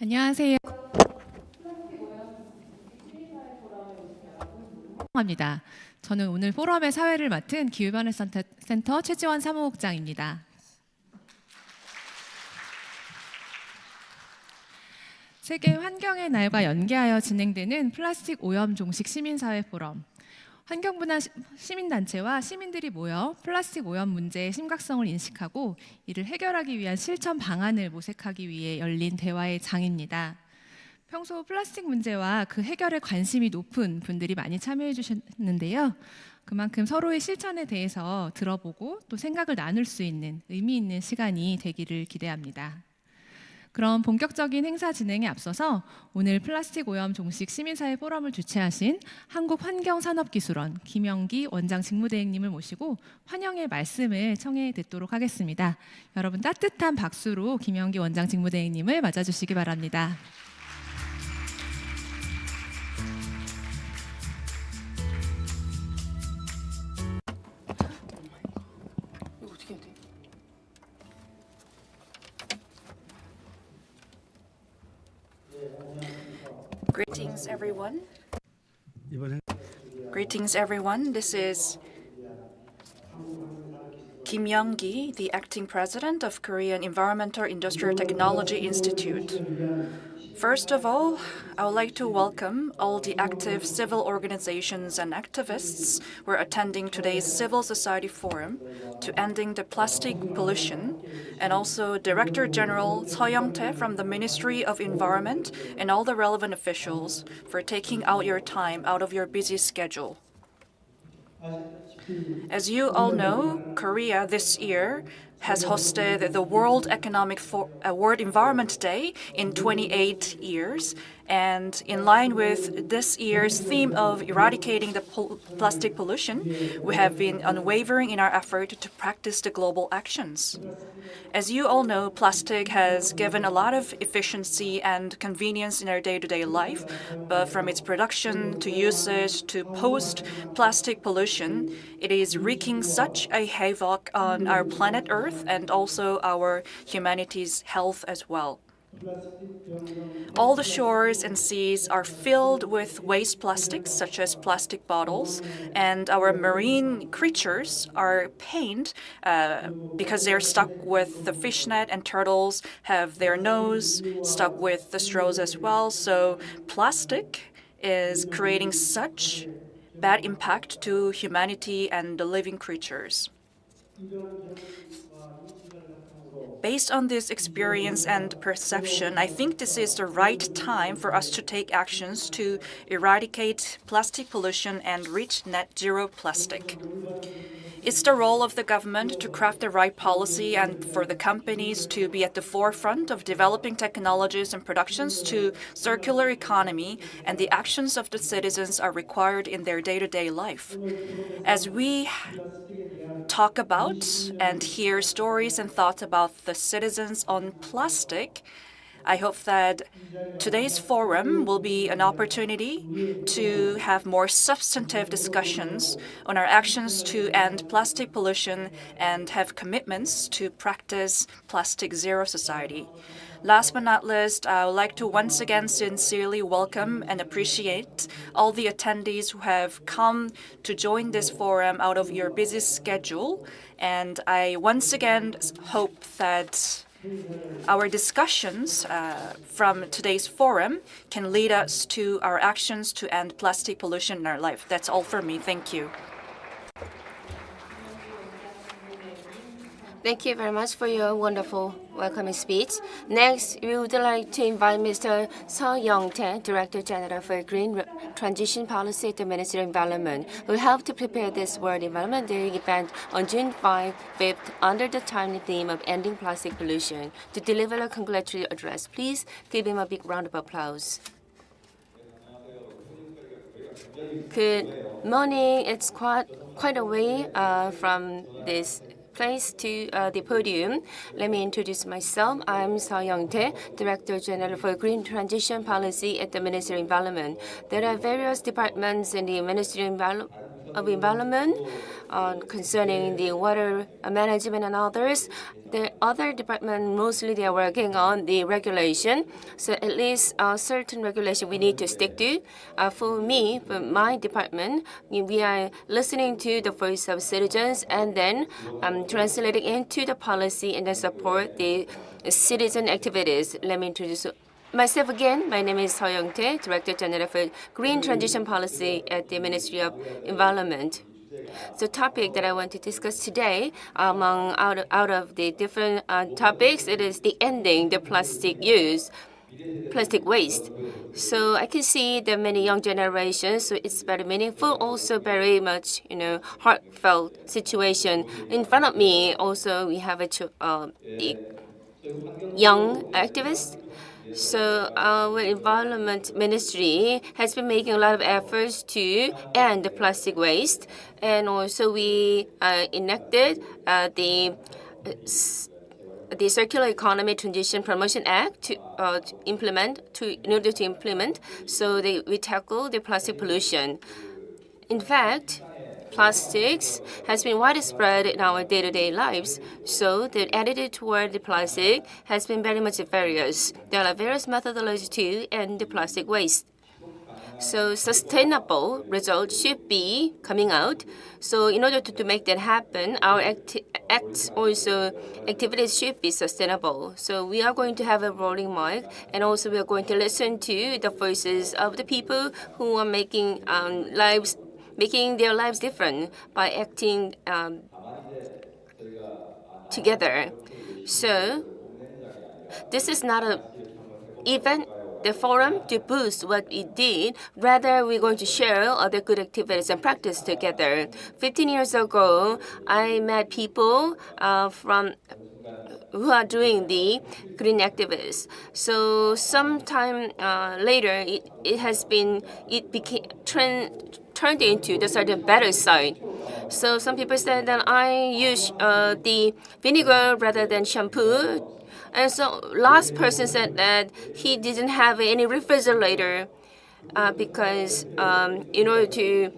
안녕하세요. 합니다. 저는 오늘 포럼의 사회를 맡은 기후변화센터 최지원 사무국장입니다. 세계 환경의 날과 연계하여 진행되는 플라스틱 오염 종식 시민사회 포럼. 환경부나 시민단체와 시민들이 모여 플라스틱 오염 문제의 심각성을 인식하고 이를 해결하기 위한 실천 방안을 모색하기 위해 열린 대화의 장입니다. 평소 플라스틱 문제와 그 해결에 관심이 높은 분들이 많이 참여해 주셨는데요. 그만큼 서로의 실천에 대해서 들어보고 또 생각을 나눌 수 있는 의미 있는 시간이 되기를 기대합니다. 그럼 본격적인 행사 진행에 앞서서 오늘 플라스틱 오염 종식 시민사회 포럼을 주최하신 한국환경산업기술원 김영기 원장 직무대행님을 모시고 환영의 말씀을 청해 듣도록 하겠습니다. 여러분 따뜻한 박수로 김영기 원장 직무대행님을 맞아주시기 바랍니다. Greetings, everyone. Greetings, everyone. This is Kim Young-gi, the acting president of Korean Environmental Industrial Technology Institute. First of all, I would like to welcome all the active civil organizations and activists who are attending today's Civil Society Forum to Ending the Plastic Pollution, and also Director General Seo Young-tae from the Ministry of Environment and all the relevant officials for taking out your time out of your busy schedule. As you all know, Korea this year has hosted the World Environment Day in 28 years. And in line with this year's theme of eradicating the plastic pollution, we have been unwavering in our effort to practice the global actions. As you all know, plastic has given a lot of efficiency and convenience in our day-to-day life, but from its production to usage to post-plastic pollution, it is wreaking such a havoc on our planet Earth and also our humanity's health as well. All the shores and seas are filled with waste plastics, such as plastic bottles, and our marine creatures are pained because they're stuck with the fishnet, and turtles have their nose stuck with the straws as well. So plastic is creating such bad impact to humanity and the living creatures. Based on this experience and perception, I think this is the right time for us to take actions to eradicate plastic pollution and reach net zero plastic. It's the role of the government to craft the right policy and for the companies to be at the forefront of developing technologies and productions to circular economy, and the actions of the citizens are required in their day-to-day life. As we talk about and hear stories and thoughts about the citizens on plastic, I hope that today's forum will be an opportunity to have more substantive discussions on our actions to end plastic pollution and have commitments to practice plastic zero society. Last but not least, I would like to once again sincerely welcome and appreciate all the attendees who have come to join this forum out of your busy schedule. And I once again hope that our discussions from today's forum can lead us to our actions to end plastic pollution in our life. That's all for me. Thank you. Thank you very much for your wonderful welcoming speech. Next, we would like to invite Mr. Seo Young-tae, Director General for Green Transition Policy at the Ministry of Environment, who will help to prepare this World Environment Day event on June 5th under the timely theme of ending plastic pollution to deliver a congratulatory address. Please give him a big round of applause. Good morning. It's quite a way from this place to the podium. Let me introduce myself. I'm Seo Young-tae, Director General for Green Transition Policy at the Ministry of Environment. There are various departments in the Ministry of of Environment concerning the water management and others. The other department, mostly they are working on the regulation. So at least certain regulation we need to stick to. For me, for my department, we are listening to the voice of citizens and then translating into the policy and then support the citizen activities. Let me introduce myself again. My name is Seo Young-tae, Director General for Green Transition Policy at the Ministry of Environment. The topic that I want to discuss today, out of the different topics, it is the ending the plastic use, plastic waste. So I can see the many young generations, so it's very meaningful, also very much heartfelt situation. In front of me, also we have a young activist. So our environment ministry has been making a lot of efforts to end the plastic waste, and also we enacted the Circular Economy Transition Promotion Act in order to implement, so we tackle the plastic pollution. In fact, plastics has been widespread in our day-to-day lives, so the attitude toward the plastic has been very much various. There are various methodologies to end the plastic waste. So sustainable results should be coming out. So in order to make that happen, our activities should be sustainable. So we are going to have a rolling mic, and also we are going to listen to the voices of the people who are making their lives different by acting together. So this is not an event, the forum to boost what we did. Rather, we're going to share other good activities and practice together. 15 years ago, I met people who are doing the green activists. So sometime later, it became turned into the certain better side. So some people said that I use the vinegar rather than shampoo. And so last person said that he didn't have any refrigerator because in order to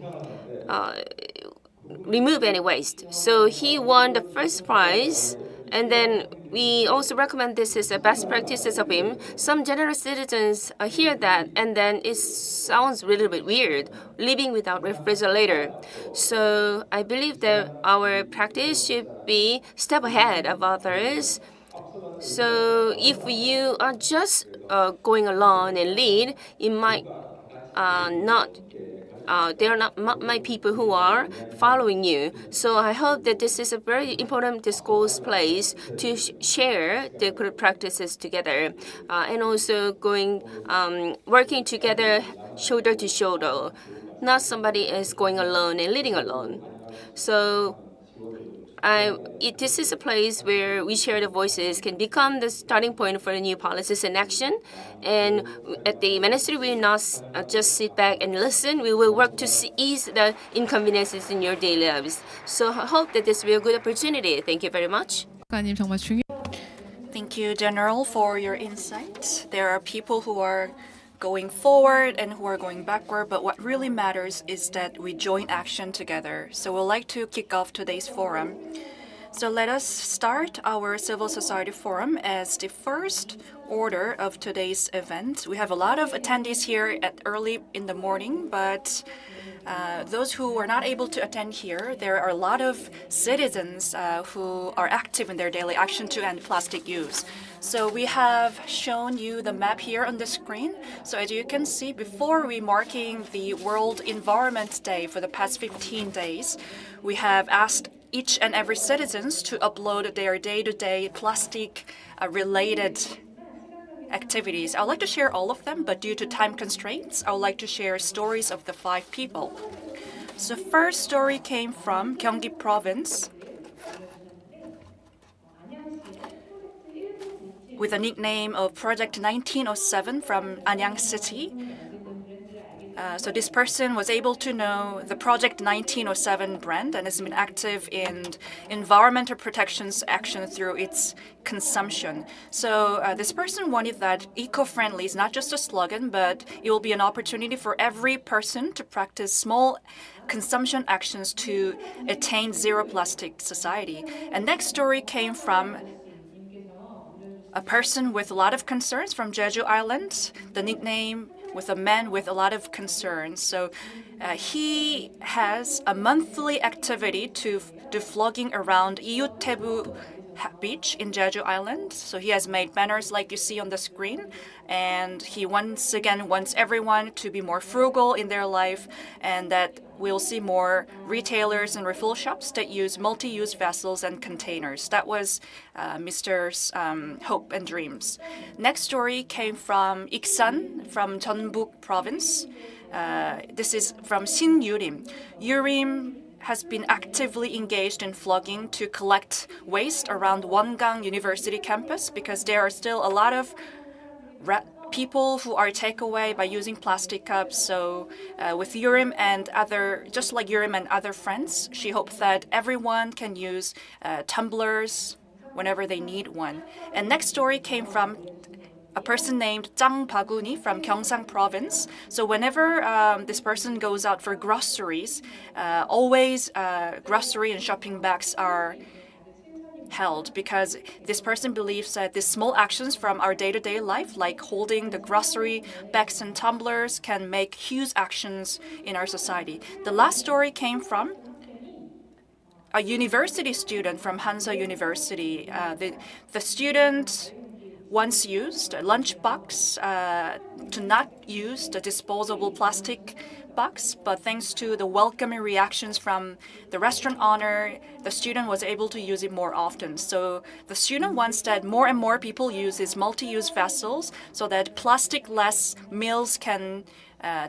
remove any waste. So he won the first prize. And then we also recommend this as a best practices of him. Some general citizens hear that, and then it sounds a little bit weird, living without refrigerator. So I believe that our practice should be step ahead of others. So if you are just going along and lead, it might there are not many people who are following you. So I hope that this is a very important discourse place to share the good practices together, and also working together shoulder to shoulder. Not somebody is going alone and leading alone. So this is a place where we share the voices can become the starting point for the new policies and action. And at the ministry, we will not just sit back and listen. We will work to ease the inconveniences in your daily lives. So I hope that this will be a good opportunity. Thank you very much. 국가님 정말 Thank you, General, for your insights. There are people who are going forward and who are going backward, but what really matters is that we join action together. So we'd like to kick off today's forum. So let us start our civil society forum as the first order of today's event. We have a lot of attendees here at early in the morning, but those who were not able to attend here, there are a lot of citizens who are active in their daily action to end plastic use. So we have shown you the map here on the screen. So as you can see, before we marking the World Environment Day for the past 15 days, we have asked each and every citizens to upload their day-to-day plastic-related activities. I would like to share all of them, but due to time constraints, I would like to share stories of the 5 people. So first story came from Gyeonggi Province with a nickname of Project 1907 from Anyang City. So this person was able to know the Project 1907 brand and has been active in environmental protections action through its consumption. So this person wanted that eco-friendly is not just a slogan, but it will be an opportunity for every person to practice small consumption actions to attain zero plastic society. And next story came from a person with a lot of concerns from Jeju Island. The nickname with a man with a lot of concerns. So he has a monthly activity to do vlogging around You Tomorrow beach in Jeju Island. So he has made banners like you see on the screen, and he once again wants everyone to be more frugal in their life, and that we'll see more retailers and refill shops that use multi-use vessels and containers. That was Mr.'s hope and dreams. Next story came from Iksan from Jeonbuk province. This is from Shin Yurim. Yurim has been actively engaged in vlogging to collect waste around Wongang University campus because there are still a lot of people who are takeaway by using plastic cups. So with Yurim and just like Yurim and other friends, she hopes that everyone can use tumblers whenever they need one. And next story came from a person named Jang Baguni from Gyeongsang province. So whenever this person goes out for groceries, always grocery and shopping bags are held because this person believes that these small actions from our day-to-day life, like holding the grocery bags and tumblers, can make huge actions in our society. The last story came from a university student from Hansa University. The student once used a lunchbox to not use the disposable plastic box, but thanks to the welcoming reactions from the restaurant owner, the student was able to use it more often. So the student wants that more and more people use these multi-use vessels so that plastic-less meals can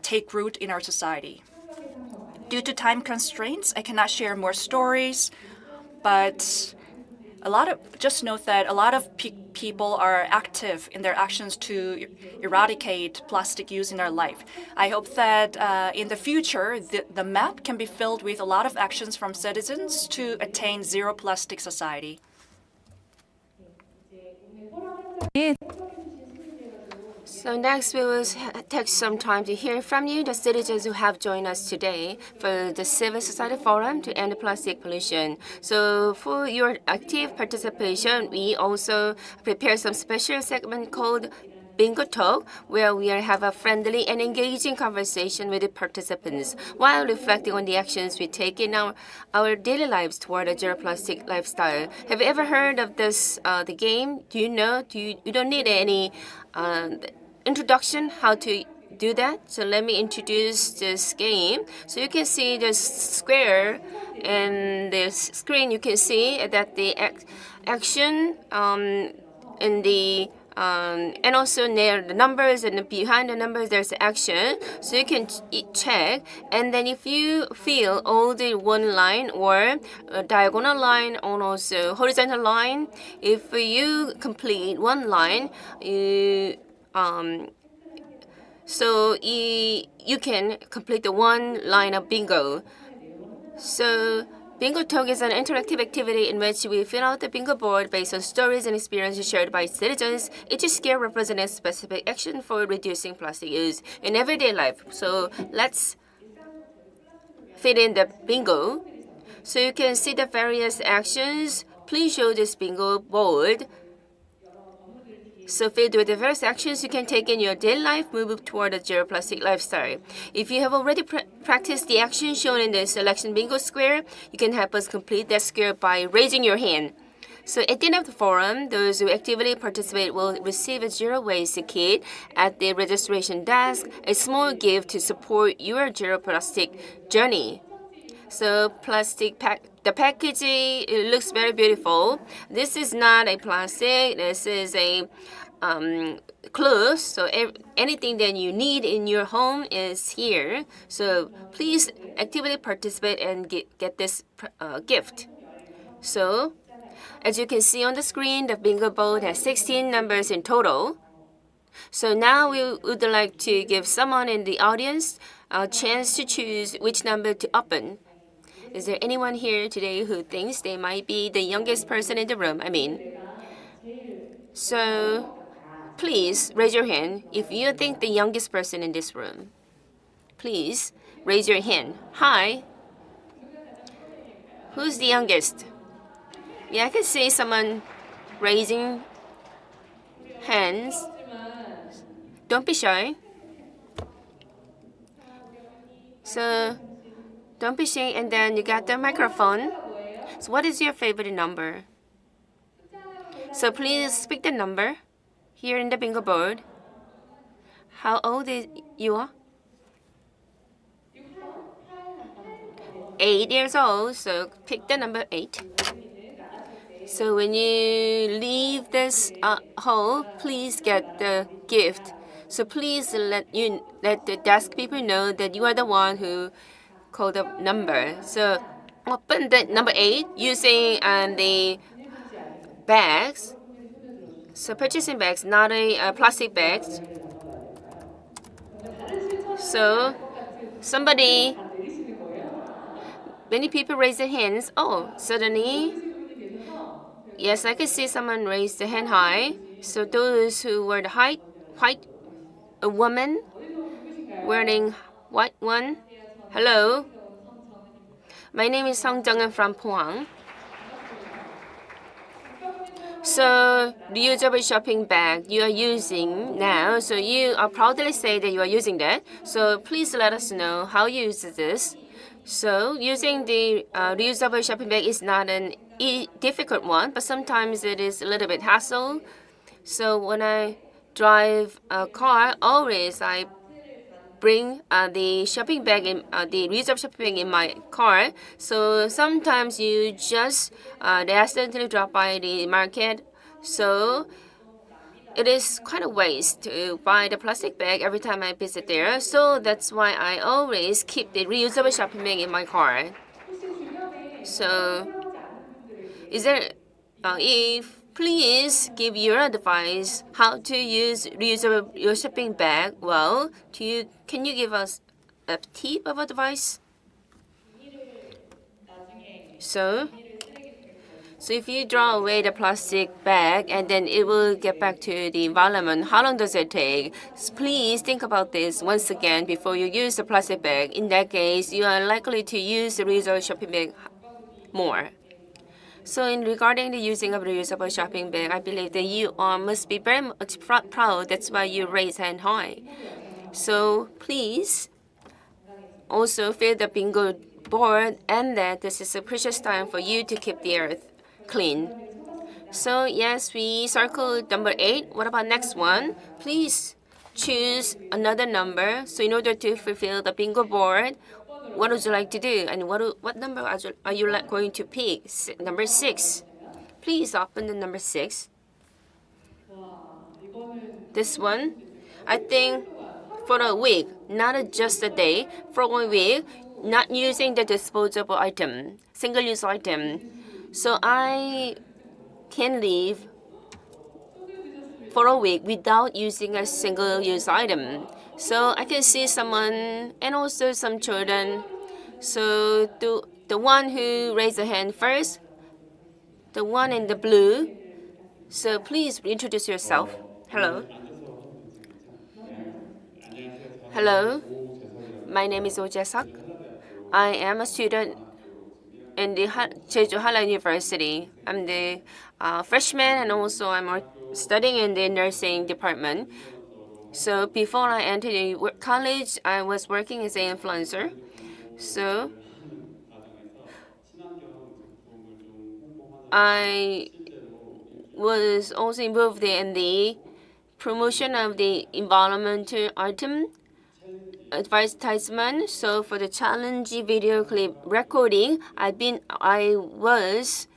take root in our society. Due to time constraints, I cannot share more stories, but just note that a lot of people are active in their actions to eradicate plastic use in our life. I hope that in the future, the map can be filled with a lot of actions from citizens to attain zero plastic society. So next, we will take some time to hear from you, the citizens who have joined us today for the Civil Society Forum to end plastic pollution. So for your active participation, we also prepare some special segment called Bingo Talk, where we have a friendly and engaging conversation with the participants while reflecting on the actions we take in our daily lives toward a zero plastic lifestyle. Have you ever heard of this the game? Do you know? You don't need any introduction how to do that. So let me introduce this game. So you can see the square and the screen. You can see that the action in the and also near the numbers and behind the numbers there's action, so you can check, and then if you fill all the one line or a diagonal line or also horizontal line, if you complete one line, so you can complete the one line of bingo. So Bingo Talk is an interactive activity in which we fill out the bingo board based on stories and experiences shared by citizens. Each scale represents a specific action for reducing plastic use in everyday life. So let's fit in the bingo. So you can see the various actions. Please show this bingo board. So filled with the various actions you can take in your daily life, move toward a zero plastic lifestyle. If you have already practiced the action shown in the selection bingo square, you can help us complete that square by raising your hand. So at the end of the forum, those who actively participate will receive a zero waste kit at the registration desk, a small gift to support your zero plastic journey. So the packaging, it looks very beautiful. This is not a plastic. This is a cloth. So anything that you need in your home is here. So please actively participate and get this gift. So as you can see on the screen, the bingo board has 16 numbers in total. So now we would like to give someone in the audience a chance to choose which number to open. Is there anyone here today who thinks they might be the youngest person in the room? So please raise your hand if you think the youngest person in this room. Please raise your hand. Hi. Who's the youngest? Yeah, I can see someone raising hands. Don't be shy. So don't be shy, and then you got the microphone. So what is your favorite number? So please speak the number here in the bingo board. How old is you are? 8 years old, so pick the number 8. So when you leave this hall, please get the gift. So please let the desk people know that you are the one who called the number. So open the number 8 using the bags. So purchasing bags, not a plastic bags. So many people raise their hands. Oh, suddenly, yes, I can see someone raise their hand high. So those who were the white, a woman wearing white one. Hello, my name is Song Jung from Pohang. So reusable shopping bag you are using now. So you are proudly say that you are using that. So please let us know how you use this. So using the reusable shopping bag is not an difficult one, but sometimes it is a little bit hassle. So when I drive a car, always I bring the shopping bag in the reusable shopping bag in my car. So sometimes you just they accidentally drop by the market. So it is quite a waste to buy the plastic bag every time I visit there. So that's why I always keep the reusable shopping bag in my car. So is there please give your advice how to use reusable your shopping bag. Well, can you give us a tip of advice? So if you throw away the plastic bag and then it will get back to the environment, how long does it take? Please think about this once again before you use the plastic bag. In that case, you are likely to use the reusable shopping bag more. So in regarding the using of reusable shopping bag, I believe that you must be very much proud. That's why you raise hand high. So please also fill the bingo board, and that this is a precious time for you to keep the earth clean. So yes, we circled number 8. What about next one? Please choose another number. So in order to fulfill the bingo board, what would you like to do? And what number are you going to pick? Number 6. Please open the number 6. This one, I think for a week, not just a day, for 1 week, not using the disposable item, single-use item. So I can live for a week without using a single-use item. So I can see someone and also some children. So the one who raised the hand first, the one in the blue. So please introduce yourself. Hello. Hello. My name is Oh Jae-seok. I am a student in the Jeju University. I'm the freshman, and also I'm studying in the nursing department. So before I entered college, I was working as an influencer. So I was also involved in the promotion of the environmental item advertisement. So for the challenge video clip recording, I was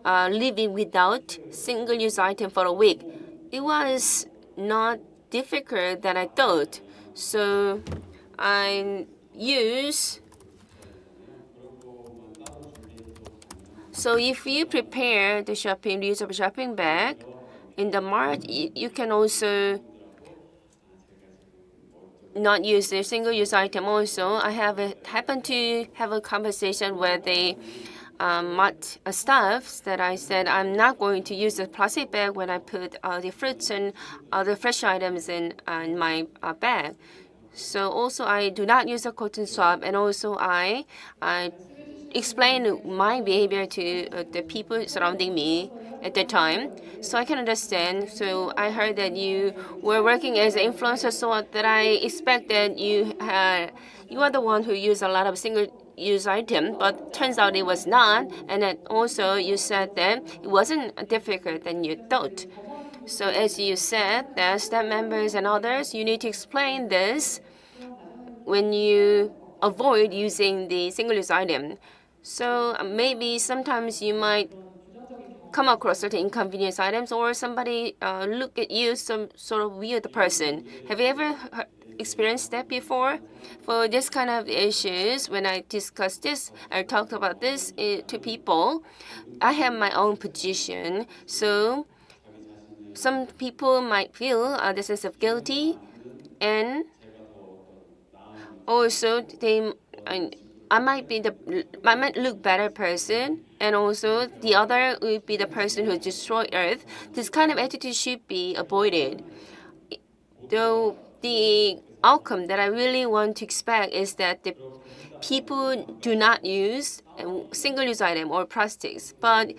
living without single-use item for a week. It was not difficult than I thought. So I use. So if you prepare the reusable shopping bag in the mart, you can also not use the single-use item. Also, I happened to have a conversation with the staff that I said I'm not going to use a plastic bag when I put the fruits and other fresh items in my bag. So also I do not use a cotton swab, and also I explain my behavior to the people surrounding me at the time, so I can understand. So I heard that you were working as an influencer, so that I expect that you are the one who used a lot of single-use item, but turns out it was not. And then also you said that it wasn't difficult than you thought. So as you said, that staff members and others, you need to explain this when you avoid using the single-use item. So maybe sometimes you might come across certain inconvenience items, or somebody look at you some sort of weird person. Have you ever experienced that before? For this kind of issues, when I discuss this, I talk about this to people, I have my own position. So some people might feel the sense of guilty, and also I might look better person, and also the other would be the person who destroyed Earth. This kind of attitude should be avoided. Though the outcome that I really want to expect is that the people do not use single-use item or plastics. But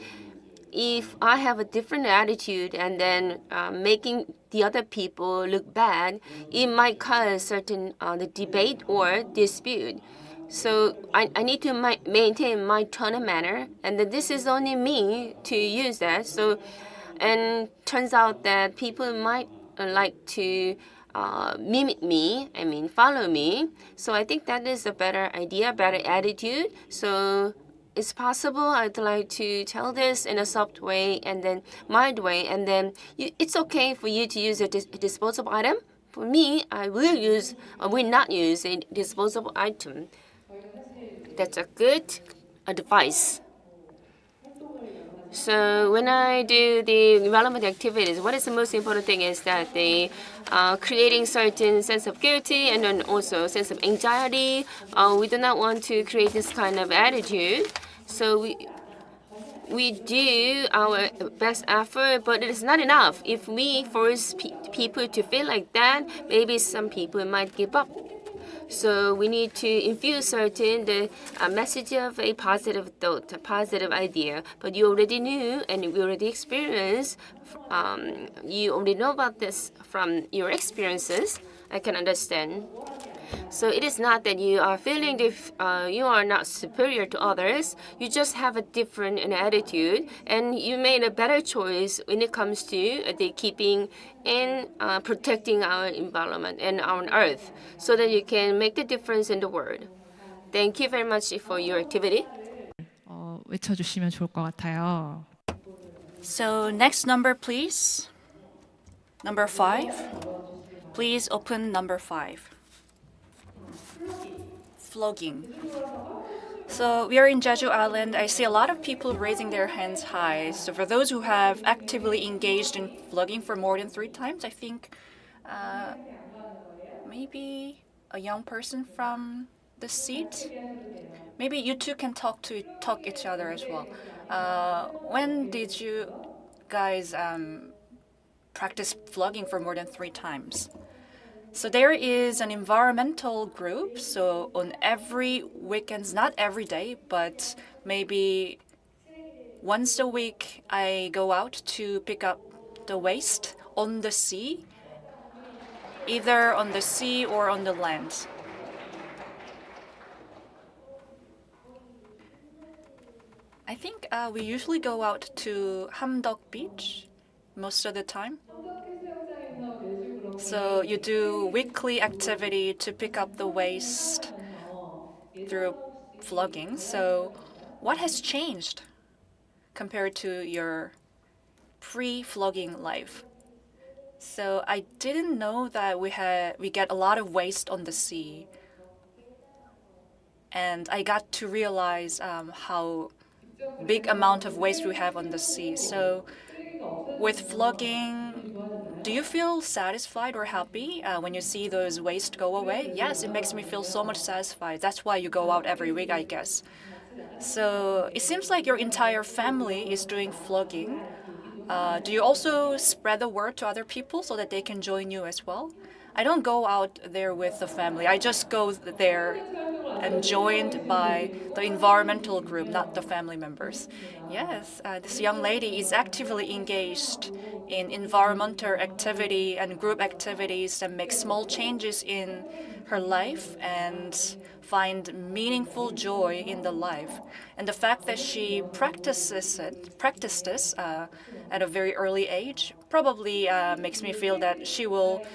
if I have a different attitude and then making the other people look bad, it might cause certain the debate or dispute. So I need to maintain my tone and manner, and then this is only me to use that. So, and turns out that people might like to mimic me, follow me. So I think that is a better idea, better attitude. So it's possible I'd like to tell this in a soft way and then mild way, and then it's okay for you to use a disposable item. For me, I will not use a disposable item. That's a good advice. So when I do the development activities, what is the most important thing is that they creating certain sense of guilty and then also sense of anxiety. We do not want to create this kind of attitude. So we do our best effort, but it is not enough. If we force people to feel like that, maybe some people might give up. So we need to infuse the message of a positive thought, a positive idea. But you already knew and you already experienced. You already know about this from your experiences. I can understand. So it is not that you are feeling you are not superior to others. You just have a different attitude, and you made a better choice when it comes to the keeping and protecting our environment and our earth, so that you can make the difference in the world. Thank you very much for your activity. 외쳐주시면 좋을 것 같아요. So next number, please. Number 5. Please open number 5. Vlogging. So we are in Jeju Island. I see a lot of people raising their hands high. So for those who have actively engaged in vlogging for more than 3 times, I think maybe a young person from the seat. Maybe you two can talk each other as well. When did you guys practice vlogging for more than 3 times? So there is an environmental group. So on every weekends, not every day, but maybe once a week, I go out to pick up the waste on the sea, either on the sea or on the land. I think we usually go out to Hamdeok Beach most of the time. So you do weekly activity to pick up the waste through vlogging. So what has changed compared to your pre-vlogging life? So I didn't know that we get a lot of waste on the sea. And I got to realize how big amount of waste we have on the sea. So with vlogging, Do you feel satisfied or happy when you see those waste go away? Yes, it makes me feel so much satisfied. That's why you go out every week, I guess. So it seems like your entire family is doing vlogging. Do you also spread the word to other people so that they can join you as well? I don't go out there with the family. I just go there and joined by the environmental group, not the family members. Yes, this young lady is actively engaged in environmental activity and group activities and make small changes in her life and find meaningful joy in the life. And the fact that she practiced this at a very early age probably makes me feel that she will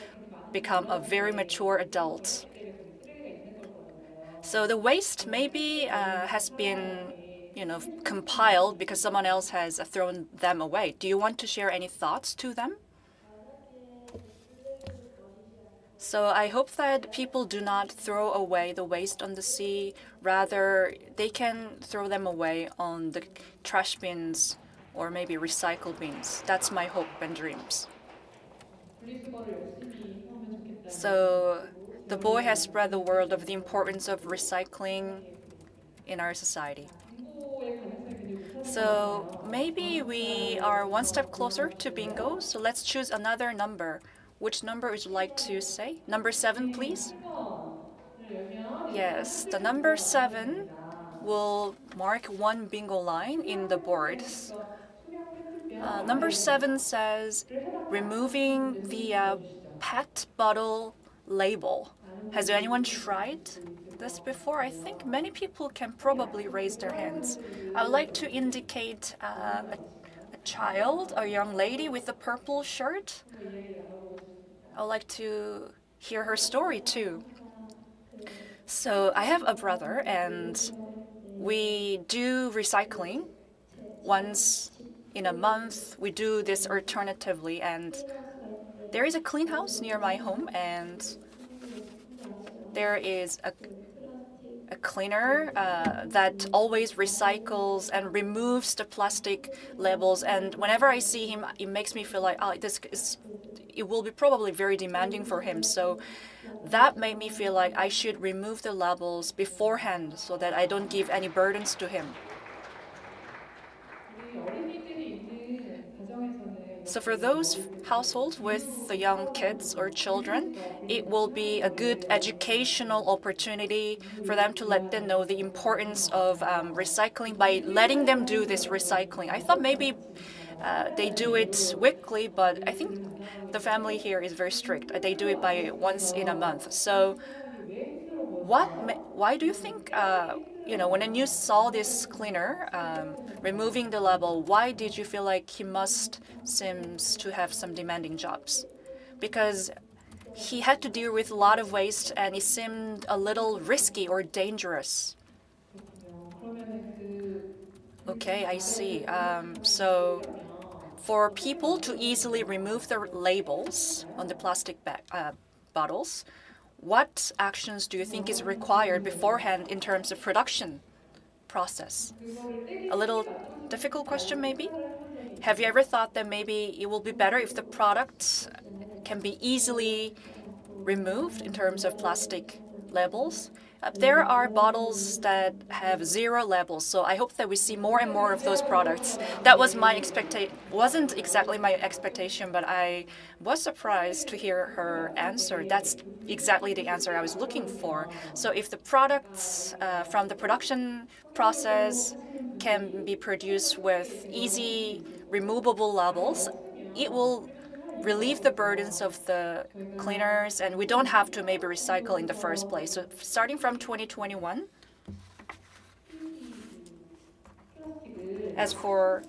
become a very mature adult. So the waste maybe has been, compiled because someone else has thrown them away. Do you want to share any thoughts to them? So I hope that people do not throw away the waste on the sea. Rather, they can throw them away on the trash bins or maybe recycle bins. That's my hope and dreams. So the boy has spread the word of the importance of recycling in our society. So maybe we are one step closer to bingo. So let's choose another number. Which number would you like to say? Number 7, please. Yes, the number 7 will mark one bingo line in the boards. Number 7 says removing the PET bottle label. Has anyone tried this before? I think many people can probably raise their hands. I would like to indicate a child, a young lady with a purple shirt. I would like to hear her story too. So I have a brother and we do recycling once in a month. We do this alternatively, and there is a clean house near my home, and there is a cleaner that always recycles and removes the plastic labels. And whenever I see him, it makes me feel like, it will be probably very demanding for him. So that made me feel like I should remove the labels beforehand so that I don't give any burdens to him. So for those households with the young kids or children, it will be a good educational opportunity for them to let them know the importance of recycling by letting them do this recycling. I thought maybe they do it weekly, but I think the family here is very strict. They do it by once in a month. So why do you think, when you saw this cleaner removing the label, why did you feel like he seems to have some demanding jobs? Because he had to deal with a lot of waste and it seemed a little risky or dangerous. Okay, I see. So for people to easily remove the labels on the plastic bottles, what actions do you think is required beforehand in terms of production process? A little difficult question, maybe? Have you ever thought that maybe it will be better if the products can be easily removed in terms of plastic labels? There are bottles that have 0 labels, so I hope that we see more and more of those products. That was my expectation. Wasn't exactly my expectation, but I was surprised to hear her answer. That's exactly the answer I was looking for. So if the products from the production process can be produced with easy removable labels, it will relieve the burdens of the cleaners, and we don't have to maybe recycle in the first place. So starting from 2021, as for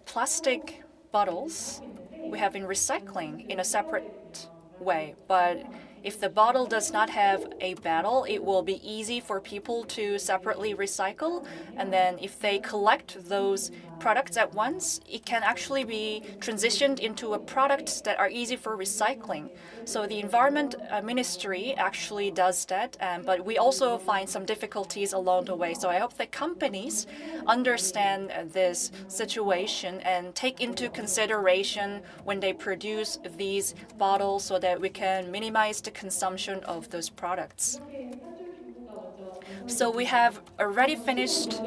plastic bottles, we have been recycling in a separate way, but if the bottle does not have a battle, it will be easy for people to separately recycle. And then if they collect those products at once, it can actually be transitioned into a product that are easy for recycling. So the Environment Ministry actually does that, but we also find some difficulties along the way. So I hope that companies understand this situation and take into consideration when they produce these bottles so that we can minimize the consumption of those products. So we have already finished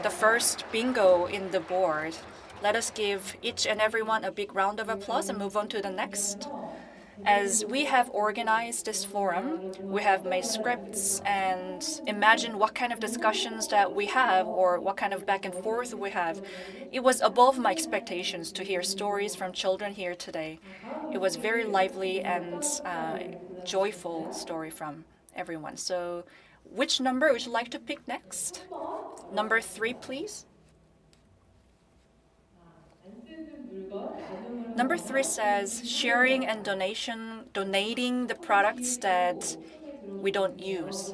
the first bingo in the board. Let us give each and everyone a big round of applause and move on to the next. As we have organized this forum, we have made scripts and imagined what kind of discussions that we have or what kind of back and forth we have. It was above my expectations to hear stories from children here today. It was very lively and joyful story from everyone. So which number would you like to pick next? Number 3, please. Number 3 says sharing and donating the products that we don't use.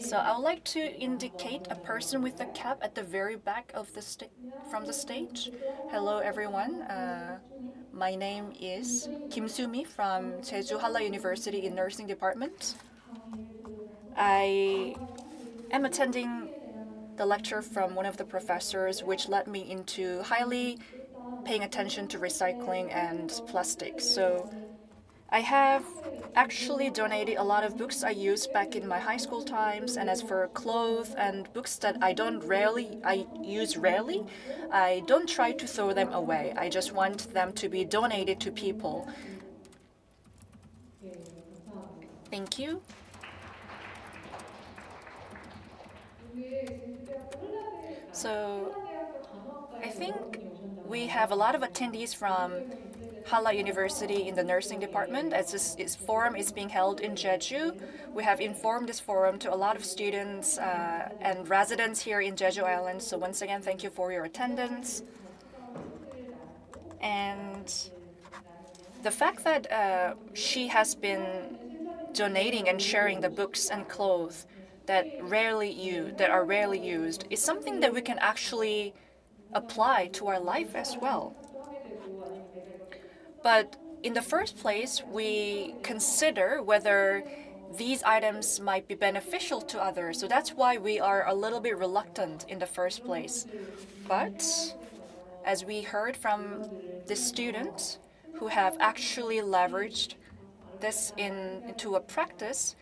So I would like to indicate a person with a cap at the very back of the from the stage. Hello, everyone. My name is Kim Sumi from Jeju Halla University in Nursing Department. I am attending the lecture from one of the professors, which led me into highly paying attention to recycling and plastics. So I have actually donated a lot of books I used back in my high school times, and as for clothes and books that I use rarely, I don't try to throw them away. I just want them to be donated to people. Thank you. So I think we have a lot of attendees from Halla University in the nursing department. As this forum is being held in Jeju, we have informed this forum to a lot of students and residents here in Jeju Island. So once again, thank you for your attendance. And the fact that she has been donating and sharing the books and clothes that are rarely used is something that we can actually apply to our life as well. But in the first place, we consider whether these items might be beneficial to others. So that's why we are a little bit reluctant in the first place. But as we heard from the students who have actually leveraged this into a practice,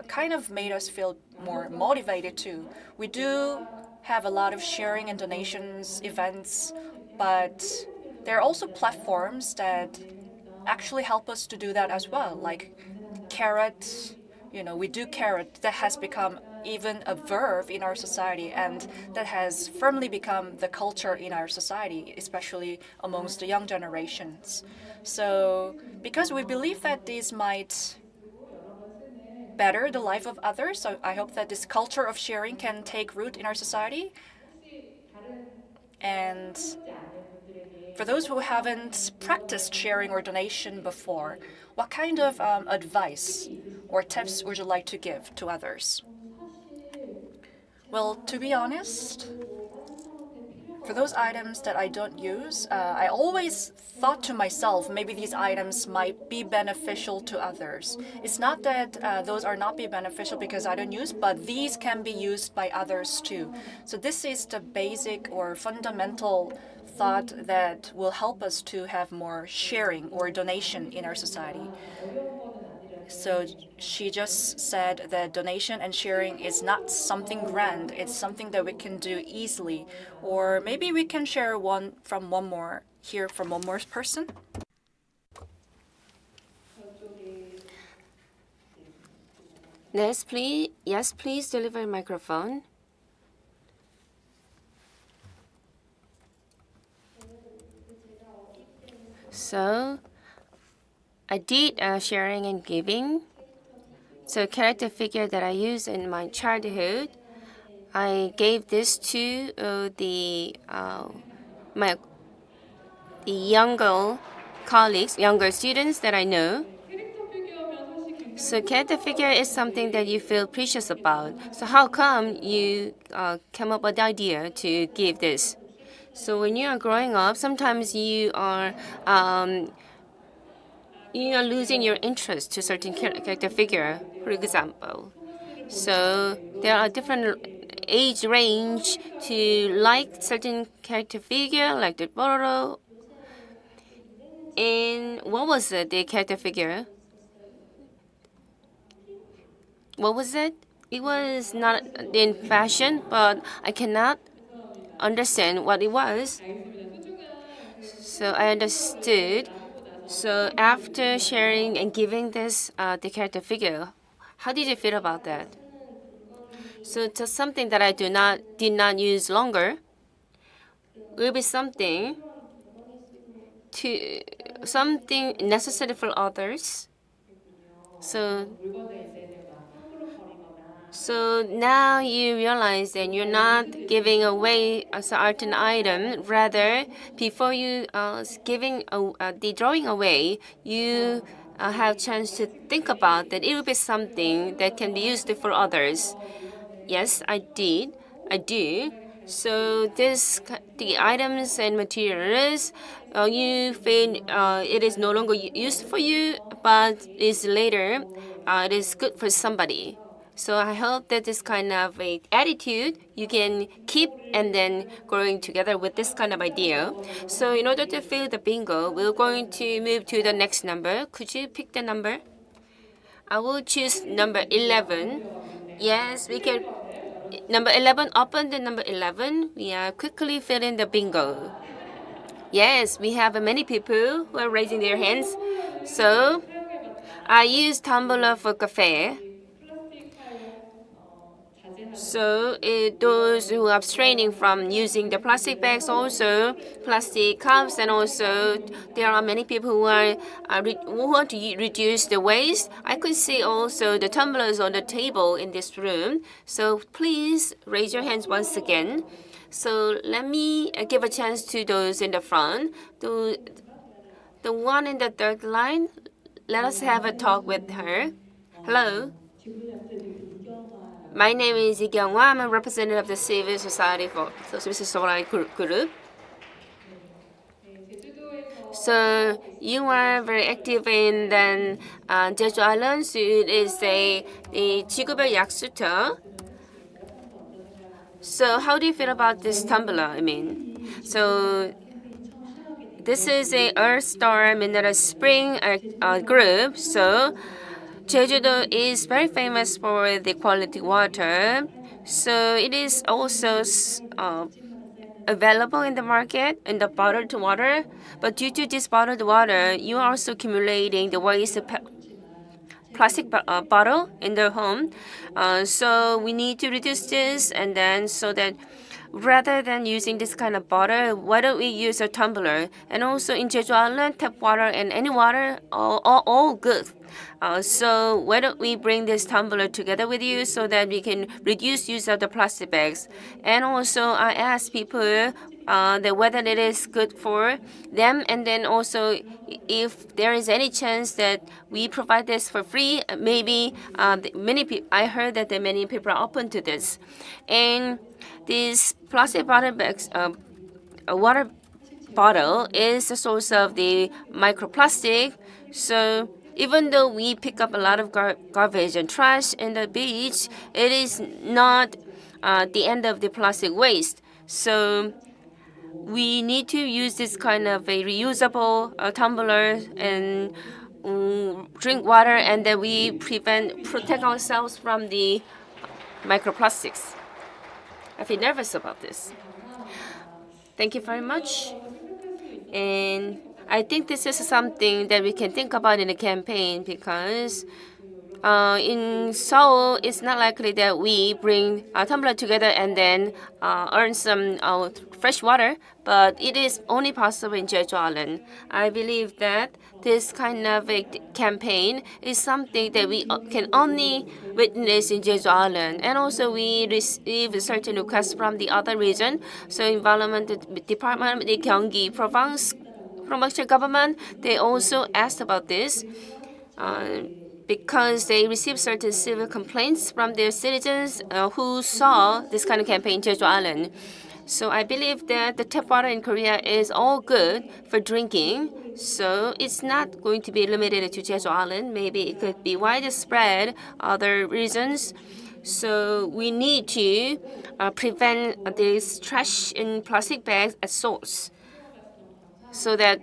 kind of made us feel more motivated too. We do have a lot of sharing and donations events, but there are also platforms that actually help us to do that as well, like carrot. We do carrot. That has become even a verb in our society, and that has firmly become the culture in our society, especially amongst the young generations. So because we believe that these might better the life of others, so I hope that this culture of sharing can take root in our society. And for those who haven't practiced sharing or donation before, what kind of advice or tips would you like to give to others? Well, to be honest, for those items that I don't use, I always thought to myself, maybe these items might be beneficial to others. It's not that those are not be beneficial because I don't use, but these can be used by others too. So this is the basic or fundamental thought that will help us to have more sharing or donation in our society. So she just said that donation and sharing is not something grand. It's something that we can do easily. Or maybe we can share one more person. Yes, please deliver a microphone. So I did sharing and giving. So character figure that I used in my childhood, I gave this to the younger colleagues, younger students that I know. So character figure is something that you feel precious about. So how come you came up with the idea to give this? So when you are growing up, sometimes you are losing your interest to certain character figure, for example. So there are different age range to like certain character figure, like the Bororo. And what was it, the character figure? What was it? It was not in fashion, but I cannot understand what it was. So I understood. So after sharing and giving this the character figure, how did you feel about that? So just something that I did not use longer will be something necessary for others. So now you realize that you're not giving away a certain item. Rather, before you giving the drawing away, you have chance to think about that it will be something that can be used for others. Yes, I did. I do. So the items and materials, you feel it is no longer used for you, but is later it is good for somebody. So I hope that this kind of a attitude you can keep and then growing together with this kind of idea. So in order to fill the bingo, we're going to move to the next number. Could you pick the number? I will choose number 11. Yes, we can. Number 11, open the number 11. We are quickly filling the bingo. Yes, we have many people who are raising their hands. So I use tumbler for cafe. So those who are abstaining from using the plastic bags, also plastic cups, and also there are many people who who want to reduce the waste. I could see also the tumblers on the table in this room. So please raise your hands once again. So let me give a chance to those in the front. The one in the third line, let us have a talk with her. Hello. My name is Jeon. I'm a representative of the Civil Society Group. So you are very active in the Jeju Island. So it is the 지구별 약수터. So how do you feel about this tumbler? So this is a Earth Star Mineral Spring group. So Jeju is very famous for the quality water. So it is also available in the market in the bottled water. But due to this bottled water, you are also accumulating the waste plastic bottle in the home. So we need to reduce this, and then so that rather than using this kind of bottle, why don't we use a tumbler? And also in Jeju Island, tap water and any water all good. So why don't we bring this tumbler together with you so that we can reduce use of the plastic bags? And also I ask people that whether it is good for them, and then also if there is any chance that we provide this for free, maybe I heard that many people are open to this. And this plastic bottle bags, a water bottle is the source of the microplastic. So even though we pick up a lot of garbage and trash in the beach, it is not the end of the plastic waste. So we need to use this kind of a reusable tumbler and drink water, and then we protect ourselves from the microplastics. I feel nervous about this. Thank you very much. And I think this is something that we can think about in the campaign, because in Seoul, it's not likely that we bring a tumbler together and then earn some fresh water, but it is only possible in Jeju Island. I believe that this kind of a campaign is something that we can only witness in Jeju Island. And also we receive certain requests from the other region. So Environment Department, the Gyeonggi Provincial Government, they also asked about this. because they received certain civil complaints from their citizens who saw this kind of campaign in Jeju Island. So I believe that the tap water in Korea is all good for drinking. So it's not going to be limited to Jeju Island. Maybe it could be widespread other reasons. So we need to prevent this trash in plastic bags at source, so that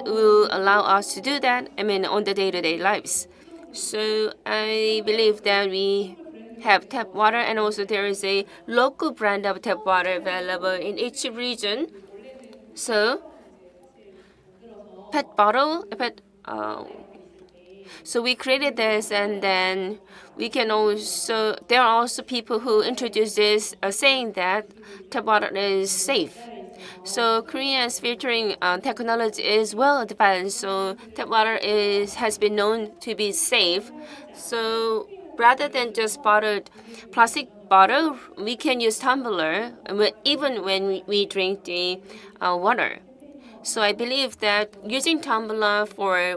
will allow us to do that, on the day-to-day lives. So I believe that we have tap water, and also there is a local brand of tap water available in each region. So so we created this, and then we can also, there are also people who introduce this saying that tap water is safe. So Korea's filtering technology is well advanced, so tap water has been known to be safe. So rather than just bottled plastic bottle, we can use tumbler even when we drink the water. So I believe that using tumbler for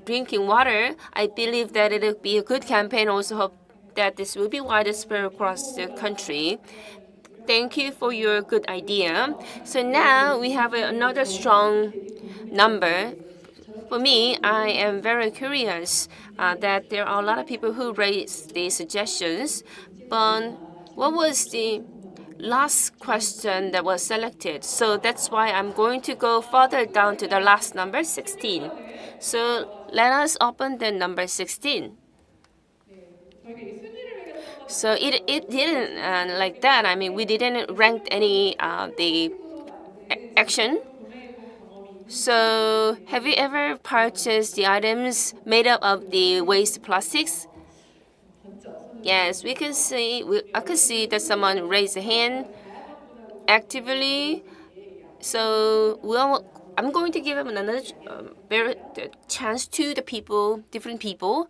drinking water, I believe that it will be a good campaign. Also hope that this will be widespread across the country. Thank you for your good idea. So now we have another strong number. For me, I am very curious that there are a lot of people who raised these suggestions. But what was the last question that was selected? So that's why I'm going to go further down to the last number, 16. So let us open the number 16. So it didn't like that. We didn't rank any the action. So have you ever purchased the items made up of the waste plastics? Yes, we can see. I could see that someone raised a hand actively. So I'm going to give him another chance to the people, different people.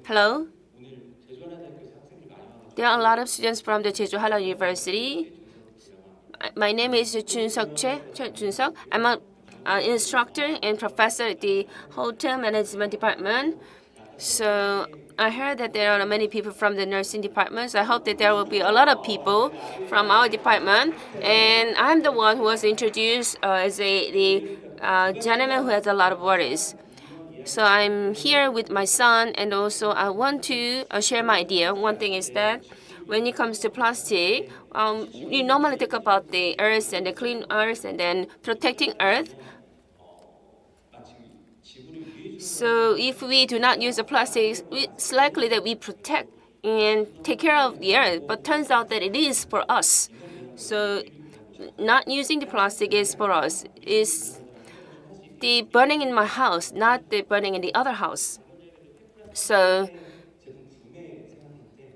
Hello. There are a lot of students from the Jeju Halal University. My name is Junseok. I'm an instructor and professor at the Hotel Management Department. So I heard that there are many people from the nursing department. So I hope that there will be a lot of people from our department. And I'm the one who was introduced as the gentleman who has a lot of worries. So I'm here with my son, and also I want to share my idea. One thing is that when it comes to plastic, you normally think about the earth and the clean earth and then protecting earth. So if we do not use the plastics, it's likely that we protect and take care of the earth. But turns out that it is for us. So not using the plastic is for us. It's the burning in my house, not the burning in the other house. So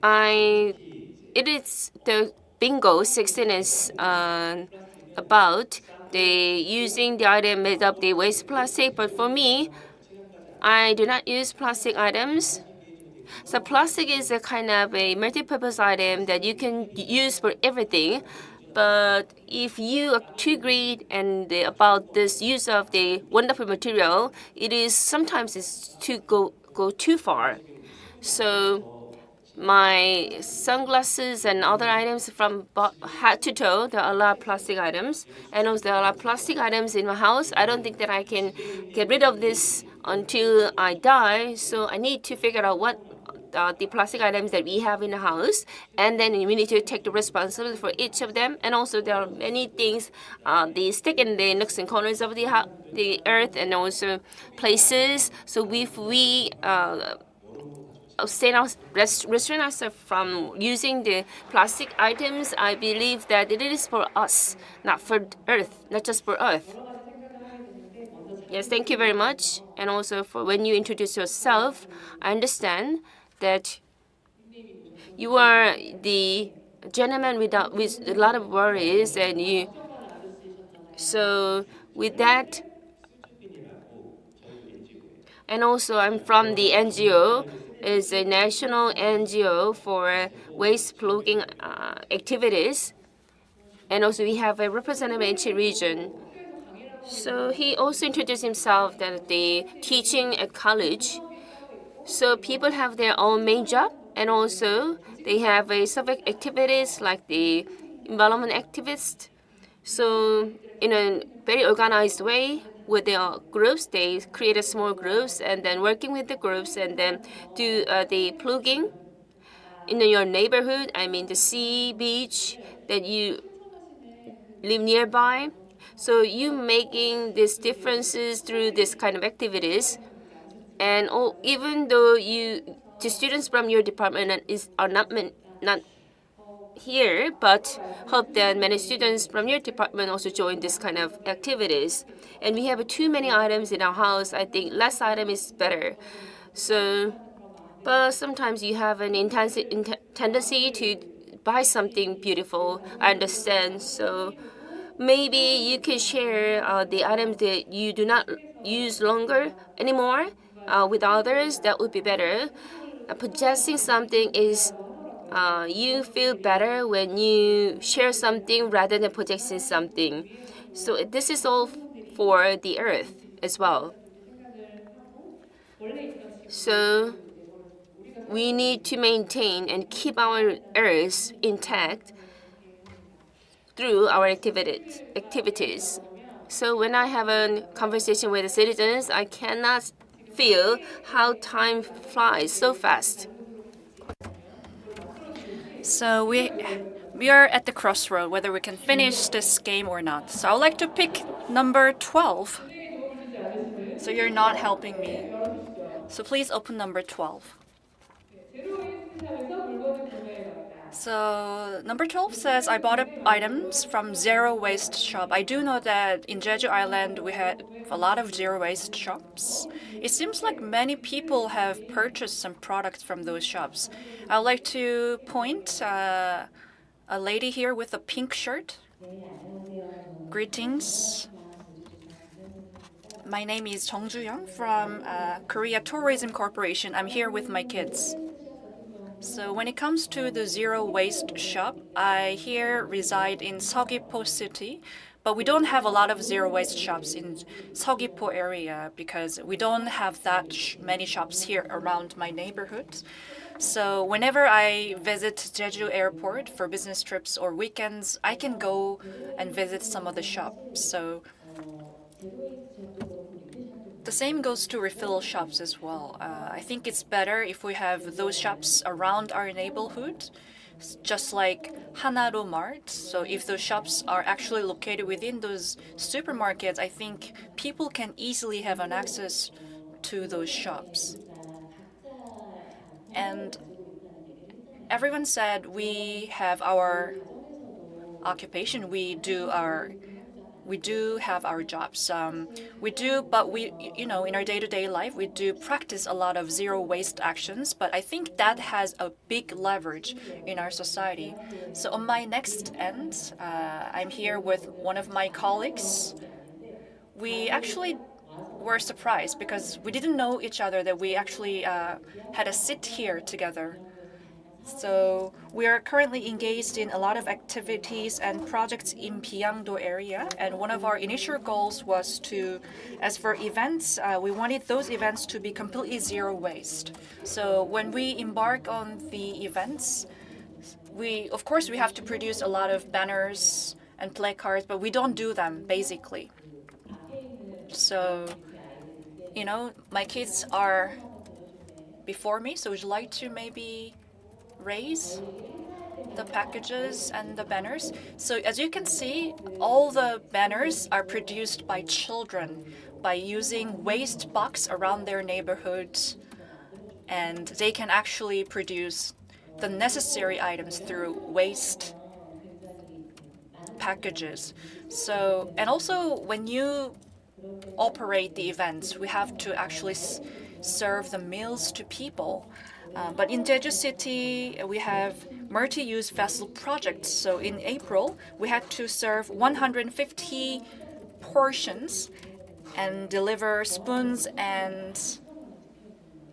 it is the bingo 16 is about the using the item made of the waste plastic. But for me, I do not use plastic items. So plastic is a kind of a multi-purpose item that you can use for everything. But if you are too greedy and about this use of the wonderful material, it is sometimes it's to go too far. So my sunglasses and other items from head to toe, there are a lot of plastic items, and also there are a lot of plastic items in my house. I don't think that I can get rid of this until I die. So I need to figure out what the plastic items that we have in the house, and then we need to take the responsibility for each of them. And also there are many things they stick in the nooks and corners of the earth and also places. So if we restrain ourselves from using the plastic items, I believe that it is for us, not for earth, not just for earth. Yes, thank you very much. And also for when you introduce yourself, I understand that you are the gentleman with a lot of worries, and you. So with that, and also I'm from the NGO. It's a national NGO for waste plugging activities, and also we have a representative in each region. So he also introduced himself that the teaching at college. So people have their own main job, and also they have a civic activities like the environment activists. So in a very organized way with their groups, they create a small groups and then working with the groups and then do the plugging in your neighborhood. I mean the sea, beach that you live nearby. So you making these differences through this kind of activities. And even though the students from your department are not here, but hope that many students from your department also join this kind of activities. And we have too many items in our house. I think less item is better. So, but sometimes you have an tendency to buy something beautiful. I understand. So maybe you can share the items that you do not use longer anymore with others. That would be better. Possessing something is you feel better when you share something rather than possessing something. So this is all for the earth as well. So we need to maintain and keep our earth intact through our activities. So when I have a conversation with the citizens, I cannot feel how time flies so fast. So we are at the crossroad whether we can finish this game or not. So I would like to pick number 12. So you're not helping me. So please open number 12. So number 12 says, I bought up items from zero waste shop. I do know that in Jeju Island we had a lot of zero waste shops. It seems like many people have purchased some products from those shops. I would like to point a lady here with a pink shirt. Greetings. My name is Byeon from Korea Tourism Corporation. I'm here with my kids. So when it comes to the zero waste shop, I here reside in Seogwipo City, but we don't have a lot of zero waste shops in Seogwipo area because we don't have that many shops here around my neighborhood. So whenever I visit Jeju Airport for business trips or weekends, I can go and visit some of the shops. So the same goes to refill shops as well. I think it's better if we have those shops around our neighborhood, just like Hanaro Mart. So if those shops are actually located within those supermarkets, I think people can easily have an access to those shops. And everyone said we have our occupation, we do have our jobs. But in our day-to-day life, we do practice a lot of zero waste actions. But I think that has a big leverage in our society. So on my next end, I'm here with one of my colleagues. We actually were surprised because we didn't know each other, that we actually had a sit here together. So we are currently engaged in a lot of activities and projects in Byeongdo area. And one of our initial goals was to, as for events, we wanted those events to be completely zero waste. So when we embark on the events, of course we have to produce a lot of banners and placards, but we don't do them basically. So, my kids are before me, so would you like to maybe raise the packages and the banners? So as you can see, all the banners are produced by children by using waste box around their neighborhoods, and they can actually produce the necessary items through waste packages. So, and also when you operate the events, we have to actually serve the meals to people. But in Jeju City, we have multi-use vessel projects. So in April, we had to serve 150 portions and deliver spoons and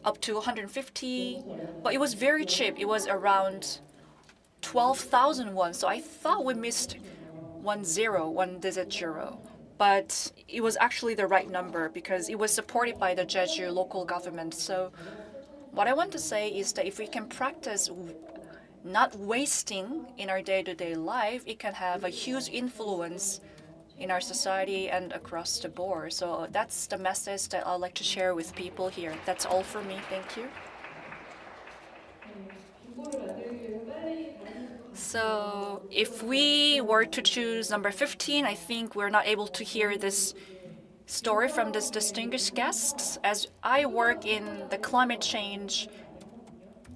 up to 150. But it was very cheap. It was around 12,000 won. So I thought we missed 1 digit zero. But it was actually the right number because it was supported by the Jeju local government. So What I want to say is that if we can practice not wasting in our day-to-day life, it can have a huge influence in our society and across the board. So that's the message that I'd like to share with people here. That's all for me. Thank you. So if we were to choose number 15, I think we're not able to hear this story from this distinguished guest. As I work in the climate change,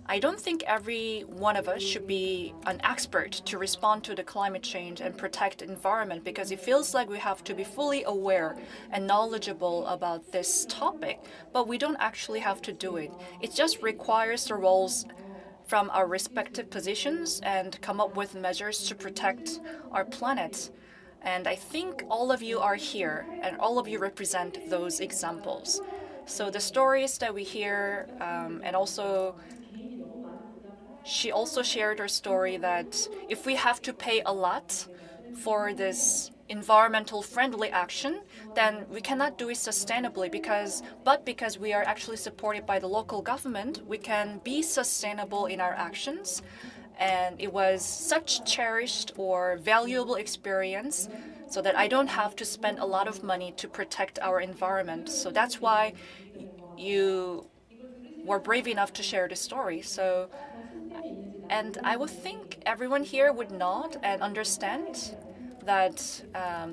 I don't think every one of us should be an expert to respond to the climate change and protect the environment, because it feels like we have to be fully aware and knowledgeable about this topic, but we don't actually have to do it. It just requires the roles from our respective positions and come up with measures to protect our planet. And I think all of you are here and all of you represent those examples. So the stories that we hear, and also she also shared her story that if we have to pay a lot for this environmental friendly action, then we cannot do it sustainably because we are actually supported by the local government, we can be sustainable in our actions. And it was such cherished or valuable experience so that I don't have to spend a lot of money to protect our environment. So that's why you were brave enough to share the story. And I would think everyone here would nod and understand that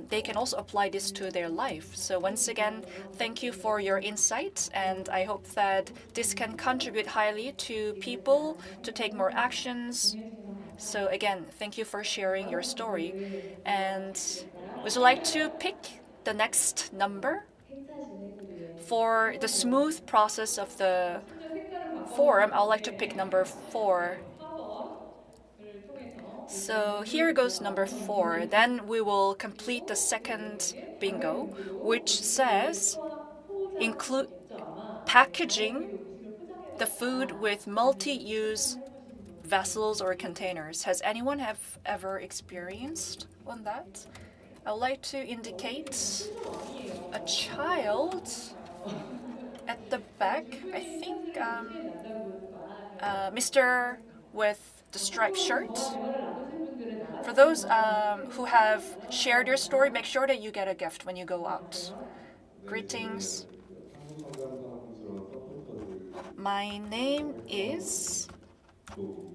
they can also apply this to their life. So once again, thank you for your insights, and I hope that this can contribute highly to people to take more actions. So again, thank you for sharing your story. And would you like to pick the next number? For the smooth process of the forum, I would like to pick number 4. So here goes number 4. Then we will complete the second bingo, which says include packaging the food with multi-use vessels or containers. Has anyone have ever experienced on that? I would like to indicate a child at the back. I think Mr. with the striped shirt. For those who have shared your story, make sure that you get a gift when you go out. Greetings. My name is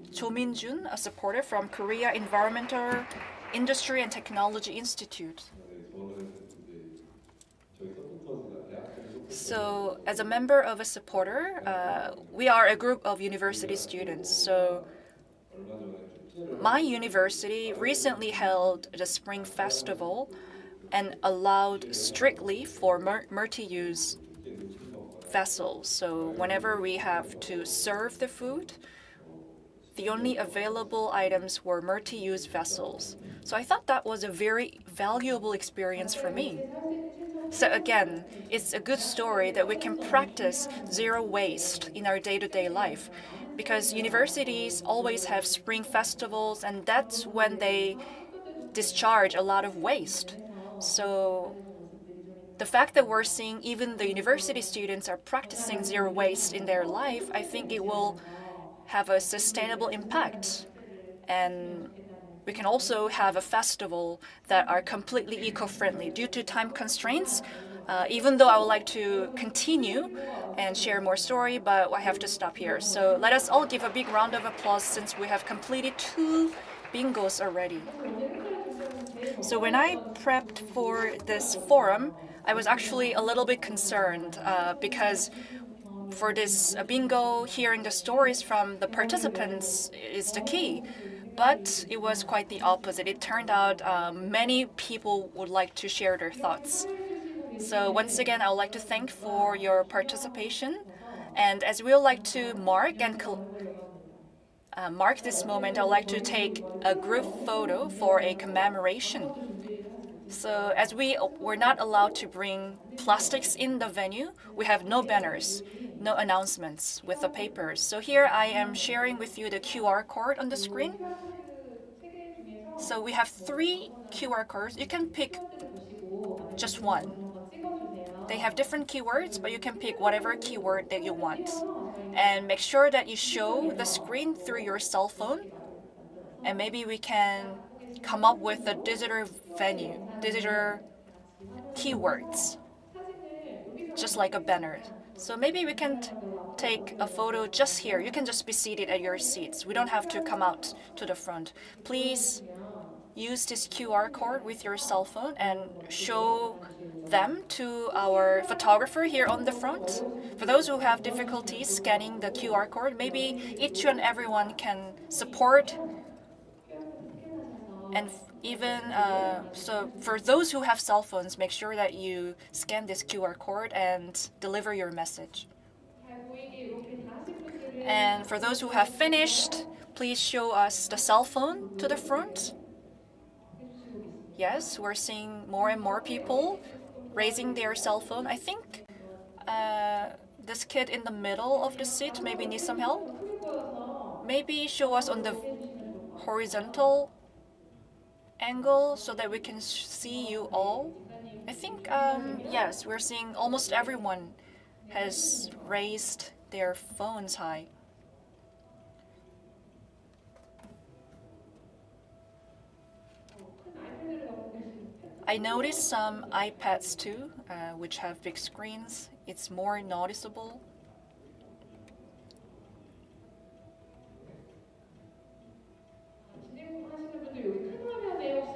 Jo Min-jun, a supporter from Korea Environmental Industry and Technology Institute. So, as a member of a supporter, we are a group of university students. So, my university recently held the Spring Festival and allowed strictly for multi-use vessels. So whenever we have to serve the food, the only available items were multi-use vessels. So I thought that was a very valuable experience for me. So again, it's a good story that we can practice zero waste in our day-to-day life, because universities always have spring festivals, and that's when they discharge a lot of waste. So the fact that we're seeing even the university students are practicing zero waste in their life, I think it will have a sustainable impact. And we can also have a festival that are completely eco-friendly. Due to time constraints, even though I would like to continue and share more story, but I have to stop here. So let us all give a big round of applause since we have completed 2 bingos already. So when I prepped for this forum, I was actually a little bit concerned because for this bingo, hearing the stories from the participants is the key. But it was quite the opposite. It turned out many people would like to share their thoughts. So once again, I would like to thank for your participation. And as we would like to mark this moment, I would like to take a group photo for a commemoration. So as we were not allowed to bring plastics in the venue, we have no banners, no announcements with the papers. So here I am sharing with you the QR code on the screen. So we have 3 QR codes. You can pick just one. They have different keywords, but you can pick whatever keyword that you want. And make sure that you show the screen through your cell phone. And maybe we can come up with a digital keywords, just like a banner. So maybe we can take a photo just here. You can just be seated at your seats. We don't have to come out to the front. Please use this QR code with your cell phone and show them to our photographer here on the front. For those who have difficulties scanning the QR code, maybe each and everyone can support. And so for those who have cell phones, make sure that you scan this QR code and deliver your message. And for those who have finished, please show us the cell phone to the front. Yes, we're seeing more and more people raising their cell phone. I think this kid in the middle of the seat maybe needs some help. Maybe show us on the horizontal angle so that we can see you all. I think, yes, we're seeing almost everyone has raised their phones high. I noticed some iPads too, which have big screens. It's more noticeable.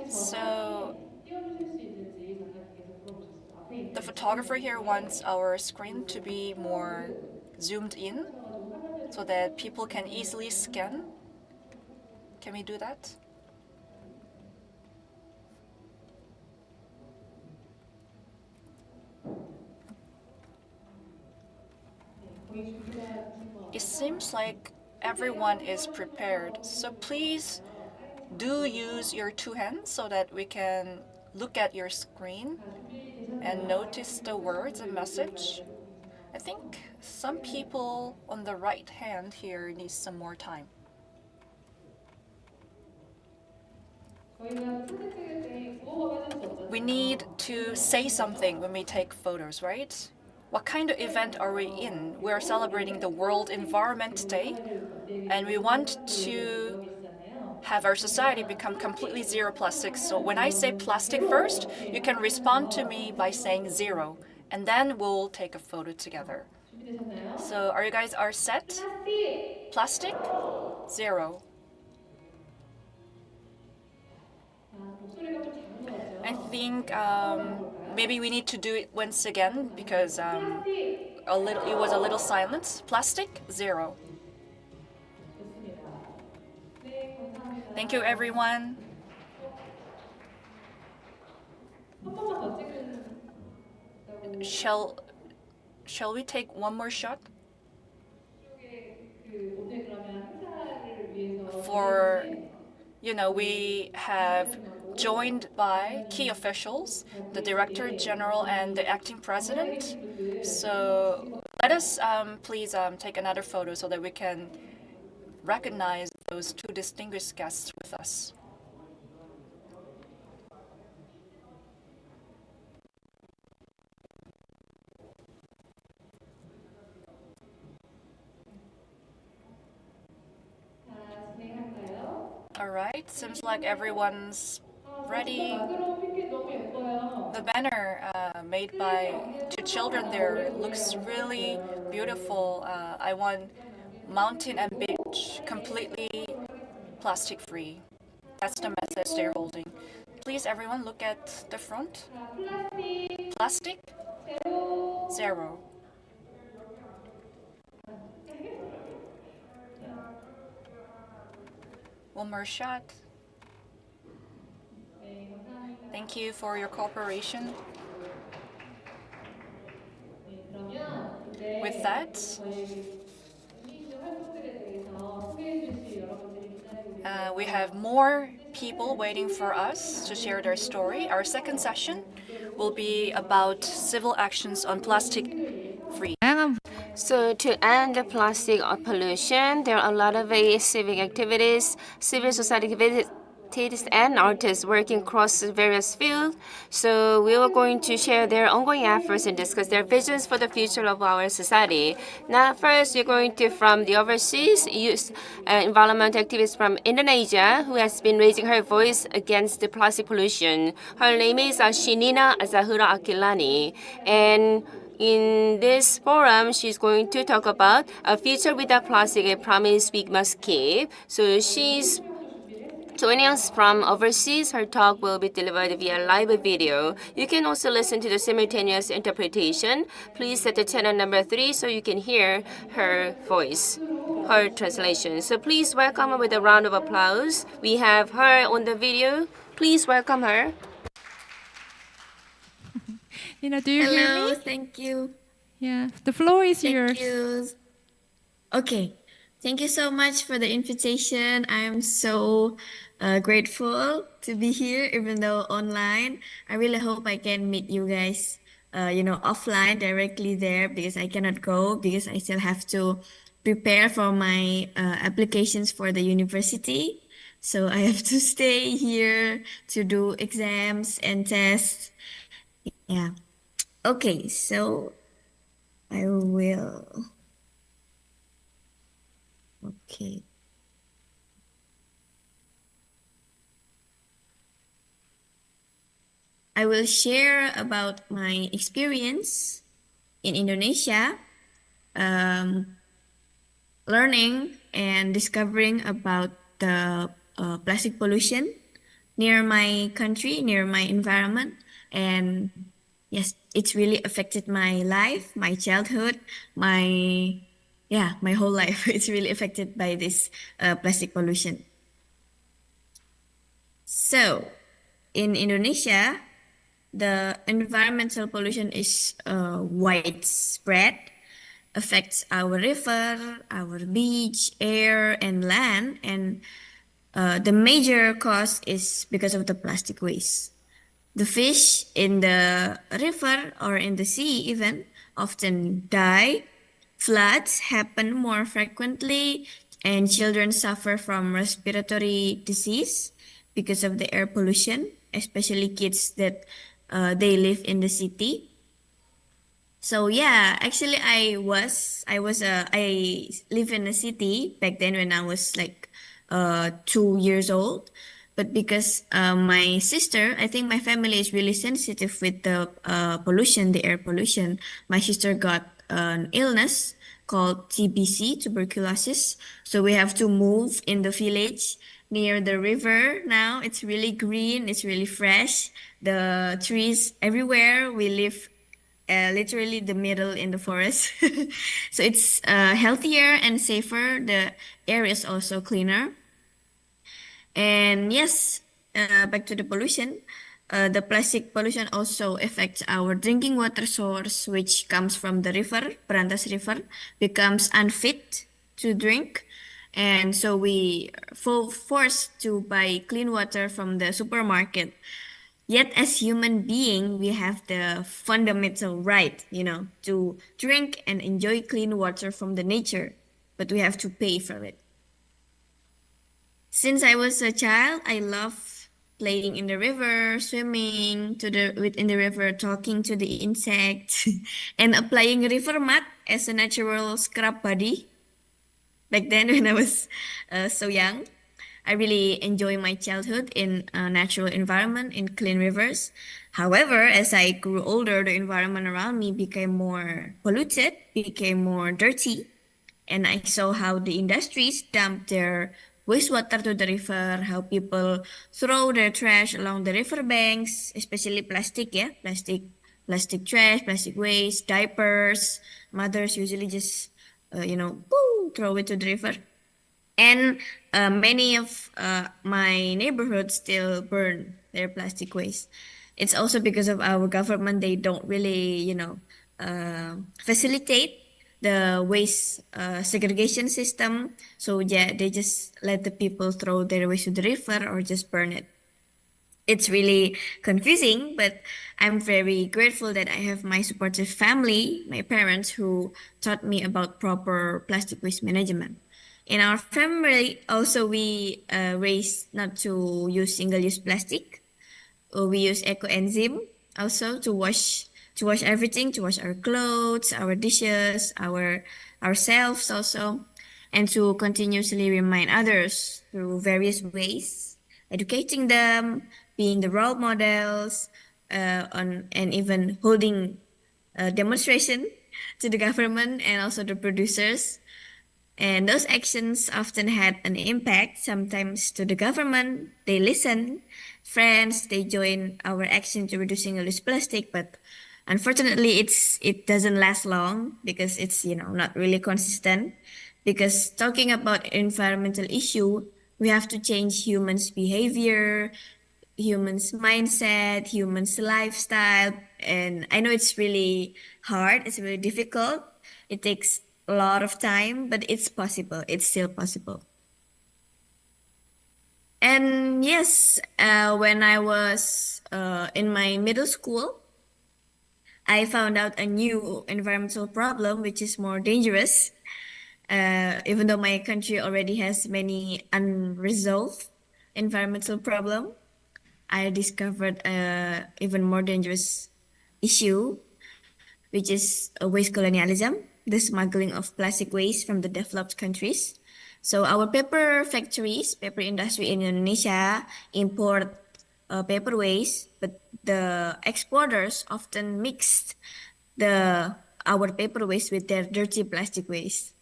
So the photographer here wants our screen to be more zoomed in so that people can easily scan. Can we do that? It seems like everyone is prepared, so please do use your two hands so that we can look at your screen and notice the words and message. I think some people on the right hand here need some more time. We need to say something when we take photos, right? What kind of event are we in? We're celebrating the World Environment Day, and we want to have our society become completely zero plastic. So when I say plastic first, you can respond to me by saying zero, and then we'll take a photo together. So are you guys set? Plastic, zero. I think maybe we need to do it once again because it was a little silent. Plastic, zero. Thank you, everyone. Shall we take one more shot? For, we have joined by key officials, the Director General and the Acting President. So let us please take another photo so that we can recognize those two distinguished guests with us. All right, seems like everyone's ready. The banner made by two children there looks really beautiful. I want mountain and beach completely plastic free. That's the message they're holding. Please, everyone, look at the front. Plastic, zero. One more shot. Thank you for your cooperation. With that, we have more people waiting for us to share their story. Our second session will be about civil actions on plastic free. So to end the plastic pollution, there are a lot of civic activities, civil society and artists working across various fields. So we are going to share their ongoing efforts and discuss their visions for the future of our society. Now, first, you're going to from the overseas youth environment activist from Indonesia who has been raising her voice against the plastic pollution. Her name is Aeshnina Azzahra Aqilani, and in this forum, she's going to talk about a future without plastic, a promise we must keep. So she's joining us from overseas. Her talk will be delivered via live video. You can also listen to the simultaneous interpretation. Please set the channel number 3 so you can hear her voice, her translation. So please welcome her with a round of applause. We have her on the video. Please welcome her. Nina, do you hear Hello, me? thank you. Yeah, the floor is yours. Thank you. Okay, thank you so much for the invitation. I'm so grateful to be here, even though online. I really hope I can meet you guys, offline directly there because I cannot go because I still have to prepare for my applications for the university. So I have to stay here to do exams and tests. Yeah. Okay, so I will. Okay. I will share about my experience in Indonesia, learning and discovering about the plastic pollution near my country, near my environment. And yes, it's really affected my life, my childhood, my whole life. It's really affected by this plastic pollution. So, in Indonesia, the environmental pollution is widespread, affects our river, our beach, air, and land, and the major cause is because of the plastic waste. The fish in the river or in the sea even often die. Floods happen more frequently, and children suffer from respiratory disease because of the air pollution, especially kids that they live in the city. So yeah, actually I live in a city back then when I was like 2 years old. But because my sister, I think my family is really sensitive with the pollution, the air pollution. My sister got an illness called TBC, tuberculosis. So we have to move in the village near the river now. It's really green, it's really fresh. The trees everywhere. We live literally the middle in the forest. So it's healthier and safer. The air is also cleaner. And yes, back to the pollution. The plastic pollution also affects our drinking water source, which comes from the river, Berantas River, becomes unfit to drink. And so we forced to buy clean water from the supermarket. Yet as human being, we have the fundamental right, to drink and enjoy clean water from the nature, but we have to pay for it. Since I was a child, I love playing in the river, swimming within the river, talking to the insects, and applying river mud as a natural scrub body. Back then, when I was so young, I really enjoy my childhood in a natural environment, in clean rivers. However, as I grew older, the environment around me became more polluted, became more dirty, and I saw how the industries dump their wastewater to the river, how people throw their trash along the river banks, especially plastic, plastic trash, plastic waste, diapers. Mothers usually just, throw it to the river. And many of my neighborhoods still burn their plastic waste. It's also because of our government, they don't really, facilitate the waste segregation system. So yeah, they just let the people throw their waste to the river or just burn it. It's really confusing, but I'm very grateful that I have my supportive family, my parents, who taught me about proper plastic waste management. In our family, also we raised not to use single-use plastic. We use eco enzyme also to wash everything, to wash our clothes, our dishes, ourselves also, and to continuously remind others through various ways, educating them, being the role models, and even holding a demonstration to the government and also the producers. And those actions often had an impact, sometimes to the government. They listen, friends, they join our action to reducing use plastic, but unfortunately it doesn't last long because it's not really consistent. Because talking about environmental issue, we have to change humans' behavior, humans' mindset, humans' lifestyle. And I know it's really hard, it's really difficult. It takes a lot of time, but it's possible. It's still possible. And yes, when I was in my middle school, I found out a new environmental problem, which is more dangerous. Even though my country already has many unresolved environmental problem, I discovered a even more dangerous issue, which is waste colonialism, the smuggling of plastic waste from the developed countries. So our paper factories, paper industry in Indonesia import paper waste, but the exporters often mixed our paper waste with their dirty plastic waste.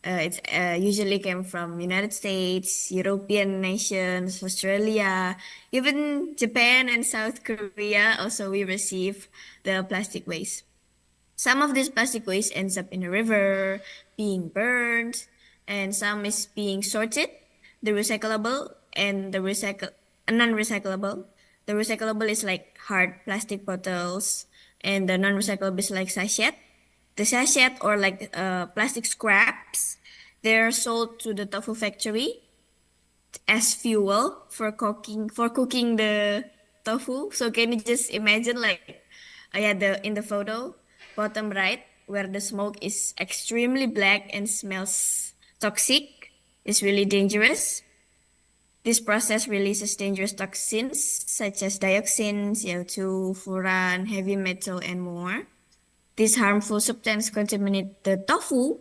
It's usually came from United States, European nations, Australia, even Japan and South Korea. Also, we receive the plastic waste. Some of this plastic waste ends up in a river, being burned, and some is being sorted, the recyclable and the non-recyclable. The recyclable is like hard plastic bottles, and the non-recyclable is like sachet. The sachet or like plastic scraps, they're sold to the tofu factory as fuel for cooking the tofu. So can you just imagine like in the photo bottom right where the smoke is extremely black and smells toxic. It's really dangerous. This process releases dangerous toxins such as dioxin, CO2, furan, heavy metal, and more. This harmful substance contaminate the tofu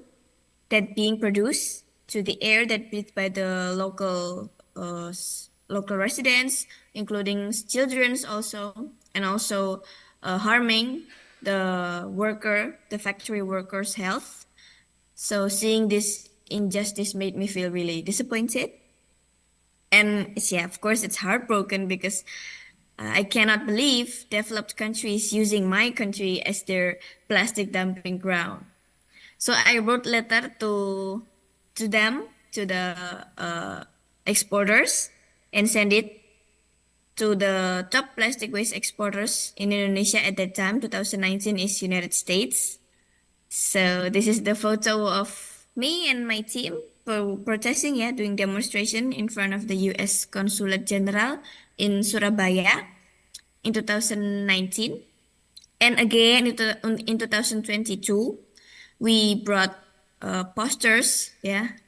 that being produced to the air that breathed by the local residents, including children also, and also harming the factory workers' health. So seeing this injustice made me feel really disappointed. And yeah, of course, it's heartbroken because I cannot believe developed countries using my country as their plastic dumping ground. So I wrote letter to them, to the exporters, and send it to the top plastic waste exporters in Indonesia at that time, 2019, is United States. So this is the photo of me and my team for protesting, doing demonstration in front of the U.S. Consulate General in Surabaya in 2019. And again in 2022, we brought posters,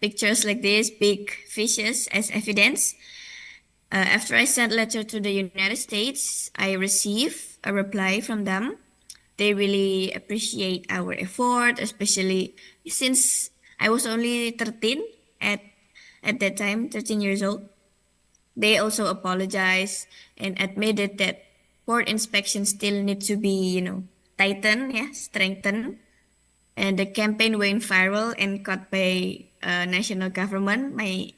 pictures like this, big fishes as evidence. After I sent letter to the United States, I received a reply from them. They really appreciate our effort, especially since I was only 13 at that time, 13 years old. They also apologized and admitted that port inspections still need to be, tightened, strengthened. And the campaign went viral and caught by national government, my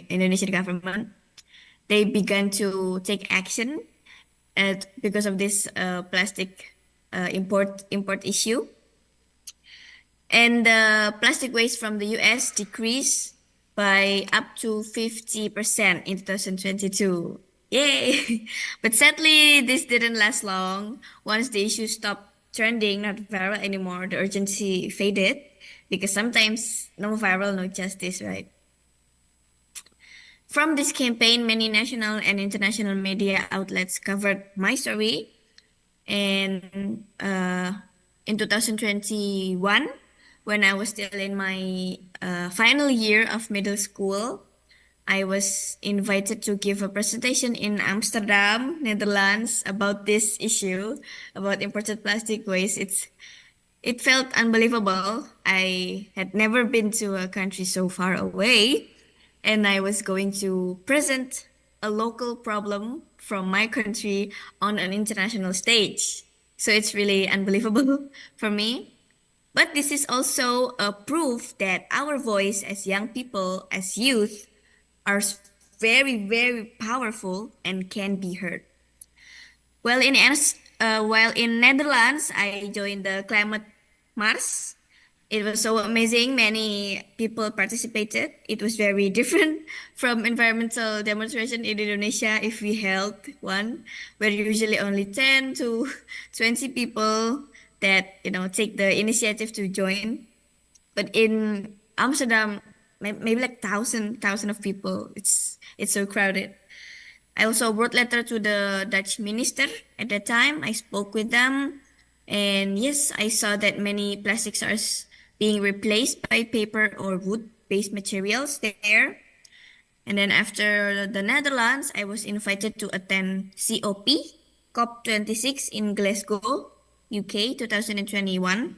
Indonesian government. They began to take action because of this plastic import issue. And the plastic waste from the US decreased by up to 50% in 2022. Yay! But sadly, this didn't last long. Once the issue stopped trending, not viral anymore, the urgency faded because sometimes no viral, no justice, right? From this campaign, many national and international media outlets covered my story. And in 2021, when I was still in my final year of middle school. I was invited to give a presentation in Amsterdam, Netherlands, about this issue, about imported plastic waste. It felt unbelievable. I had never been to a country so far away, and I was going to present a local problem from my country on an international stage. So it's really unbelievable for me. But this is also a proof that our voice as young people, as youth, are very, very powerful and can be heard. While in Netherlands, I joined the climate march. It was so amazing. Many people participated. It was very different from environmental demonstration in Indonesia. If we held one, where usually only 10 to 20 people that take the initiative to join. But in Amsterdam, maybe like thousand of people. It's so crowded. I also wrote letter to the Dutch minister at that time. I spoke with them, and yes, I saw that many plastics are being replaced by paper or wood-based materials there. And then after the Netherlands, I was invited to attend COP26 in Glasgow, UK, 2021.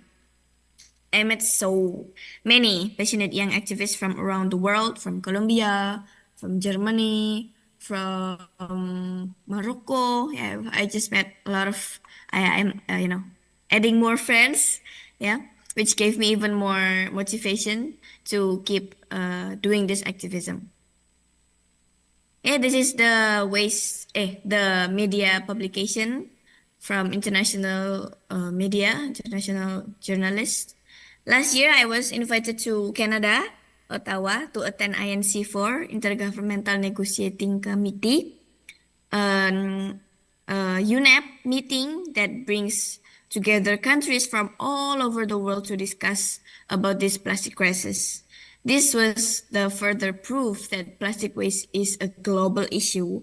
I met so many passionate young activists from around the world, from Colombia, from Germany, from Morocco. Yeah, I just met a lot of. I'm adding more friends. Yeah, which gave me even more motivation to keep doing this activism. Yeah, this is the media publication from international media, international journalists. Last year, I was invited to Canada, Ottawa, to attend INC4, Intergovernmental Negotiating Committee, an UNEP meeting that brings together countries from all over the world to discuss about this plastic crisis. This was the further proof that plastic waste is a global issue,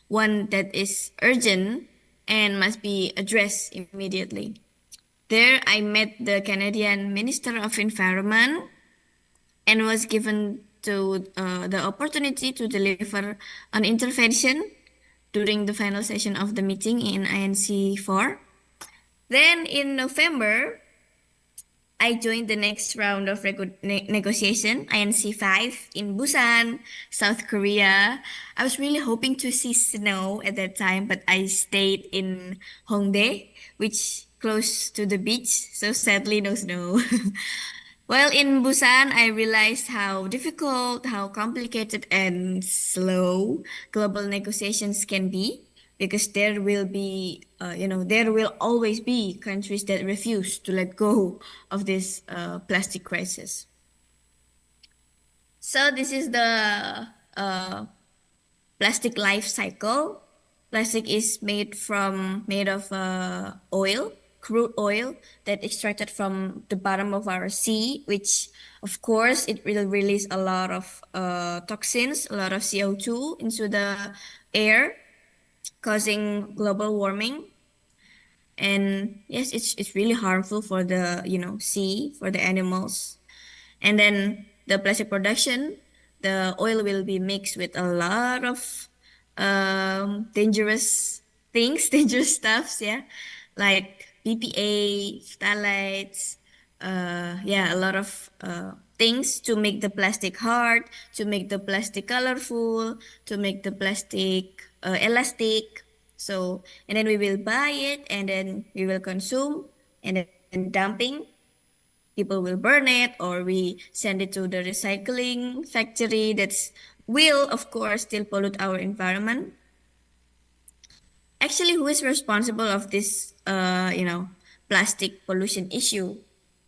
one that is urgent and must be addressed immediately. There, I met the Canadian Minister of Environment and was given the opportunity to deliver an intervention during the final session of the meeting in INC4. Then in November, I joined the next round of negotiation, INC5, in Busan, South Korea. I was really hoping to see snow at that time, but I stayed in Hongdae, which close to the beach, so sadly no snow. While in Busan, I realized how difficult, how complicated and slow global negotiations can be, because there will always be countries that refuse to let go of this plastic crisis. So this is the plastic life cycle. Plastic is made of oil, crude oil that extracted from the bottom of our sea, which of course it will release a lot of toxins, a lot of CO2 into the air, causing global warming. And yes, it's really harmful for the sea, for the animals. And then the plastic production, the oil will be mixed with a lot of dangerous things, dangerous stuffs, yeah, like BPA, phthalates, a lot of things to make the plastic hard, to make the plastic colorful, to make the plastic elastic. So, and then we will buy it, and then we will consume, and then dumping. People will burn it, or we send it to the recycling factory that's will, of course, still pollute our environment. Actually, who is responsible of this, plastic pollution issue?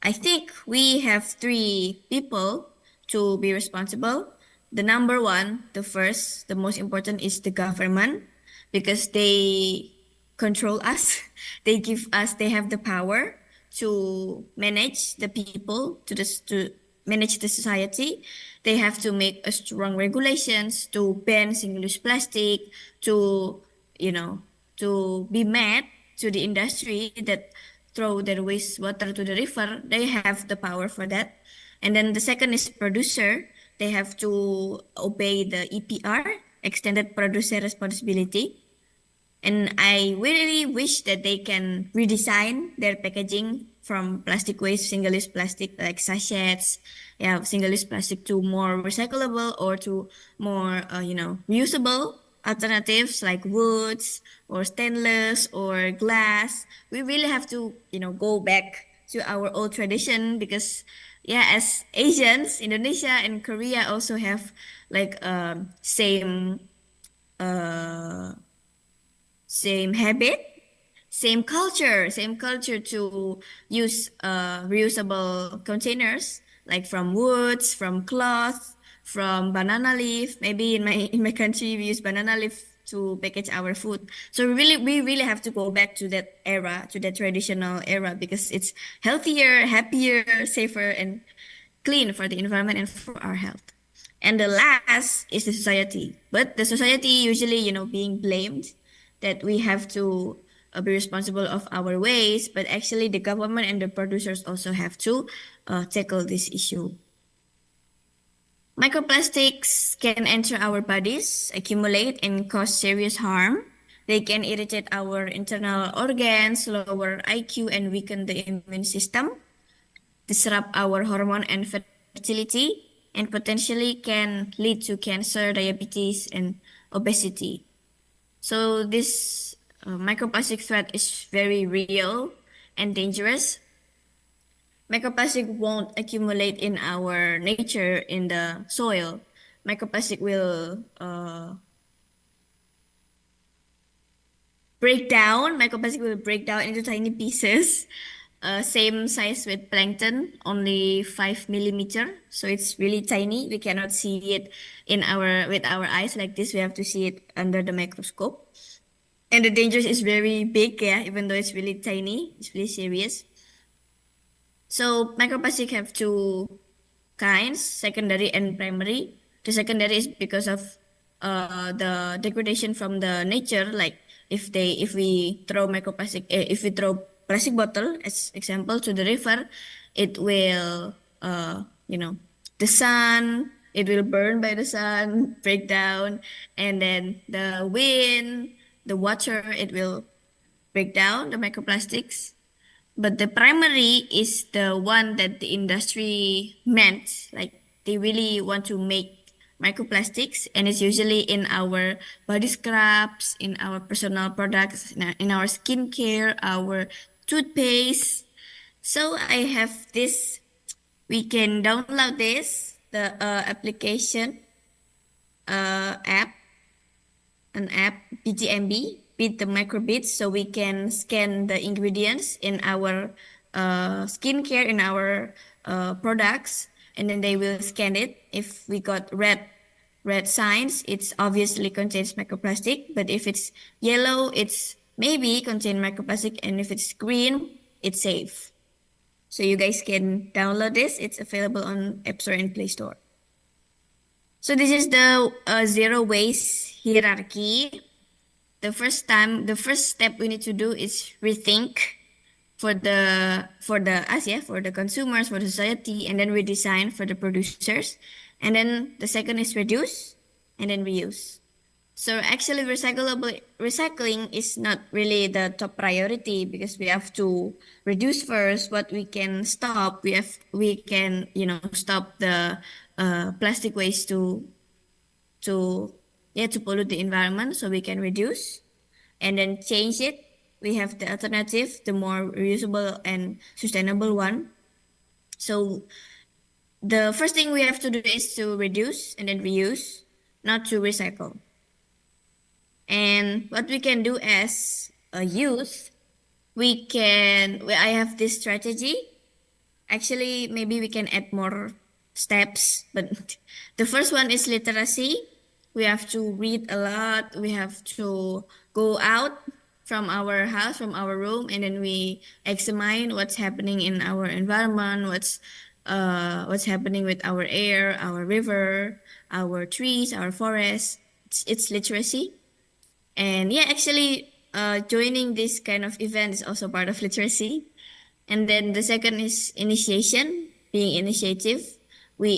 I think we have three people to be responsible. The number one, the most important is the government, because they control us. They have the power to manage the people, to manage the society. They have to make a strong regulations to ban single-use plastic, to be mad to the industry that throw their wastewater to the river, they have the power for that. And then the second is producer. They have to obey the EPR, extended producer responsibility. And I really wish that they can redesign their packaging from plastic waste, single-use plastic like sachets, yeah, single-use plastic to more recyclable or to more, reusable alternatives like woods or stainless or glass. We really have to, go back to our old tradition because, yeah, as Asians, Indonesia and Korea also have like uh, same habit, same culture to use reusable containers like from woods, from cloth, from banana leaf. Maybe in my country we use banana leaf to package our food. So we really have to go back to that era, to that traditional era because it's healthier, happier, safer, and clean for the environment and for our health. And the last is the society. But the society usually, being blamed that we have to be responsible of our waste, but actually the government and the producers also have to tackle this issue. Microplastics can enter our bodies, accumulate, and cause serious harm. They can irritate our internal organs, lower IQ, and weaken the immune system, disrupt our hormone and fertility, and potentially can lead to cancer, diabetes, and obesity. So this microplastic threat is very real and dangerous. Microplastic won't accumulate in our nature in the soil. Microplastic will break down. Microplastic will break down into tiny pieces. Same size with plankton, only 5 millimeter. So it's really tiny. We cannot see it with our eyes like this. We have to see it under the microscope. And the danger is very big, yeah, even though it's really tiny, it's really serious. So microplastic have two kinds, secondary and primary. The secondary is because of the degradation from the nature, like if we throw plastic bottle as example to the river, it will the sun, it will burn by the sun, break down, and then the wind, the water, it will break down the microplastics. But the primary is the one that the industry meant, like they really want to make microplastics, and it's usually in our body scrubs, in our personal products, in our skincare, our toothpaste. So I have this, we can download the application app, an app, BGMB, Beat the Microbits, so we can scan the ingredients in our skincare, in our products, and then they will scan it. If we got red signs, it's obviously contains microplastic, but if it's yellow, it's maybe contain microplastic, and if it's green, it's safe. So you guys can download this. It's available on App Store and Play Store. So this is the zero waste hierarchy. The first step we need to do is rethink for the consumers, for the society, and then redesign for the producers. And then the second is reduce and then reuse. So actually recycling is not really the top priority because we have to reduce first what we can stop. We can stop the plastic waste to pollute the environment, so we can reduce and then change it. We have the alternative, the more reusable and sustainable one. So the first thing we have to do is to reduce and then reuse, not to recycle. And what we can do as a youth, I have this strategy. Actually, maybe we can add more steps, but the first one is literacy. We have to read a lot. We have to go out from our house, from our room, and then we examine what's happening in our environment, what's happening with our air, our river, our trees, our forests. It's literacy. And yeah, actually, joining this kind of event is also part of literacy. And then the second is initiation, being initiative.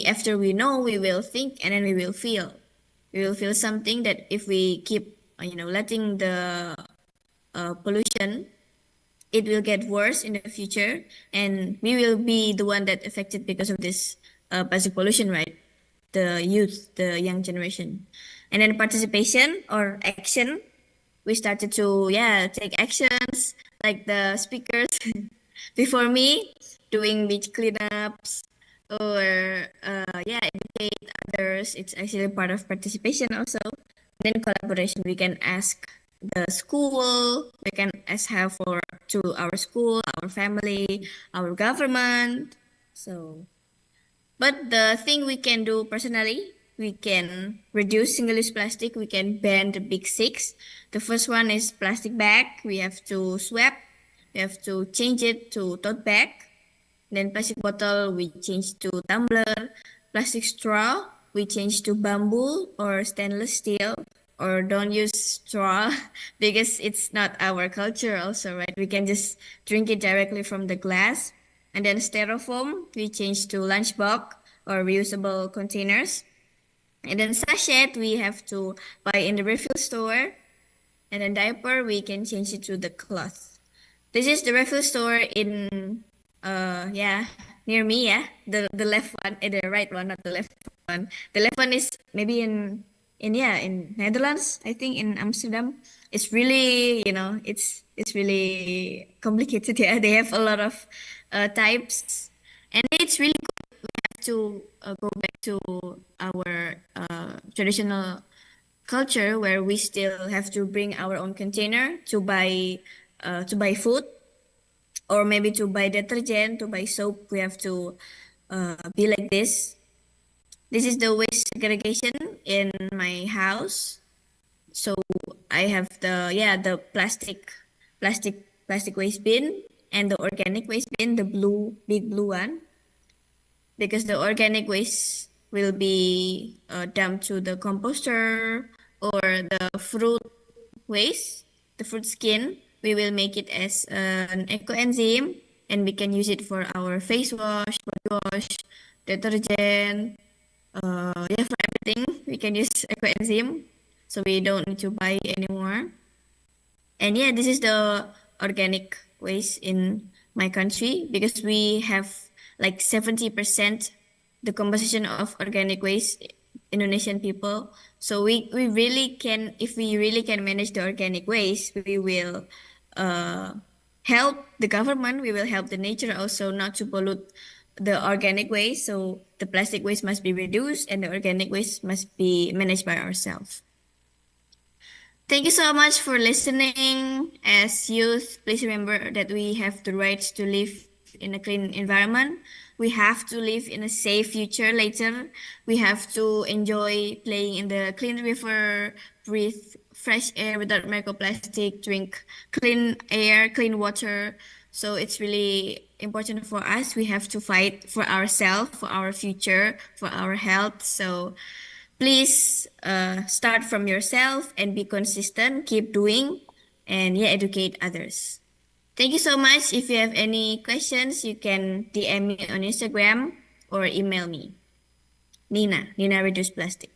After we know, we will think, and then we will feel. We will feel something that if we keep, letting the pollution, it will get worse in the future, and we will be the one that affected because of this plastic pollution, right? The youth, the young generation. And then participation or action, we started to take actions like the speakers before me, doing beach cleanups or educate others. It's actually part of participation also. Then collaboration, we can ask the school, we can ask help to our school, our family, our government. So, but the thing we can do personally, we can reduce single-use plastic. We can ban the big six. The first one is plastic bag. We have to swap. We have to change it to tote bag. Then plastic bottle, we change to tumbler. Plastic straw, we change to bamboo or stainless steel, or don't use straw because it's not our culture also, right? We can just drink it directly from the glass. And then styrofoam, we change to lunchbox or reusable containers. And then sachet, we have to buy in the refill store. And then diaper, we can change it to the cloth. This is the refill store in near me, the left one, the right one, not the left one. The left one is maybe in Netherlands, I think in Amsterdam. It's really, it's really complicated. Yeah, they have a lot of types, and it's really good. We have to go back to our traditional culture where we still have to bring our own container to buy food, or maybe to buy detergent, to buy soap. We have to be like this. This is the waste segregation in my house. So I have the plastic waste bin and the organic waste bin, the big blue one, because the organic waste will be dumped to the composter, or the fruit waste, the fruit skin, we will make it as an eco enzyme, and we can use it for our face wash, body wash, detergent, for everything we can use eco enzyme, so we don't need to buy anymore. And this is the organic waste in my country, because we have like 70% the composition of organic waste Indonesian people. So we really can, if we really can manage the organic waste, we will help the government, we will help the nature also not to pollute the organic waste. So the plastic waste must be reduced and the organic waste must be managed by ourselves. Thank you so much for listening. As youth, please remember that we have the right to live in a clean environment. We have to live in a safe future later. We have to enjoy playing in the clean river, breathe fresh air without microplastic, drink clean air, clean water. So it's really important for us. We have to fight for ourselves, for our future, for our health. So please start from yourself and be consistent, keep doing, and educate others. Thank you so much. If you have any questions, you can DM me on Instagram or email me. Nina Reduce Plastic.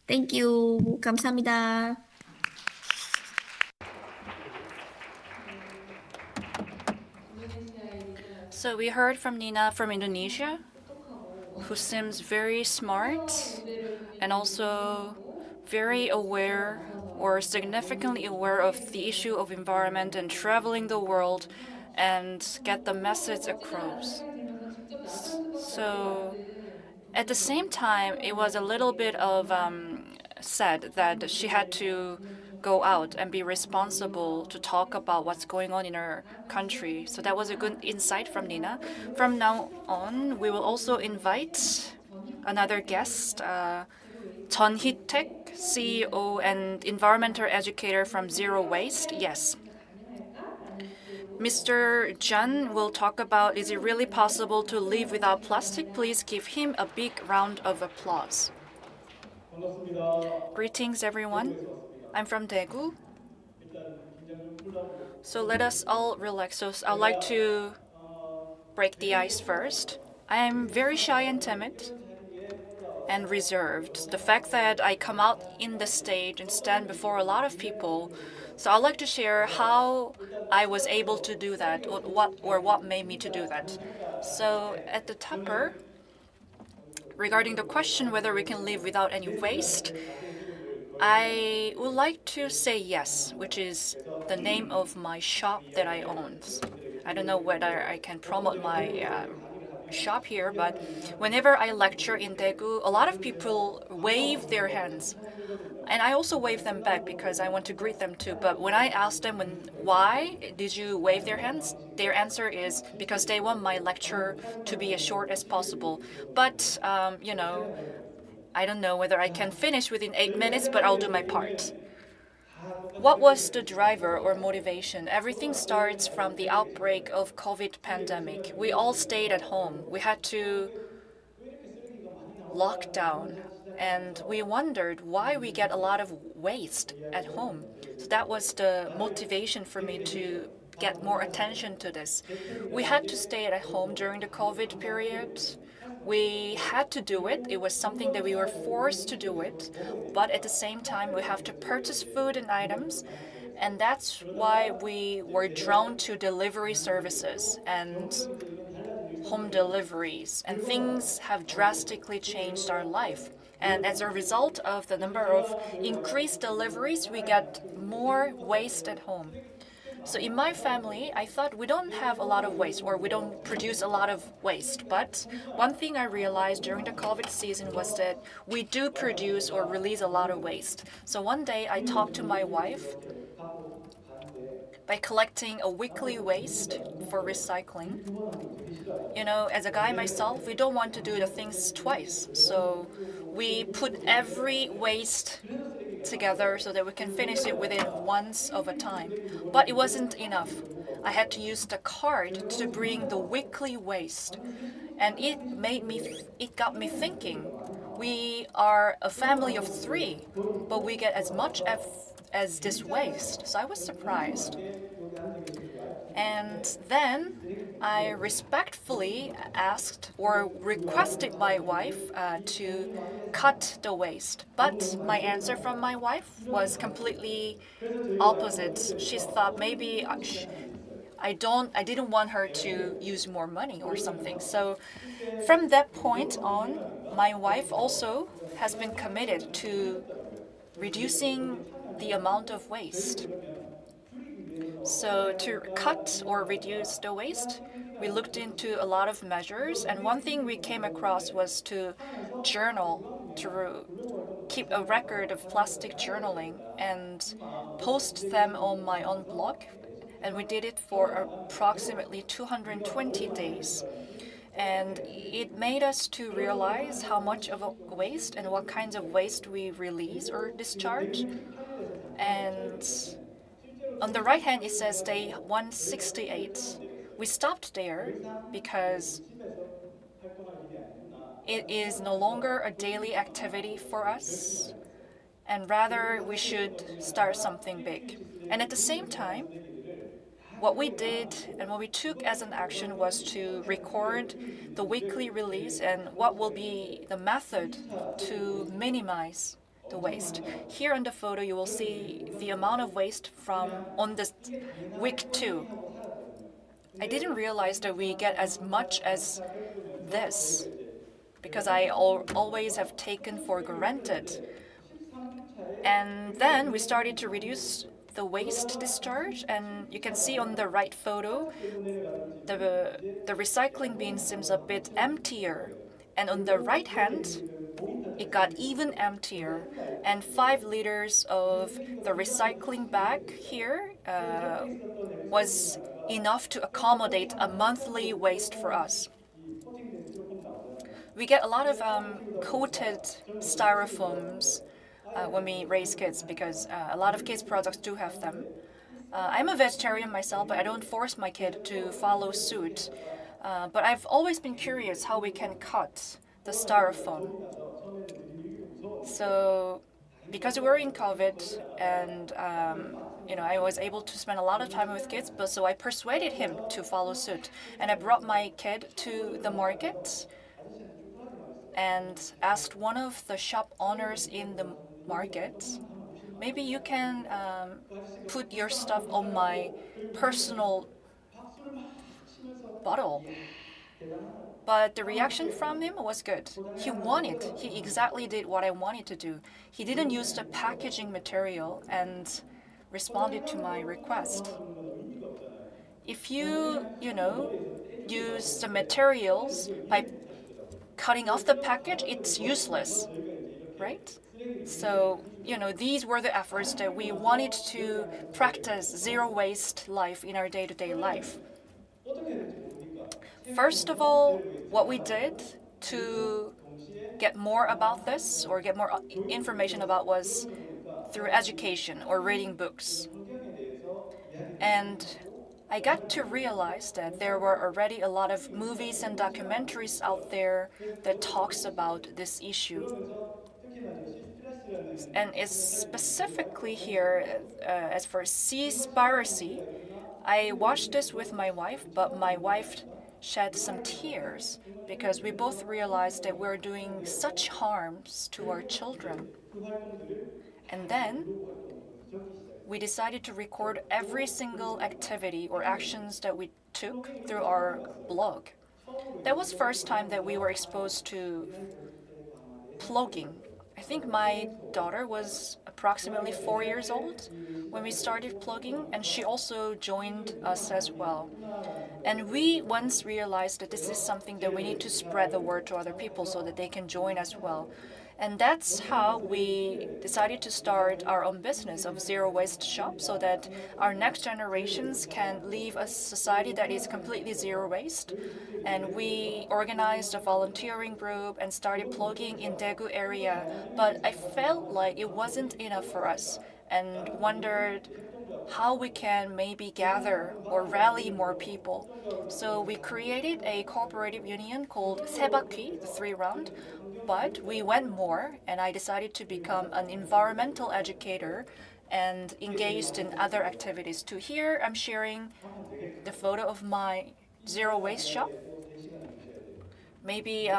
Thank you. 감사합니다. So we heard from Nina from Indonesia, who seems very smart and also very aware, or significantly aware, of the issue of environment and traveling the world and get the message across. So at the same time, it was a little bit of sad that she had to go out and be responsible to talk about what's going on in her country. So that was a good insight from Nina. From now on, we will also invite another guest, HeeTaek, CEO and environmental educator from Zero Waste. Yes. Mr. Jeon will talk about, is it really possible to live without plastic? Please give him a big round of applause. 반갑습니다. Greetings, everyone. 대구에서 왔습니다. I'm from Daegu. 일단 긴장 좀 풀라고 So let us all relax. So I'd like to break the ice first. I am very shy and timid and reserved. The fact that I come out in the stage and stand before a lot of people. So I'd like to share how I was able to do that, or what made me to do that. So at the topper, regarding the question whether we can live without any waste, I would like to say yes, which is the name of my shop that I own. I don't know whether I can promote my shop here, but whenever I lecture in Daegu, a lot of people wave their hands. And I also wave them back because I want to greet them too. But when I ask them why did you wave their hands, their answer is because they want my lecture to be as short as possible. But, I don't know whether I can finish within 8 minutes, but I'll do my part. What was the driver or motivation? Everything starts from the outbreak of COVID pandemic. We all stayed at home. We had to lock down, and we wondered why we get a lot of waste at home. So that was the motivation for me to get more attention to this. We had to stay at home during the COVID period. We had to do it. It was something that we were forced to do it. But at the same time, we have to purchase food and items. And that's why we were drawn to delivery services and home deliveries. And things have drastically changed our life. And as a result of the number of increased deliveries, we get more waste at home. So in my family, I thought we don't have a lot of waste, or we don't produce a lot of waste. But one thing I realized during the COVID season was that we do produce or release a lot of waste. So one day I talked to my wife by collecting a weekly waste for recycling. As a guy myself, we don't want to do the things twice. So we put every waste together so that we can finish it within once of a time. But it wasn't enough. I had to use the card to bring the weekly waste. And it got me thinking. We are a family of 3, but we get as much as this waste. So I was surprised. And then I respectfully asked or requested my wife to cut the waste. But my answer from my wife was completely opposite. She thought maybe I didn't want her to use more money or something. So from that point on, my wife also has been committed to reducing the amount of waste. So to cut or reduce the waste, we looked into a lot of measures, and one thing we came across was to journal, to keep a record of plastic journaling and post them on my own blog. And we did it for approximately 220 days. And it made us to realize how much of a waste and what kinds of waste we release or discharge. And on the right hand, it says day 168. We stopped there because it is no longer a daily activity for us, and rather we should start something big. And at the same time, what we did and what we took as an action was to record the weekly release and what will be the method to minimize the waste. Here on the photo, you will see the amount of waste from on this week 2. I didn't realize that we get as much as this because I always have taken for granted. And then we started to reduce the waste discharge, and you can see on the right photo, the recycling bin seems a bit emptier. And on the right hand, it got even emptier, and 5 liters of the recycling bag here was enough to accommodate a monthly waste for us. We get a lot of coated styrofoams when we raise kids because a lot of kids' products do have them. I'm a vegetarian myself, but I don't force my kid to follow suit. But I've always been curious how we can cut the styrofoam. So because we're in COVID and I was able to spend a lot of time with kids, but so I persuaded him to follow suit. And I brought my kid to the market and asked one of the shop owners in the market, maybe you can put your stuff on my personal bottle. But the reaction from him was good. He wanted, he exactly did what I wanted to do. He didn't use the packaging material and responded to my request. If you use the materials by cutting off the package, it's useless, right? So, these were the efforts that we wanted to practice zero waste life in our day-to-day life. First of all, what we did to get more about this or get more information about was through education or reading books. And I got to realize that there were already a lot of movies and documentaries out there that talks about this issue. And it's specifically here, as for seaspiracy, I watched this with my wife, but my wife shed some tears because we both realized that we're doing such harms to our children. And then we decided to record every single activity or actions that we took through our blog. That was first time that we were exposed to blogging. I think my daughter was approximately 4 years old when we started blogging, and she also joined us as well. And we once realized that this is something that we need to spread the word to other people so that they can join as well. And that's how we decided to start our own business of zero waste shop so that our next generations can live a society that is completely zero waste. And we organized a volunteering group and started blogging in Daegu area. But I felt like it wasn't enough for us and wondered how we can maybe gather or rally more people. So we created a cooperative union called 세바퀴, the 3-round. But we went more, and I decided to become an environmental educator and engaged in other activities too. Here, I'm sharing the photo of my zero waste shop. Maybe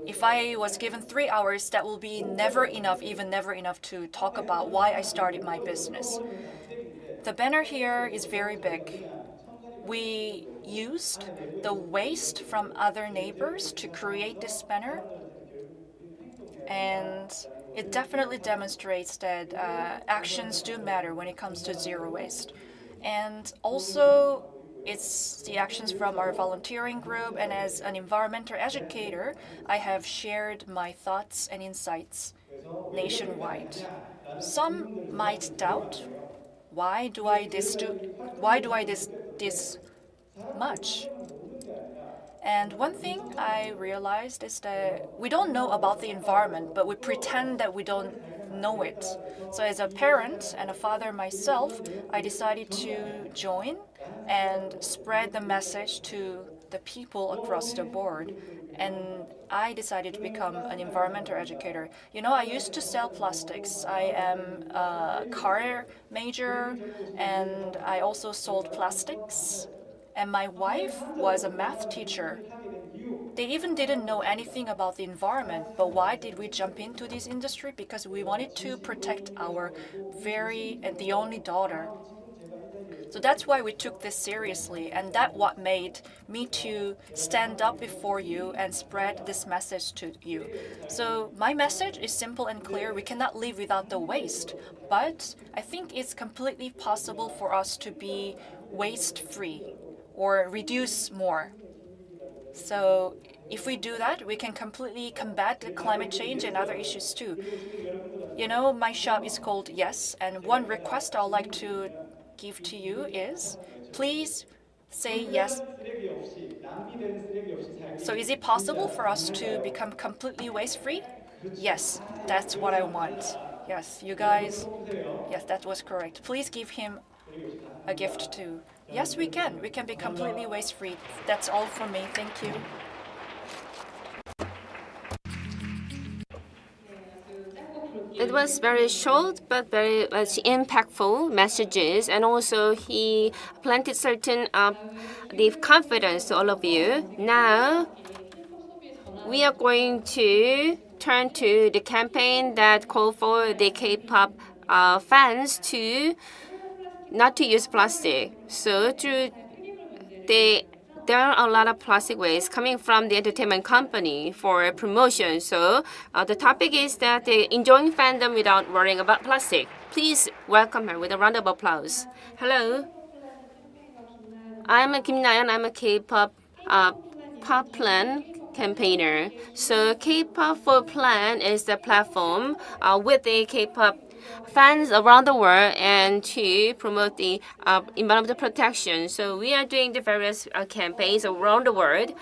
if I was given 3 hours, that will be never enough, even never enough to talk about why I started my business. The banner here is very big. We used the waste from other neighbors to create this banner. And it definitely demonstrates that actions do matter when it comes to zero waste. And also, it's the actions from our volunteering group, and as an environmental educator, I have shared my thoughts and insights nationwide. Some might doubt, why do I this much? And one thing I realized is that we don't know about the environment, but we pretend that we don't know it. So as a parent and a father myself, I decided to join and spread the message to the people across the board. And I decided to become an environmental educator. I used to sell plastics. I am a car major, and I also sold plastics. And my wife was a math teacher. They even didn't know anything about the environment, but why did we jump into this industry? Because we wanted to protect our the only daughter. So that's why we took this seriously, and that's what made me to stand up before you and spread this message to you. So my message is simple and clear. We cannot live without the waste, but I think it's completely possible for us to be waste-free or reduce more. So if we do that, we can completely combat the climate change and other issues too. My shop is called Yes, and one request I'd like to give to you is, please say yes. So is it possible for us to become completely waste-free? Yes, that's what I want. Yes, you guys, yes, that was correct. Please give him a gift too. Yes, we can. We can be completely waste-free. That's all from me. Thank you. It was very short but very much impactful messages, and also he planted certain the confidence to all of you. Now we are going to turn to the campaign that called for the K-pop fans to not to use plastic. So through there are a lot of plastic waste coming from the entertainment company for promotion. So the topic is that they enjoying fandom without worrying about plastic. Please welcome her with a round of applause. Hello, I'm Kim Nayeon. I'm a K-pop pop plan campaigner. So K-pop for Plan is the platform with the K-pop fans around the world and to promote the environmental protection. So we are doing the various campaigns around the world.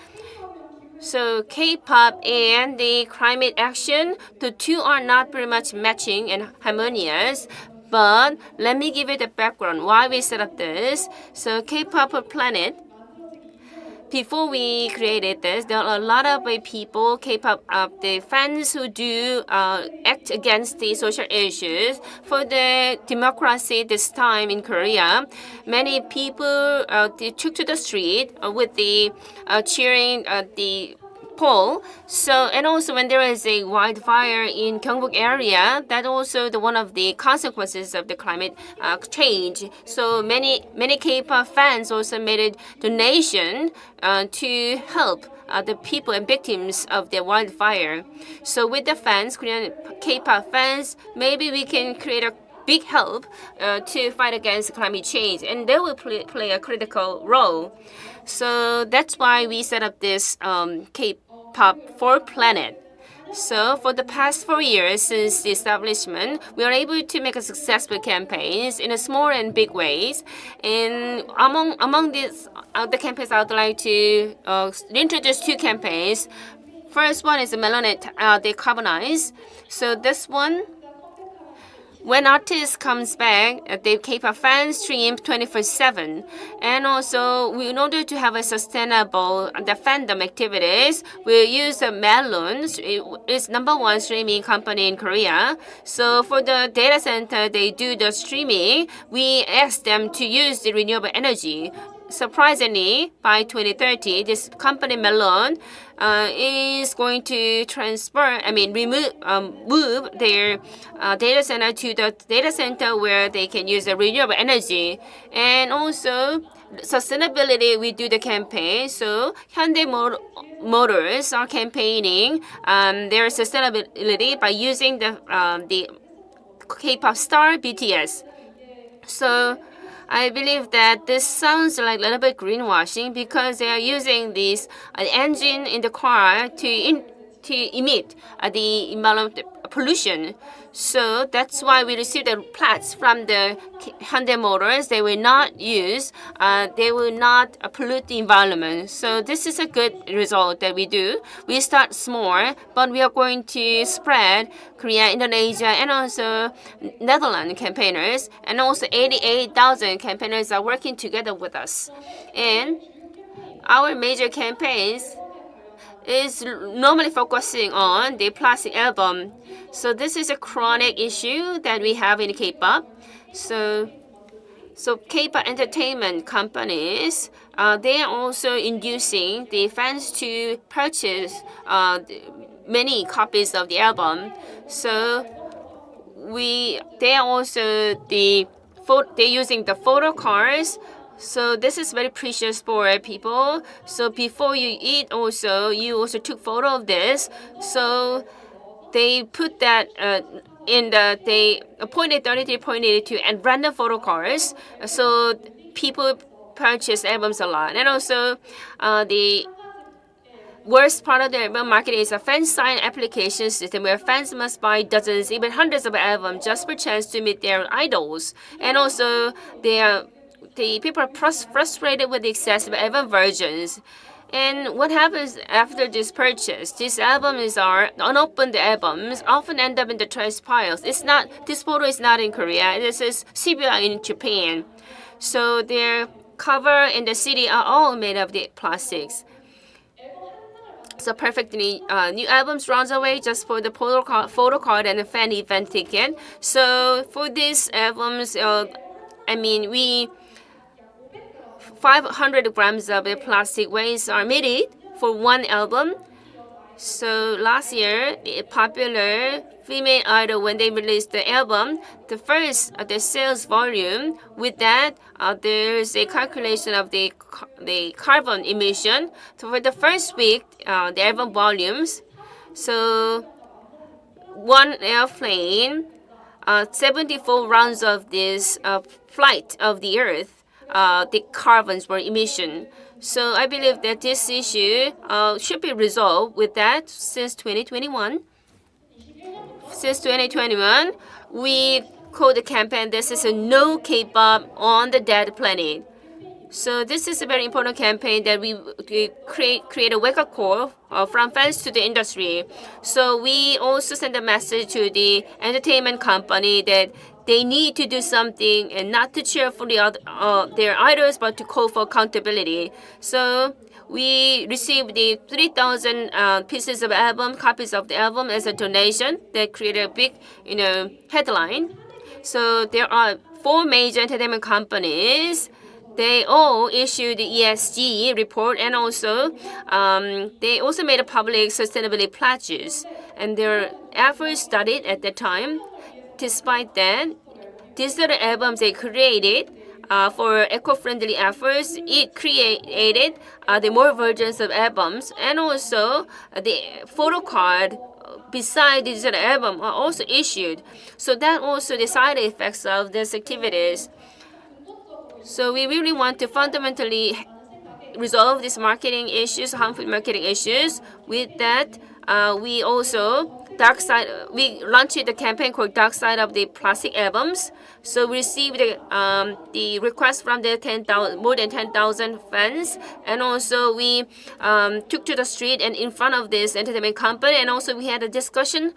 So K-pop and the climate action, the two are not pretty much matching and harmonious. But let me give you the background why we set up this. So K-pop for Planet. Before we created this, there are a lot of people, K-pop, the fans who do act against the social issues for the democracy this time in Korea. Many people they took to the street with the cheering the poll. So, and also when there is a wildfire in Gyeongbuk area, that also one of the consequences of the climate change. So many K-pop fans also made a donation to help the people and victims of the wildfire. So with the fans, Korean K-pop fans, maybe we can create a big help to fight against climate change, and they will play a critical role. So that's why we set up this K-pop for Planet. So for the past 4 years since the establishment, we are able to make a successful campaigns in a small and big ways. And among these the campaigns, I would like to introduce two campaigns. First one is the Melanet Decarbonize. So this one, when artist comes back, the K-pop fans stream 24/7, and also in order to have a sustainable the fandom activities, we use Melon. It's #1 streaming company in Korea. So for the data center, they do the streaming. We ask them to use the renewable energy. Surprisingly, by 2030, this company Melon is going to move their data center to the data center where they can use the renewable energy. And also sustainability, we do the campaign. So Hyundai Motors are campaigning their sustainability by using the K-pop star BTS. So I believe that this sounds like a little bit greenwashing because they are using this engine in the car to emit the environmental pollution. So that's why we received the pledge from the Hyundai Motors. They will not pollute the environment. So this is a good result that we do. We start small, but we are going to spread Korea, Indonesia, and also Netherlands campaigners, and also 88,000 campaigners are working together with us. And our major campaigns is normally focusing on the plastic album. So this is a chronic issue that we have in K-pop. So K-pop entertainment companies, they are also inducing the fans to purchase many copies of the album. So they are also they're using the photo cards. So this is very precious for people. So before you eat, you also took photo of this. So they put that they appointed 33.82 and random photo cards. So people purchase albums a lot. And also the worst part of the album market is a fan sign application system where fans must buy dozens, even hundreds of albums just per chance to meet their idols. And also the people are frustrated with the excessive album versions. And what happens after this purchase? These albums are unopened albums, often end up in the trash piles. This photo is not in Korea. This is Shibuya in Japan. So their cover and the CD are all made of the plastics. So perfectly new albums runs away just for the photo card and a fan event ticket. So for these albums, we 500 grams of plastic waste are needed for one album. So last year, the popular female idol, when they released the album, the sales volume, with that, there's a calculation of the carbon emission. So for the first week, the album volumes. So one airplane, 74 rounds of this flight of the Earth, the carbons were emission. So I believe that this issue should be resolved with that since 2021. Since 2021, we called the campaign, this is a no K-pop on the dead planet. So this is a very important campaign that we create a wake-up call from fans to the industry. So we also send a message to the entertainment company that they need to do something and not to cheer for their idols, but to call for accountability. So we received the 3,000 pieces of copies of the album as a donation that created a big, headline. So there are 4 major entertainment companies. They all issued the ESG report, and also they also made a public sustainability pledges, and their efforts studied at that time. Despite that, digital albums they created for eco-friendly efforts, it created the more versions of albums, and also the photo card beside digital album are also issued. So that also the side effects of these activities. So we really want to fundamentally resolve these harmful marketing issues. With that, we also we launched the campaign called Dark Side of the Plastic Albums. So we received the request from the more than 10,000 fans, and also we took to the street and in front of this entertainment company, and also we had a discussion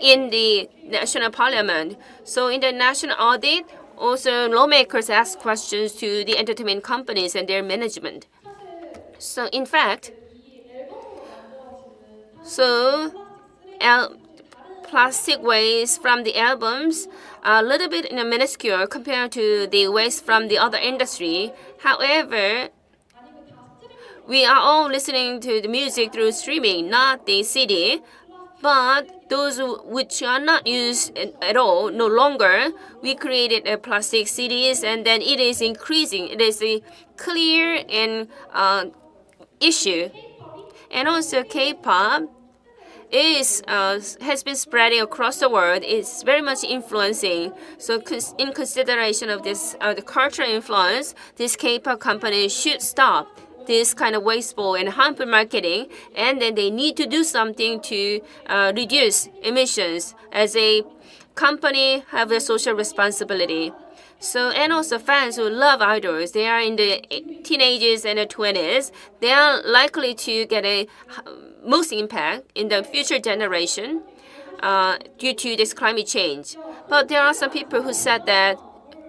in the national parliament. So in the national audit, also lawmakers asked questions to the entertainment companies and their management. So in fact, plastic waste from the albums are a little bit minuscule compared to the waste from the other industry. However, we are all listening to the music through streaming, not the CD. But those which are not used at all, no longer, we created a plastic CDs, and then it is increasing. It is a clear and issue. And also K-pop has been spreading across the world. It's very much influencing. So in consideration of this the cultural influence, this K-pop company should stop this kind of wasteful and harmful marketing, and then they need to do something to reduce emissions. As a company, have a social responsibility. So, and also fans who love idols, they are in the teenagers and the 20s. They are likely to get a most impact in the future generation due to this climate change. But there are some people who said that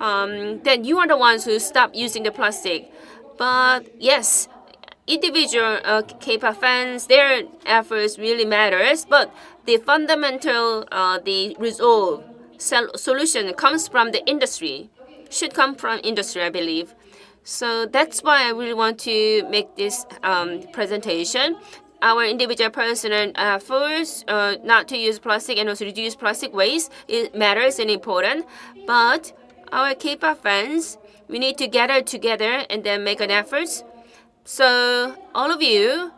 then you are the ones who stop using the plastic. But yes, individual K-pop fans, their efforts really matters. But the fundamental, the resolve solution comes from the industry. Should come from industry, I believe. So that's why I really want to make this presentation. Our individual personal efforts not to use plastic and also reduce plastic waste, it matters and important. But our K-pop fans, we need to gather together and then make an effort. So all of you,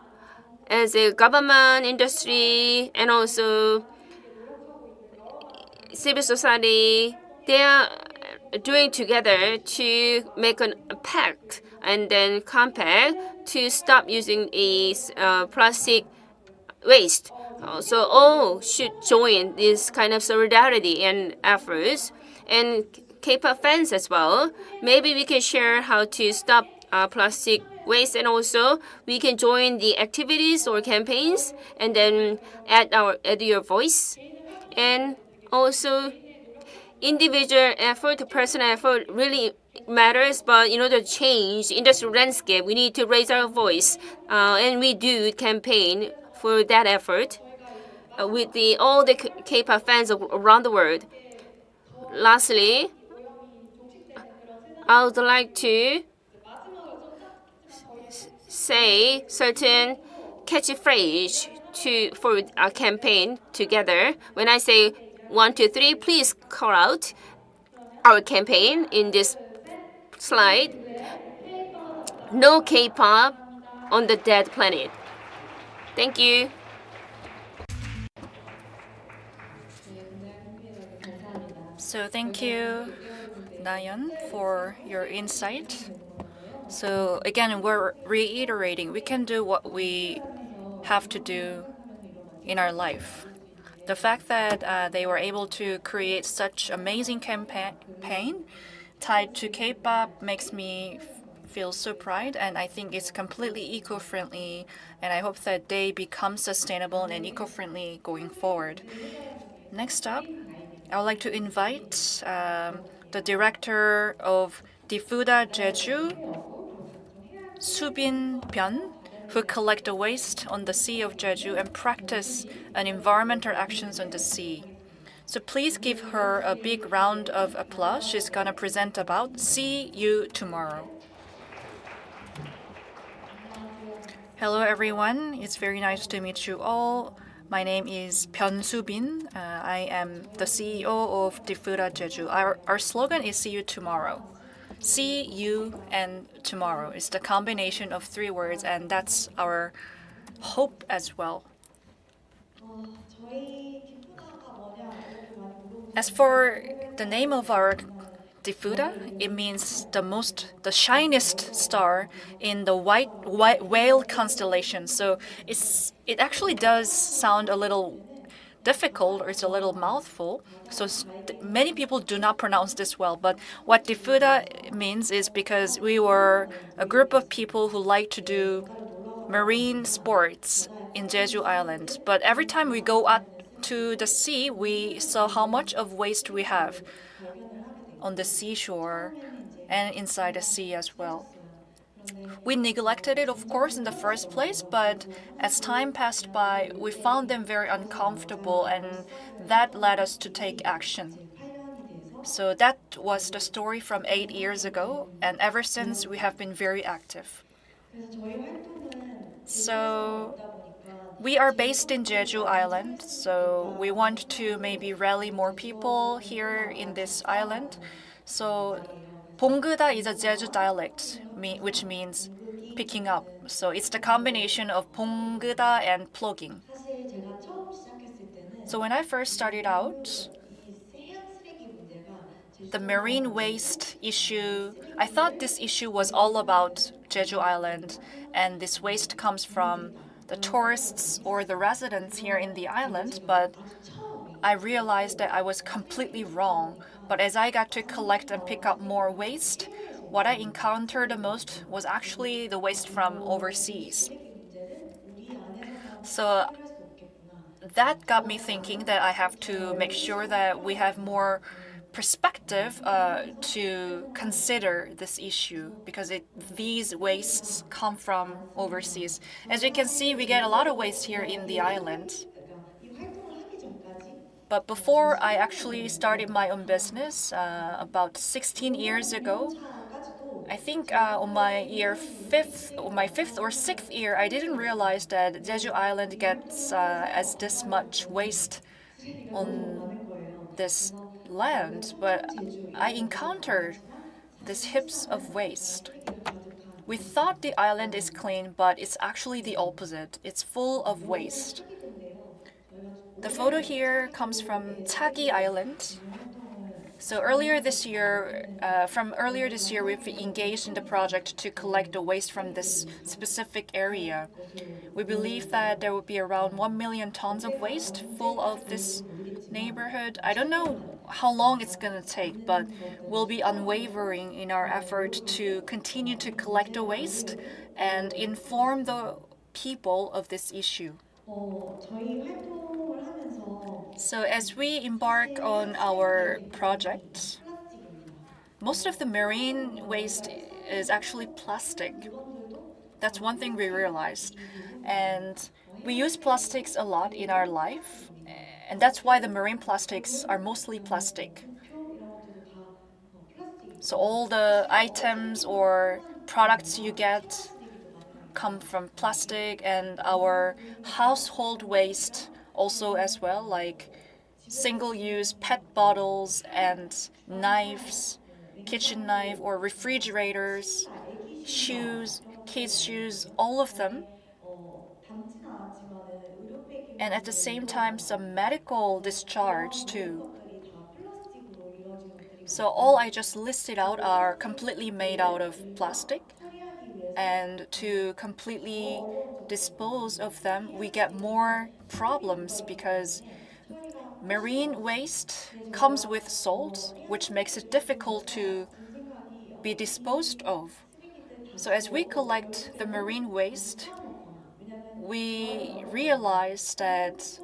as a government, industry, and also civil society, they are doing together to make a pact and then compact to stop using plastic waste. So all should join this kind of solidarity and efforts. And K-pop fans as well, maybe we can share how to stop plastic waste, and also we can join the activities or campaigns and then add your voice. And also individual effort, personal effort really matters, but in order to change the industrial landscape, we need to raise our voice, and we do campaign for that effort with all the K-pop fans around the world. Lastly, I would like to say certain catchy phrase for our campaign together. When I say 1, 2, 3, please call out our campaign in this slide. No K-pop on the dead planet. Thank you. So thank you, Nayeon, for your insight. So again, we're reiterating we can do what we have to do in our life. The fact that they were able to create such amazing campaign tied to K-pop makes me feel so proud, and I think it's completely eco-friendly, and I hope that they become sustainable and eco-friendly going forward. Next up, I would like to invite the director of Diphda Jeju, Subin Byeon, who collect the waste on the Sea of Jeju and practice an environmental actions on the sea. So please give her a big round of applause. She's gonna present about See You Tomorrow. Hello everyone, it's very nice to meet you all. My name is Subin. I am the CEO of Diphda Jeju. Our slogan is See You Tomorrow. See you and tomorrow is the combination of 3 words, and that's our hope as well. As for the name of our Diphda, it means the shiniest star in the white whale constellation. So it actually does sound a little difficult, or it's a little mouthful. So many people do not pronounce this well. But what Diphda means is because we were a group of people who like to do marine sports in Jeju Island. But every time we go out to the sea, we saw how much of waste we have on the seashore and inside the sea as well. We neglected it, of course, in the first place, but as time passed by, we found them very uncomfortable, and that led us to take action. So that was the story from 8 years ago, and ever since we have been very active. So we are based in Jeju Island, so we want to maybe rally more people here in this island. So 봉그다 is a Jeju dialect, which means picking up. So it's the combination of 봉그다 and plugging. So when I first started out, the marine waste issue, I thought this issue was all about Jeju Island, and this waste comes from the tourists or the residents here in the island, but I realized that I was completely wrong. But as I got to collect and pick up more waste, what I encountered the most was actually the waste from overseas. So that got me thinking that I have to make sure that we have more perspective to consider this issue, because these wastes come from overseas. As you can see, we get a lot of waste here in the island. But before I actually started my own business about 16 years ago, I think on my fifth or sixth year, I didn't realize that Jeju Island gets as this much waste on this land, but I encountered these heaps of waste. We thought the island is clean, but it's actually the opposite. It's full of waste. The photo here comes from Tagi Island. So earlier this year, we've engaged in the project to collect the waste from this specific area. We believe that there will be around 1 million tons of waste full of this neighborhood. I don't know how long it's going to take, but we'll be unwavering in our effort to continue to collect the waste and inform the people of this issue. So as we embark on our project, most of the marine waste is actually plastic. That's one thing we realized. And we use plastics a lot in our life, and that's why the marine plastics are mostly plastic. So all the items or products you get come from plastic, and our household waste also as well, like single-use PET bottles and knives, kitchen knife or refrigerators, shoes, kids' shoes, all of them. And at the same time, some medical discharge too. So all I just listed out are completely made out of plastic. And to completely dispose of them, we get more problems because marine waste comes with salt, which makes it difficult to be disposed of. So as we collect the marine waste, we realize that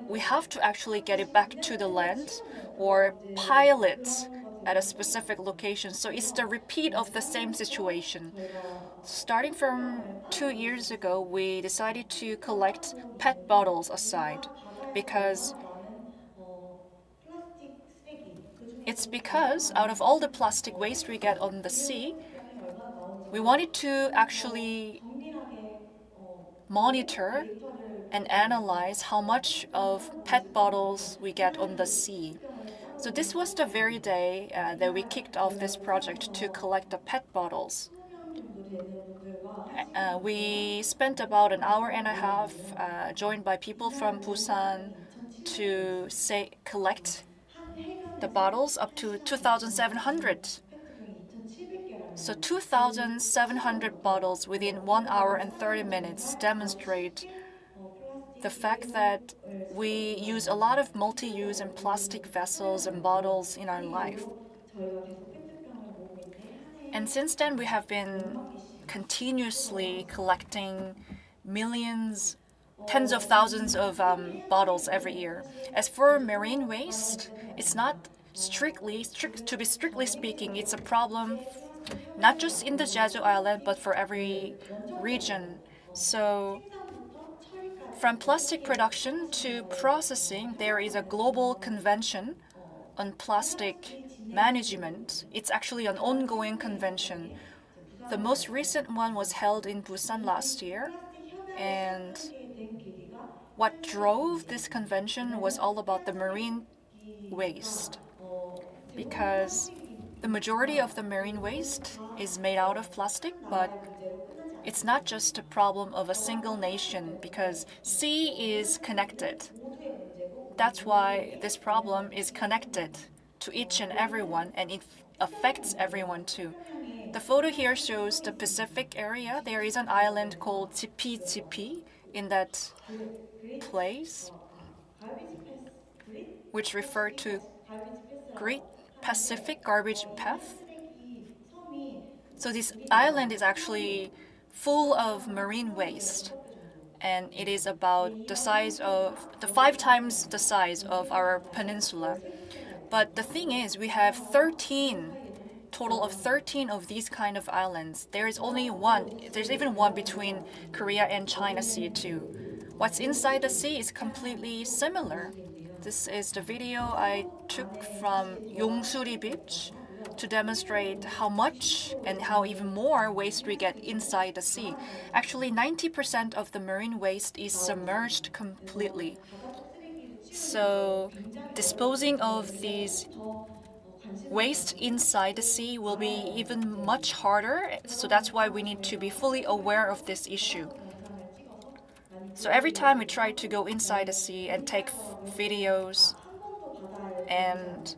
we have to actually get it back to the land or pile it at a specific location. So it's the repeat of the same situation. Starting from 2 years ago, we decided to collect PET bottles aside because out of all the plastic waste we get on the sea, we wanted to actually monitor and analyze how much of PET bottles we get on the sea. So this was the very day that we kicked off this project to collect the PET bottles. We spent about an hour and a half, joined by people from Busan, to collect the bottles up to 2,700. So 2,700 bottles within 1 hour and 30 minutes demonstrate the fact that we use a lot of multi-use and plastic vessels and bottles in our life. And since then, we have been continuously collecting millions, tens of thousands of bottles every year. As for marine waste, it's not to be strictly speaking, it's a problem not just in the Jeju Island, but for every region. So from plastic production to processing, there is a global convention on plastic management. It's actually an ongoing convention. The most recent one was held in Busan last year, and what drove this convention was all about the marine waste, because the majority of the marine waste is made out of plastic, but it's not just a problem of a single nation because sea is connected. That's why this problem is connected to each and everyone, and it affects everyone too. The photo here shows the Pacific area. There is an island called Zipi in that place, which refer to Great Pacific Garbage Path. So this island is actually full of marine waste, and it is about the 5 times the size of our peninsula. But the thing is, we have total of 13 of these kind of islands. There's even one between Korea and China Sea too. What's inside the sea is completely similar. This is the video I took from Yongsuri Beach to demonstrate how much and how even more waste we get inside the sea. Actually, 90% of the marine waste is submerged completely. So disposing of these waste inside the sea will be even much harder. So that's why we need to be fully aware of this issue. So every time we try to go inside the sea and take videos, and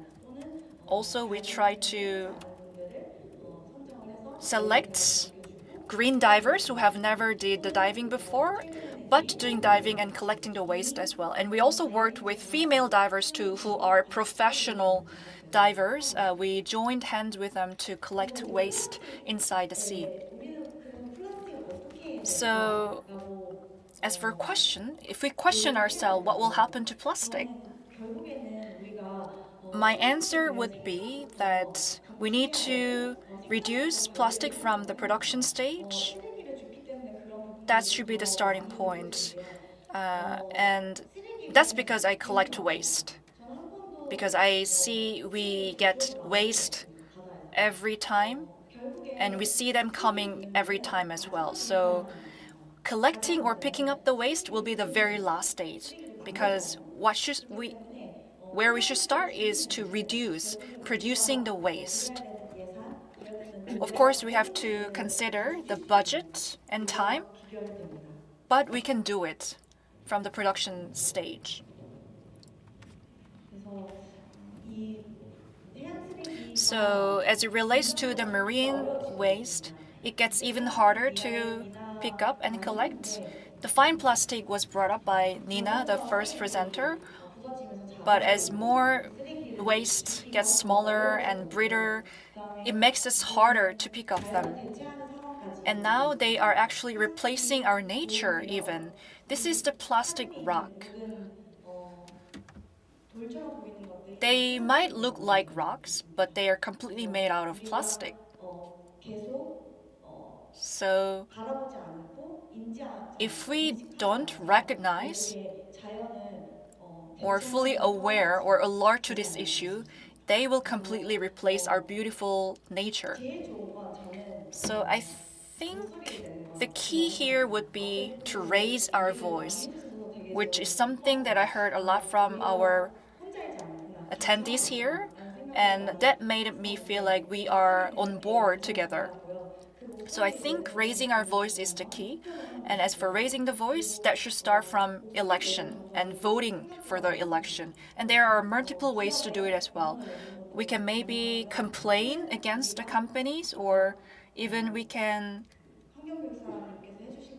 also we try to select green divers who have never did the diving before, but doing diving and collecting the waste as well. And we also worked with female divers too, who are professional divers. We joined hands with them to collect waste inside the sea. So as for if we question ourselves, what will happen to plastic? My answer would be that we need to reduce plastic from the production stage. That should be the starting point. And that's because I collect waste. Because I see we get waste every time, and we see them coming every time as well. So collecting or picking up the waste will be the very last stage, because where we should start is to reduce producing the waste. Of course, we have to consider the budget and time, but we can do it from the production stage. So as it relates to the marine waste, it gets even harder to pick up and collect. The fine plastic was brought up by Nina, the first presenter, but as more waste gets smaller and brighter, it makes it harder to pick up them. And now they are actually replacing our nature even. This is the plastic rock. They might look like rocks, but they are completely made out of plastic. So if we don't recognize or fully aware or alert to this issue, they will completely replace our beautiful nature. So I think the key here would be to raise our voice, which is something that I heard a lot from our attendees here, and that made me feel like we are on board together. So I think raising our voice is the key. And as for raising the voice, that should start from election and voting for the election. And there are multiple ways to do it as well. We can maybe complain against the companies, or even we can,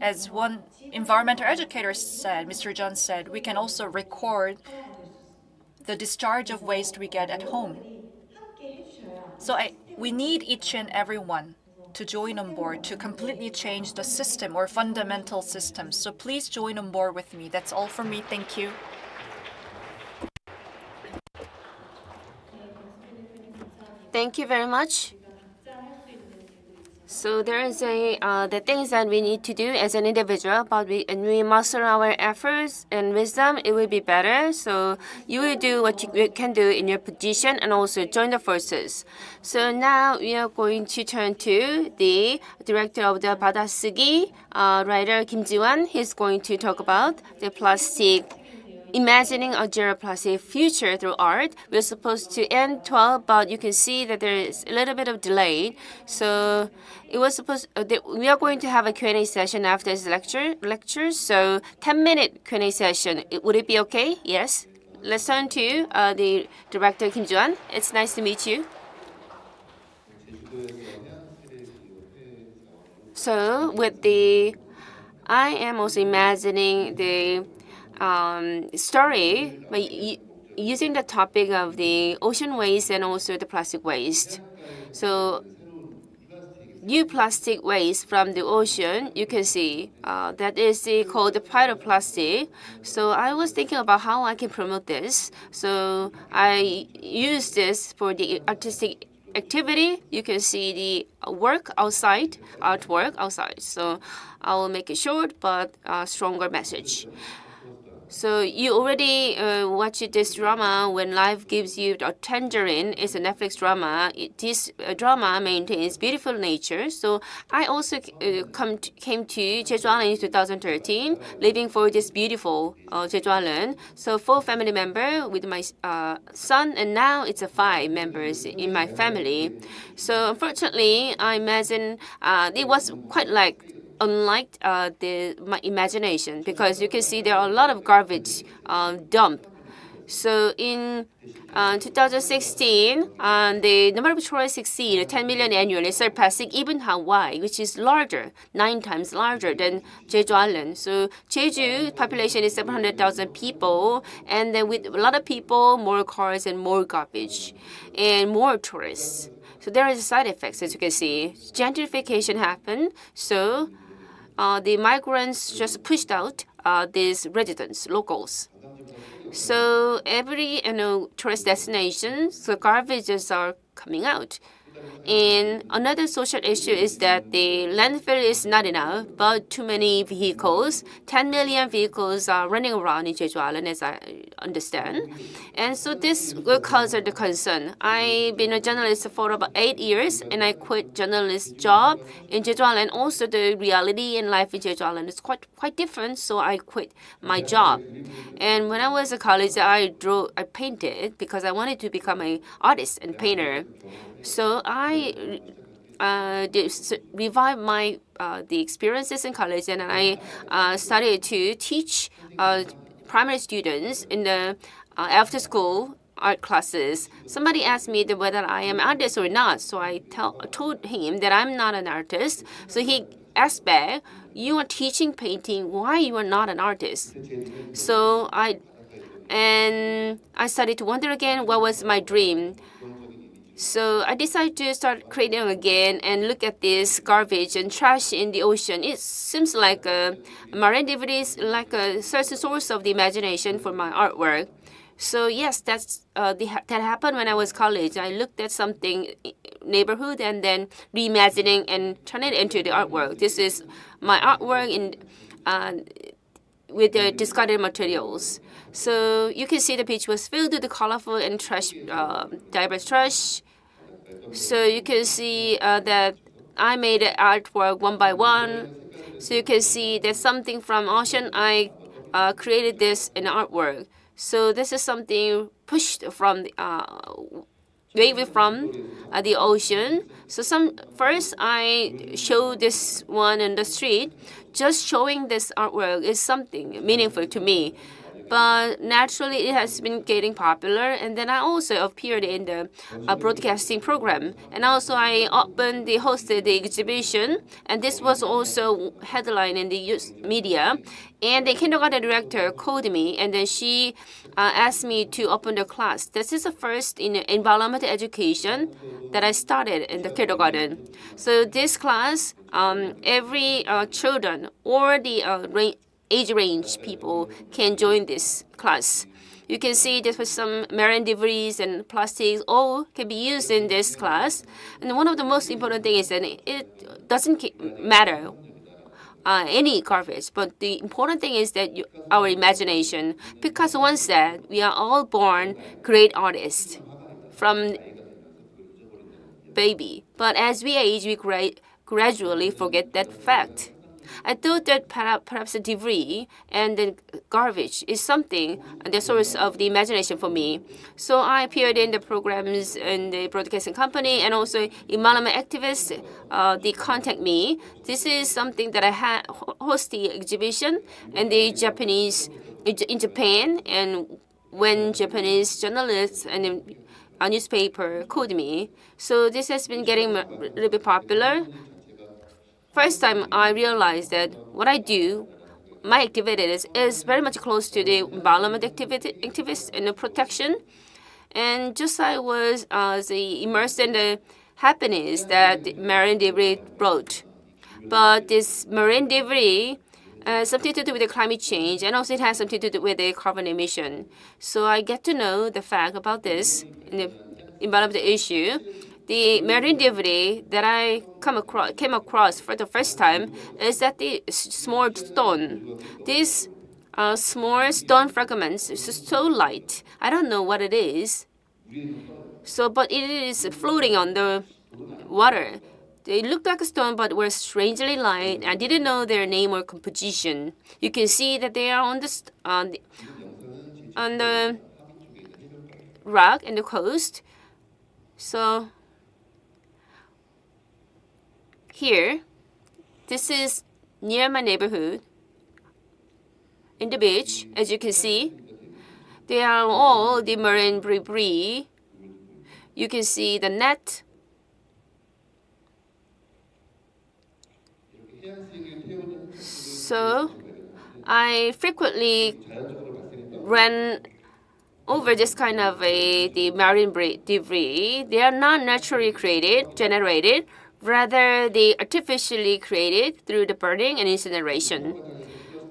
as one environmental educator said, Mr. Jeon said, we can also record the discharge of waste we get at home. So we need each and every one to join on board to completely change the system or fundamental systems. So please join on board with me. That's all from me. Thank you. Thank you very much. So there is the things that we need to do as an individual, but we muster our efforts and wisdom, it will be better. So you will do what you can do in your position and also join the forces. So now we are going to turn to the director of the Badasseugi, writer Kim Jihwan. He's going to talk about the plastic. Imagining a zero plastic future through art. We're supposed to end 12, but you can see that there is a little bit of delay. So it was supposed. We are going to have a Q&A session after this lecture. So 10-minute Q&A session. Would it be okay? Yes. Let's turn to the director Kim Jihwan. It's nice to meet you. So I am also imagining the story by using the topic of the ocean waste and also the plastic waste. So new plastic waste from the ocean, you can see that is called the phytoplastic. So I was thinking about how I can promote this. So I use this for the artistic activity. You can see the artwork outside. So I will make it short but stronger message. So you already watched this drama, When Life Gives You a Tangerine. It's a Netflix drama. This drama maintains beautiful nature. So I also came to Jeju Island in 2013, living for this beautiful Jeju Island. So 4 family members with my son, and now it's 5 members in my family. So unfortunately, I imagine it was quite unlike my imagination, because you can see there are a lot of garbage dumped. So in 2016, the number of tourists exceeded 10 million annually, surpassing even Hawaii, which is 9 times larger than Jeju Island. So Jeju population is 700,000 people, and then with a lot of people, more cars and more garbage, and more tourists. So there is side effects, as you can see. Gentrification happened, so the migrants just pushed out these residents, locals. So every tourist destination, the garbages are coming out. And another social issue is that the landfill is not enough, but too many vehicles. 10 million vehicles are running around in Jeju Island, as I understand. And so this will cause the concern. I've been a journalist for about 8 years, and I quit journalist job in Jeju Island. Also, the reality in life in Jeju Island is quite different, so I quit my job. And when I was in college, I painted because I wanted to become an artist and painter. So I revived my the experiences in college, and I started to teach primary students in the after school art classes. Somebody asked me whether I am an artist or not, so I told him that I'm not an artist. So he asked back, "You are teaching painting. Why you are not an artist?" So I started to wonder again, what was my dream? So I decided to start creating again and look at this garbage and trash in the ocean. It seems like marine debris is like a certain source of the imagination for my artwork. So yes, that happened when I was college. I looked at something neighborhood and then reimagining and turn it into the artwork. This is my artwork with the discarded materials. So you can see the beach was filled with the colorful and trash, diverse trash. So you can see that I made the artwork one by one. So you can see there's something from ocean. I created this in artwork. So this is something pushed from the wavy from the ocean. So first I showed this one in the street. Just showing this artwork is something meaningful to me. But naturally, it has been getting popular. And then I also appeared in the broadcasting program. And also I hosted the exhibition. And this was also headline in the youth media. And the kindergarten director called me, and then she asked me to open the class. This is the first in environmental education that I started in the kindergarten. So this class, every children or the age range people can join this class. You can see there was some marine debris and plastics all can be used in this class. And one of the most important things is that it doesn't matter any garbage, but the important thing is that our imagination. Picasso once said, "We are all born great artists from baby, but as we age, we gradually forget that fact." I thought that perhaps the debris and the garbage is something, the source of the imagination for me. So I appeared in the programs in the broadcasting company, and also environment activists, they contact me. This is something that I host the exhibition in in Japan, and when Japanese journalists and a newspaper called me. So this has been getting a little bit popular. First time I realized that what I do, my activities, is very much close to the environment activists and the protection. And just I was immersed in the happiness that the marine debris brought. But this marine debris something to do with the climate change, and also it has something to do with the carbon emission. So I get to know the fact about this in the environmental issue. The marine debris that I came across for the first time is that the small stone. These small stone fragments is so light. I don't know what it is. So, but it is floating on the water. They looked like a stone, but were strangely light. I didn't know their name or composition. You can see that they are on the rock and the coast. So here, this is near my neighborhood. In the beach, as you can see, they are all the marine debris. You can see the net. So I frequently ran over this kind of the marine debris. They are not naturally generated. Rather, they artificially created through the burning and incineration.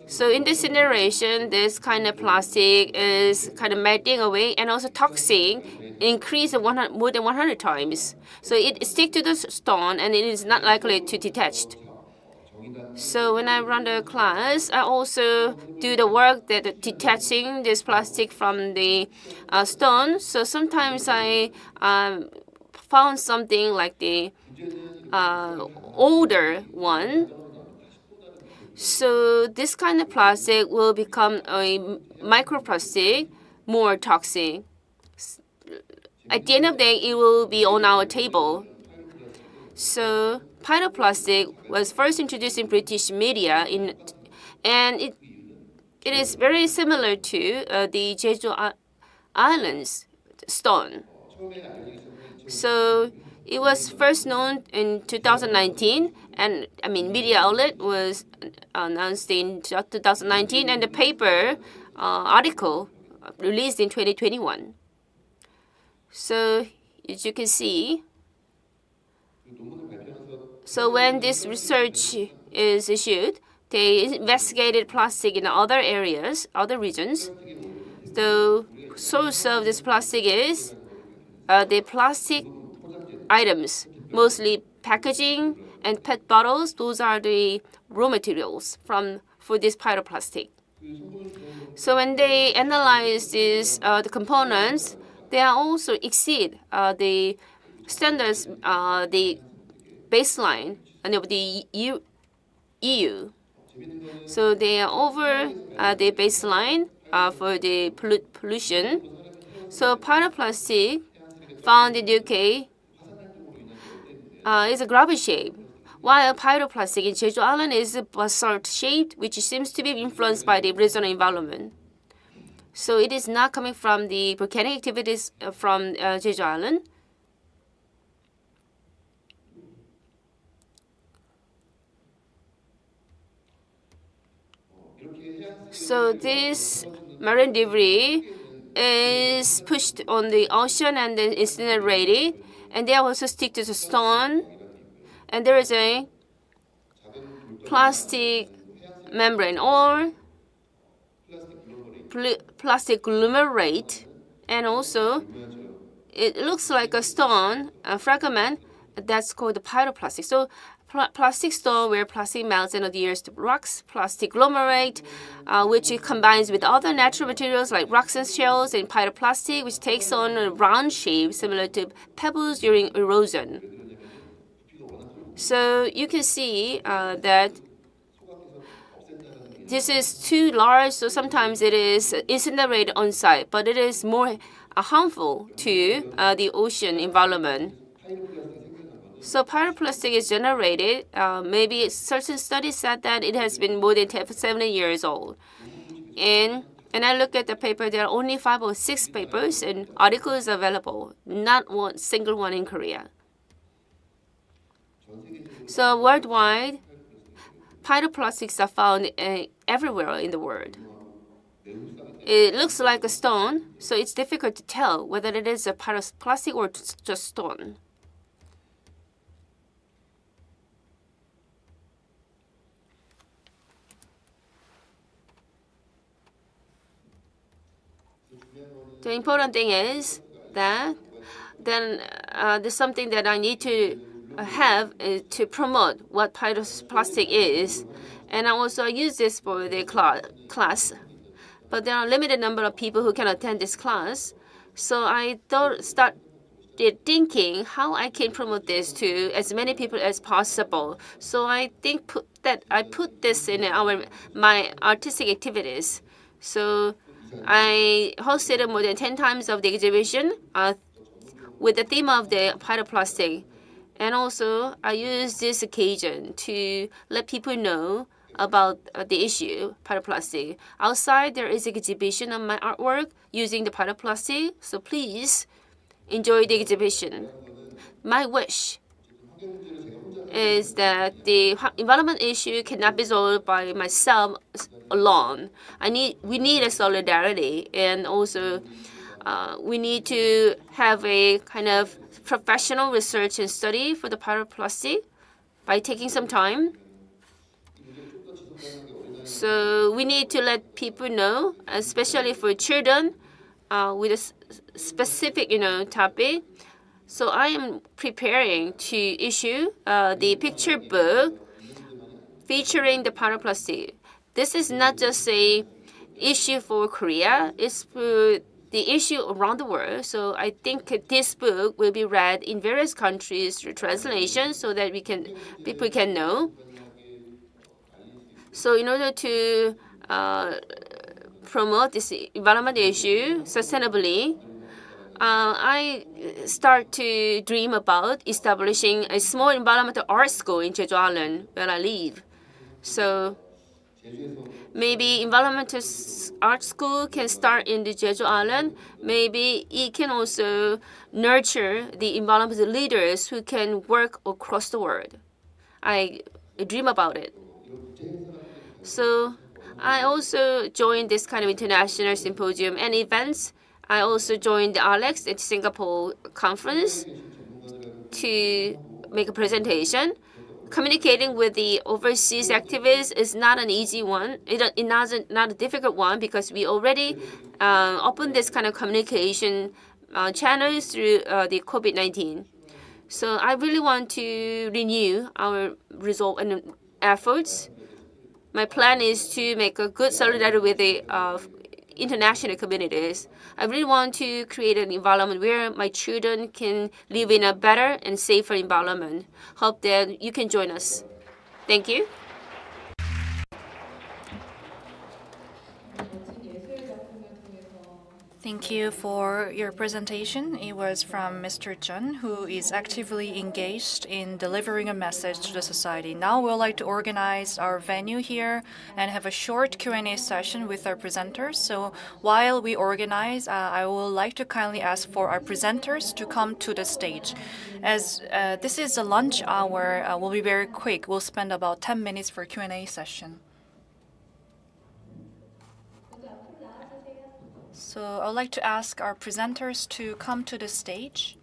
So in this generation, this kind of plastic is kind of melting away, and also toxin increase more than 100 times. So it sticks to the stone, and it is not likely to detach. So when I run the class, I also do the work that detaching this plastic from the stone. So sometimes I found something like the older one. So this kind of plastic will become a microplastic, more toxic. At the end of the day, it will be on our table. So phytoplastic was first introduced in British media, and it is very similar to the Jeju Islands stone. So it was first known in 2019, and media outlet was announced in 2019, and the paper article released in 2021. So as you can see, so when this research is issued, they investigated plastic in other areas, other regions. The source of this plastic is the plastic items, mostly packaging and PET bottles. Those are the raw materials for this phytoplastic. So when they analyze these the components, they are also exceed the standards, the baseline of the EU. So they are over the baseline for the pollution. So phytoplastic found in the UK is a globe shape, while phytoplastic in Jeju Island is basalt shaped, which seems to be influenced by the regional environment. So it is not coming from the volcanic activities from Jeju Island. So this marine debris is pushed on the ocean and then incinerated, and they also stick to the stone. And there is a plastic membrane or plastic agglomerate, and also it looks like a stone, a fragment that's called the phytoplastic. So plastic stone where plastic melts and adheres to rocks, plastic agglomerate, which it combines with other natural materials like rocks and shells, and phytoplastic, which takes on a round shape similar to pebbles during erosion. So you can see that this is too large, so sometimes it is incinerated on site, but it is more harmful to the ocean environment. So phytoplastic is generated. Maybe certain studies said that it has been more than 70 years old. And I look at the paper, there are only 5 or 6 papers and articles available, not one single one in Korea. So worldwide, phytoplastics are found everywhere in the world. It looks like a stone, so it's difficult to tell whether it is a plastic or just stone. The important thing is that then there's something that I need to have to promote what phytoplastic is, and I also use this for the class. But there are a limited number of people who can attend this class, so I started thinking how I can promote this to as many people as possible. So I think I put this in my artistic activities. So I hosted more than 10 times of the exhibition with the theme of the phytoplastic. And also, I use this occasion to let people know about the issue, phytoplastic. Outside, there is an exhibition of my artwork using the phytoplastic, so please enjoy the exhibition. My wish is that the environment issue cannot be solved by myself alone. We need a solidarity, and also we need to have a kind of professional research and study for the phytoplastic by taking some time. So we need to let people know, especially for children, with a specific, topic. So I am preparing to issue the picture book featuring the pyroclastic. This is not just a issue for Korea, it's for the issue around the world. So I think this book will be read in various countries through translation so that people can know. So in order to promote this environment issue sustainably, I start to dream about establishing a small environmental art school in Jeju Island where I live. So maybe environmental art school can start in the Jeju Island. Maybe it can also nurture the environmental leaders who can work across the world. I dream about it. So I also joined this kind of international symposium and events. I also joined the Alex at Singapore conference to make a presentation. Communicating with the overseas activists is not an easy one. It's not a difficult one because we already opened this kind of communication channels through the COVID-19. So I really want to renew our resolve and efforts. My plan is to make a good solidarity with the international communities. I really want to create an environment where my children can live in a better and safer environment. Hope that you can join us. Thank you. Thank you for your presentation. It was from Mr. Jeon, who is actively engaged in delivering a message to the society. Now we'd like to organize our venue here and have a short Q&A session with our presenters. So while we organize, I would like to kindly ask for our presenters to come to the stage. As this is the lunch hour, we'll be very quick. We'll spend about 10 minutes for Q&A session. So I'd like to ask our presenters to come to the stage.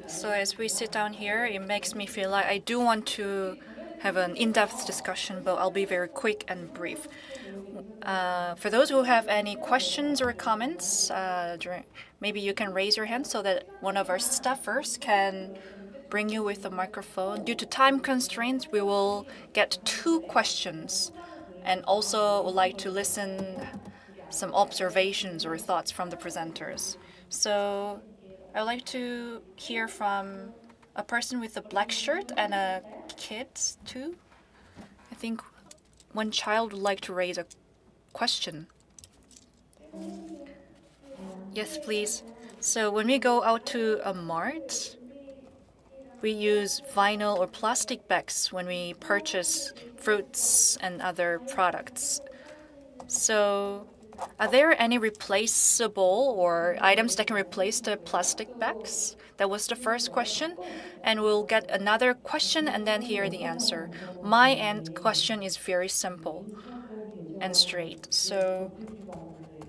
So as we sit down here, it makes me feel like I do want to have an in-depth discussion, but I'll be very quick and brief. For those who have any questions or comments, maybe you can raise your hand so that one of our staffers can bring you with a microphone. Due to time constraints, we will get 2 questions, and also would like to listen some observations or thoughts from the presenters. So I'd like to hear from a person with a black shirt and a kid too. I think one child would like to raise a question. Yes, please. So when we go out to a mart, we use vinyl or plastic bags when we purchase fruits and other products. So are there any replaceable or items that can replace the plastic bags? That was the first question. And we'll get another question and then hear the answer. My question is very simple and straight. So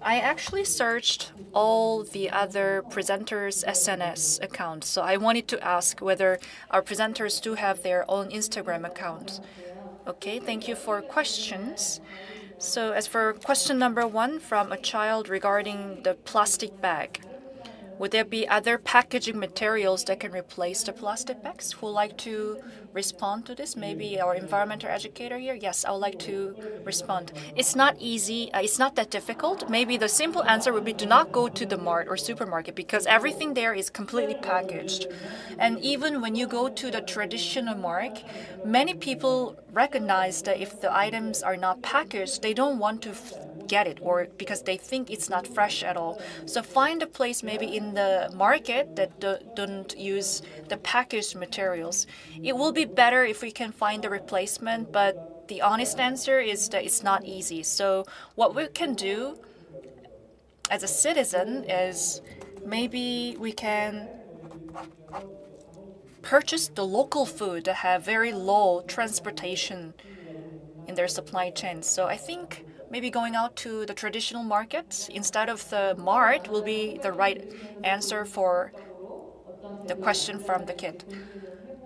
I actually searched all the other presenters' SNS accounts. So I wanted to ask whether our presenters do have their own Instagram account. Okay, thank you for questions. So as for question number 1 from a child regarding the plastic bag, would there be other packaging materials that can replace the plastic bags? Who would like to respond to this? Maybe our environmental educator here? Yes, I would like to respond. It's not easy. It's not that difficult. Maybe the simple answer would be do not go to the mart or supermarket because everything there is completely packaged. And even when you go to the traditional market, many people recognize that if the items are not packaged, they don't want to get it or because they think it's not fresh at all. So find a place maybe in the market that don't use the packaged materials. It will be better if we can find a replacement, but the honest answer is that it's not easy. So what we can do as a citizen is maybe we can purchase the local food that have very low transportation in their supply chain. So I think maybe going out to the traditional markets instead of the mart will be the right answer for the question from the kid.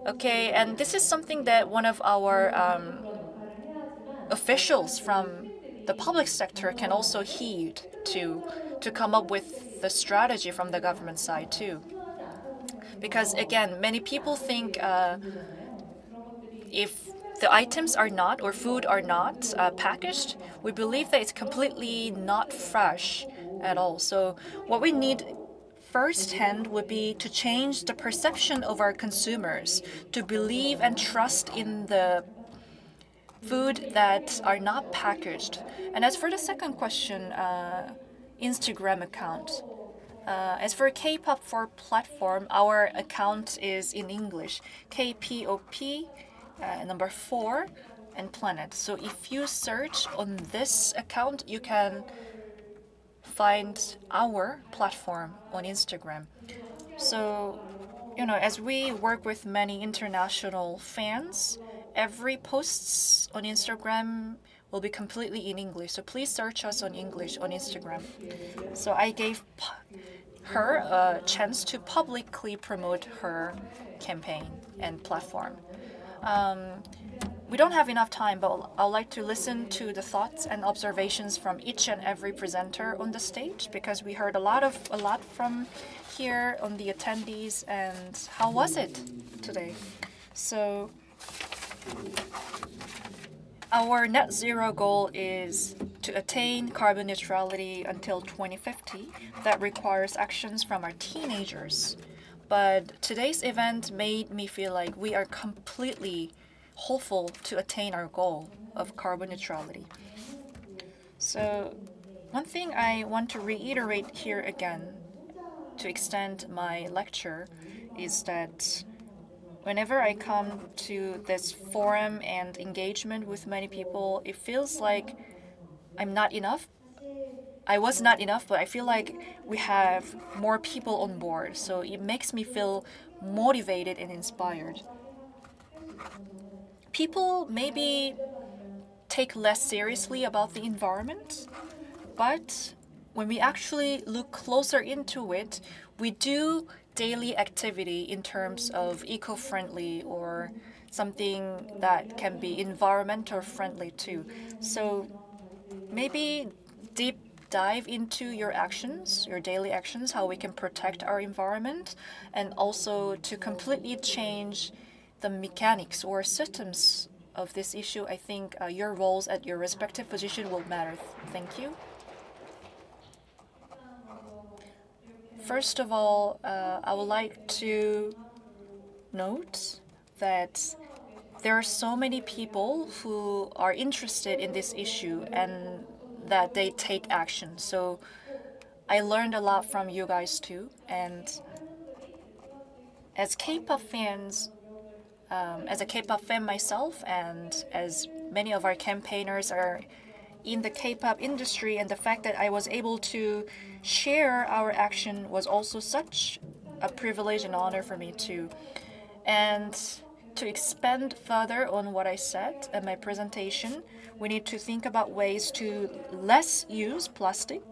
Okay, and this is something that one of our officials from the public sector can also heed to come up with the strategy from the government side too. Because again, many people think if the items are not or food are not packaged, we believe that it's completely not fresh at all. So what we need firsthand would be to change the perception of our consumers to believe and trust in the food that are not packaged. And as for the second question, Instagram account. As for K-pop 4 platform, our account is in English, KPOP number 4 and Planet. So if you search on this account, you can find our platform on Instagram. So, as we work with many international fans, every posts on Instagram will be completely in English. So please search us on English on Instagram. So I gave her a chance to publicly promote her campaign and platform. We don't have enough time, but I'd like to listen to the thoughts and observations from each and every presenter on the stage because we heard a lot from here on the attendees. And how was it today? So our net zero goal is to attain carbon neutrality until 2050. That requires actions from our teenagers. But today's event made me feel like we are completely hopeful to attain our goal of carbon neutrality. So one thing I want to reiterate here again to extend my lecture is that whenever I come to this forum and engagement with many people, it feels like I'm not enough. I was not enough, but I feel like we have more people on board. So it makes me feel motivated and inspired. People maybe take less seriously about the environment, but when we actually look closer into it, we do daily activity in terms of eco-friendly or something that can be environmental friendly too. So maybe deep dive into your actions, your daily actions, how we can protect our environment, and also to completely change the mechanics or systems of this issue. I think your roles at your respective position will matter. Thank you. First of all, I would like to note that there are so many people who are interested in this issue and that they take action. So I learned a lot from you guys too. And as K-pop fans, as a K-pop fan myself, and as many of our campaigners are in the K-pop industry, and the fact that I was able to share our action was also such a privilege and honor for me too. And to expand further on what I said in my presentation, we need to think about ways to less use plastic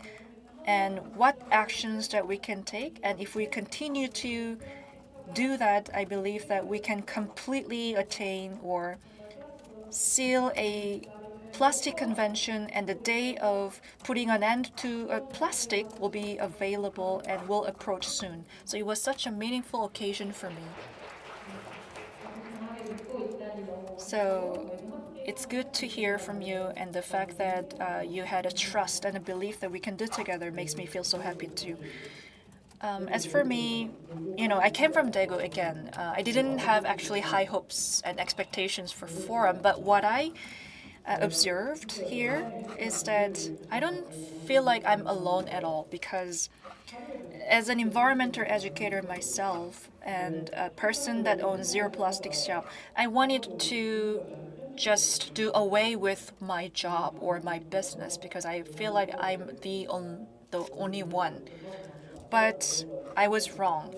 and what actions that we can take. And if we continue to do that, I believe that we can completely attain or seal a plastic convention, and the day of putting an end to plastic will be available and will approach soon. So it was such a meaningful occasion for me. So it's good to hear from you, and the fact that you had a trust and a belief that we can do together makes me feel so happy too. As for me, I came from Daegu again. I didn't have actually high hopes and expectations for Forum, but what I observed here is that I don't feel like I'm alone at all, because as an environmental educator myself and a person that owns Zero Plastic Shop, I wanted to just do away with my job or my business because I feel like I'm the only one. but I was wrong.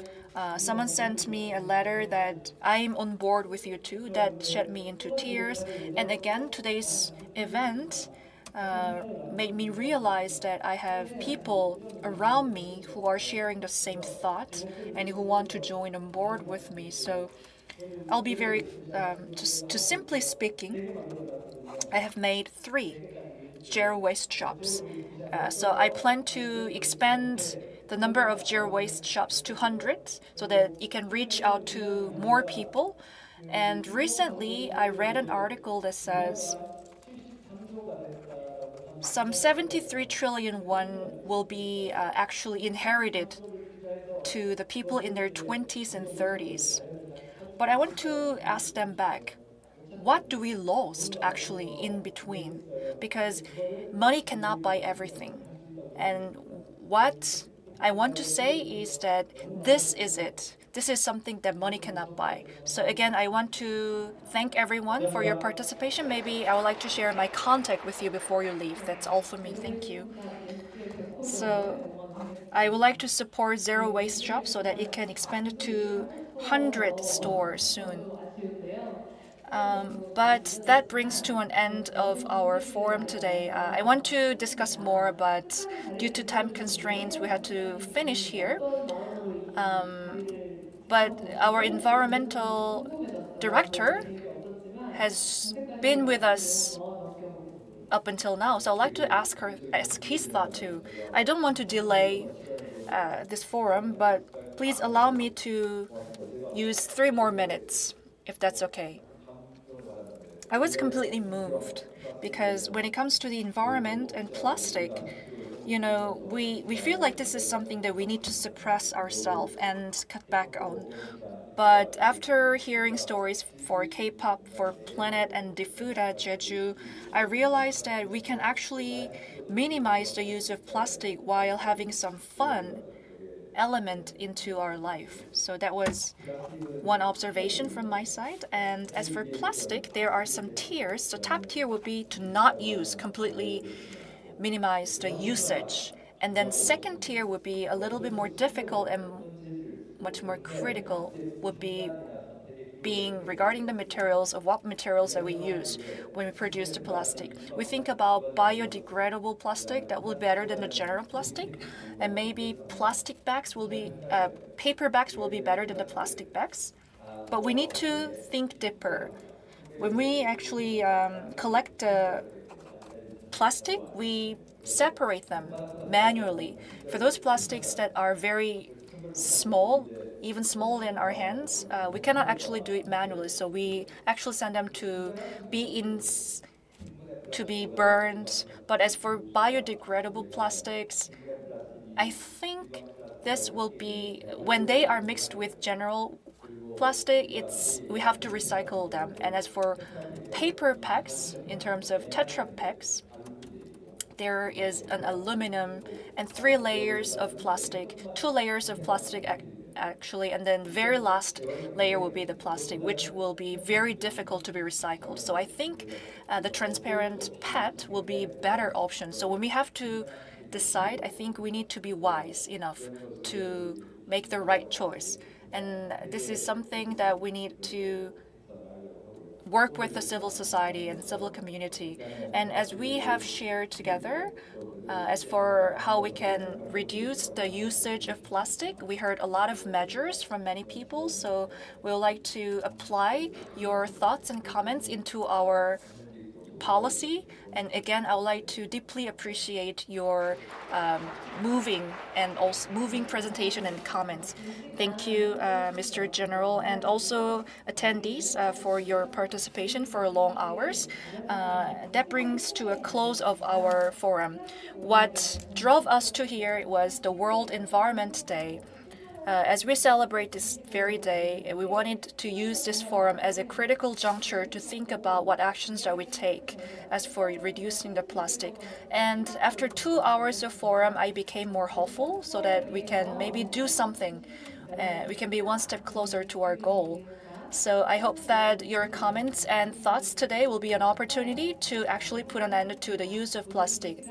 Someone sent me a letter that I'm on board with you too. That shed me into tears. And again, today's event made me realize that I have people around me who are sharing the same thought and who want to join on board with me. So I'll be very, to simply speaking, I have made 3 zero waste shops. So I plan to expand the number of zero waste shops to 100 so that it can reach out to more people. And recently I read an article that says some 73 trillion won will be actually inherited to the people in their 20s and 30s. But I want to ask them back, what do we lost actually in between? Because money cannot buy everything. And what I want to say is that this is it. This is something that money cannot buy. So again, I want to thank everyone for your participation. Maybe I would like to share my contact with you before you leave. That's all for me. Thank you. So I would like to support zero waste shop so that it can expand to 100 stores soon. But that brings to an end of our forum today. I want to discuss more, but due to time constraints, we had to finish here. But our environmental director has been with us up until now, so I'd like to ask his thought too. I don't want to delay this forum, but please allow me to use 3 more minutes, if that's okay. I was completely moved because when it comes to the environment and plastic, we feel like this is something that we need to suppress ourselves and cut back on. But after hearing stories for K-pop, for Planet and Diphda, Jeju, I realized that we can actually minimize the use of plastic while having some fun element into our life. So that was one observation from my side. And as for plastic, there are some tiers. The top tier would be to not use, completely minimize the usage. And then second tier would be a little bit more difficult and much more critical, would be being regarding the materials of what materials that we use when we produce the plastic. We think about biodegradable plastic that will be better than the general plastic, and maybe plastic bags will be, paper bags will be better than the plastic bags. But we need to think deeper. When we actually collect the plastic, we separate them manually. For those plastics that are very small, even smaller than our hands, we cannot actually do it manually. So we actually send them to be burned. But as for biodegradable plastics, I think this will be, when they are mixed with general plastic, we have to recycle them. And as for paper packs, in terms of Tetra packs, there is an aluminum and 3 layers of plastic, 2 layers of plastic actually, and then very last layer will be the plastic, which will be very difficult to be recycled. So I think the transparent PET will be a better option. So when we have to decide, I think we need to be wise enough to make the right choice. And this is something that we need to work with the civil society and civil community. And as we have shared together, as for how we can reduce the usage of plastic, we heard a lot of measures from many people. So we would like to apply your thoughts and comments into our policy. And again, I would like to deeply appreciate your moving presentation and comments. Thank you, Mr. General, and also attendees for your participation for long hours. That brings to a close of our forum. What drove us to here was the World Environment Day. As we celebrate this very day, we wanted to use this forum as a critical juncture to think about what actions that we take as for reducing the plastic. And after 2 hours of forum, I became more hopeful so that we can maybe do something. We can be one step closer to our goal. So I hope that your comments and thoughts today will be an opportunity to actually put an end to the use of plastic.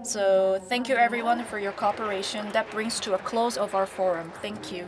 So thank you everyone for your cooperation. That brings to a close of our forum. Thank you.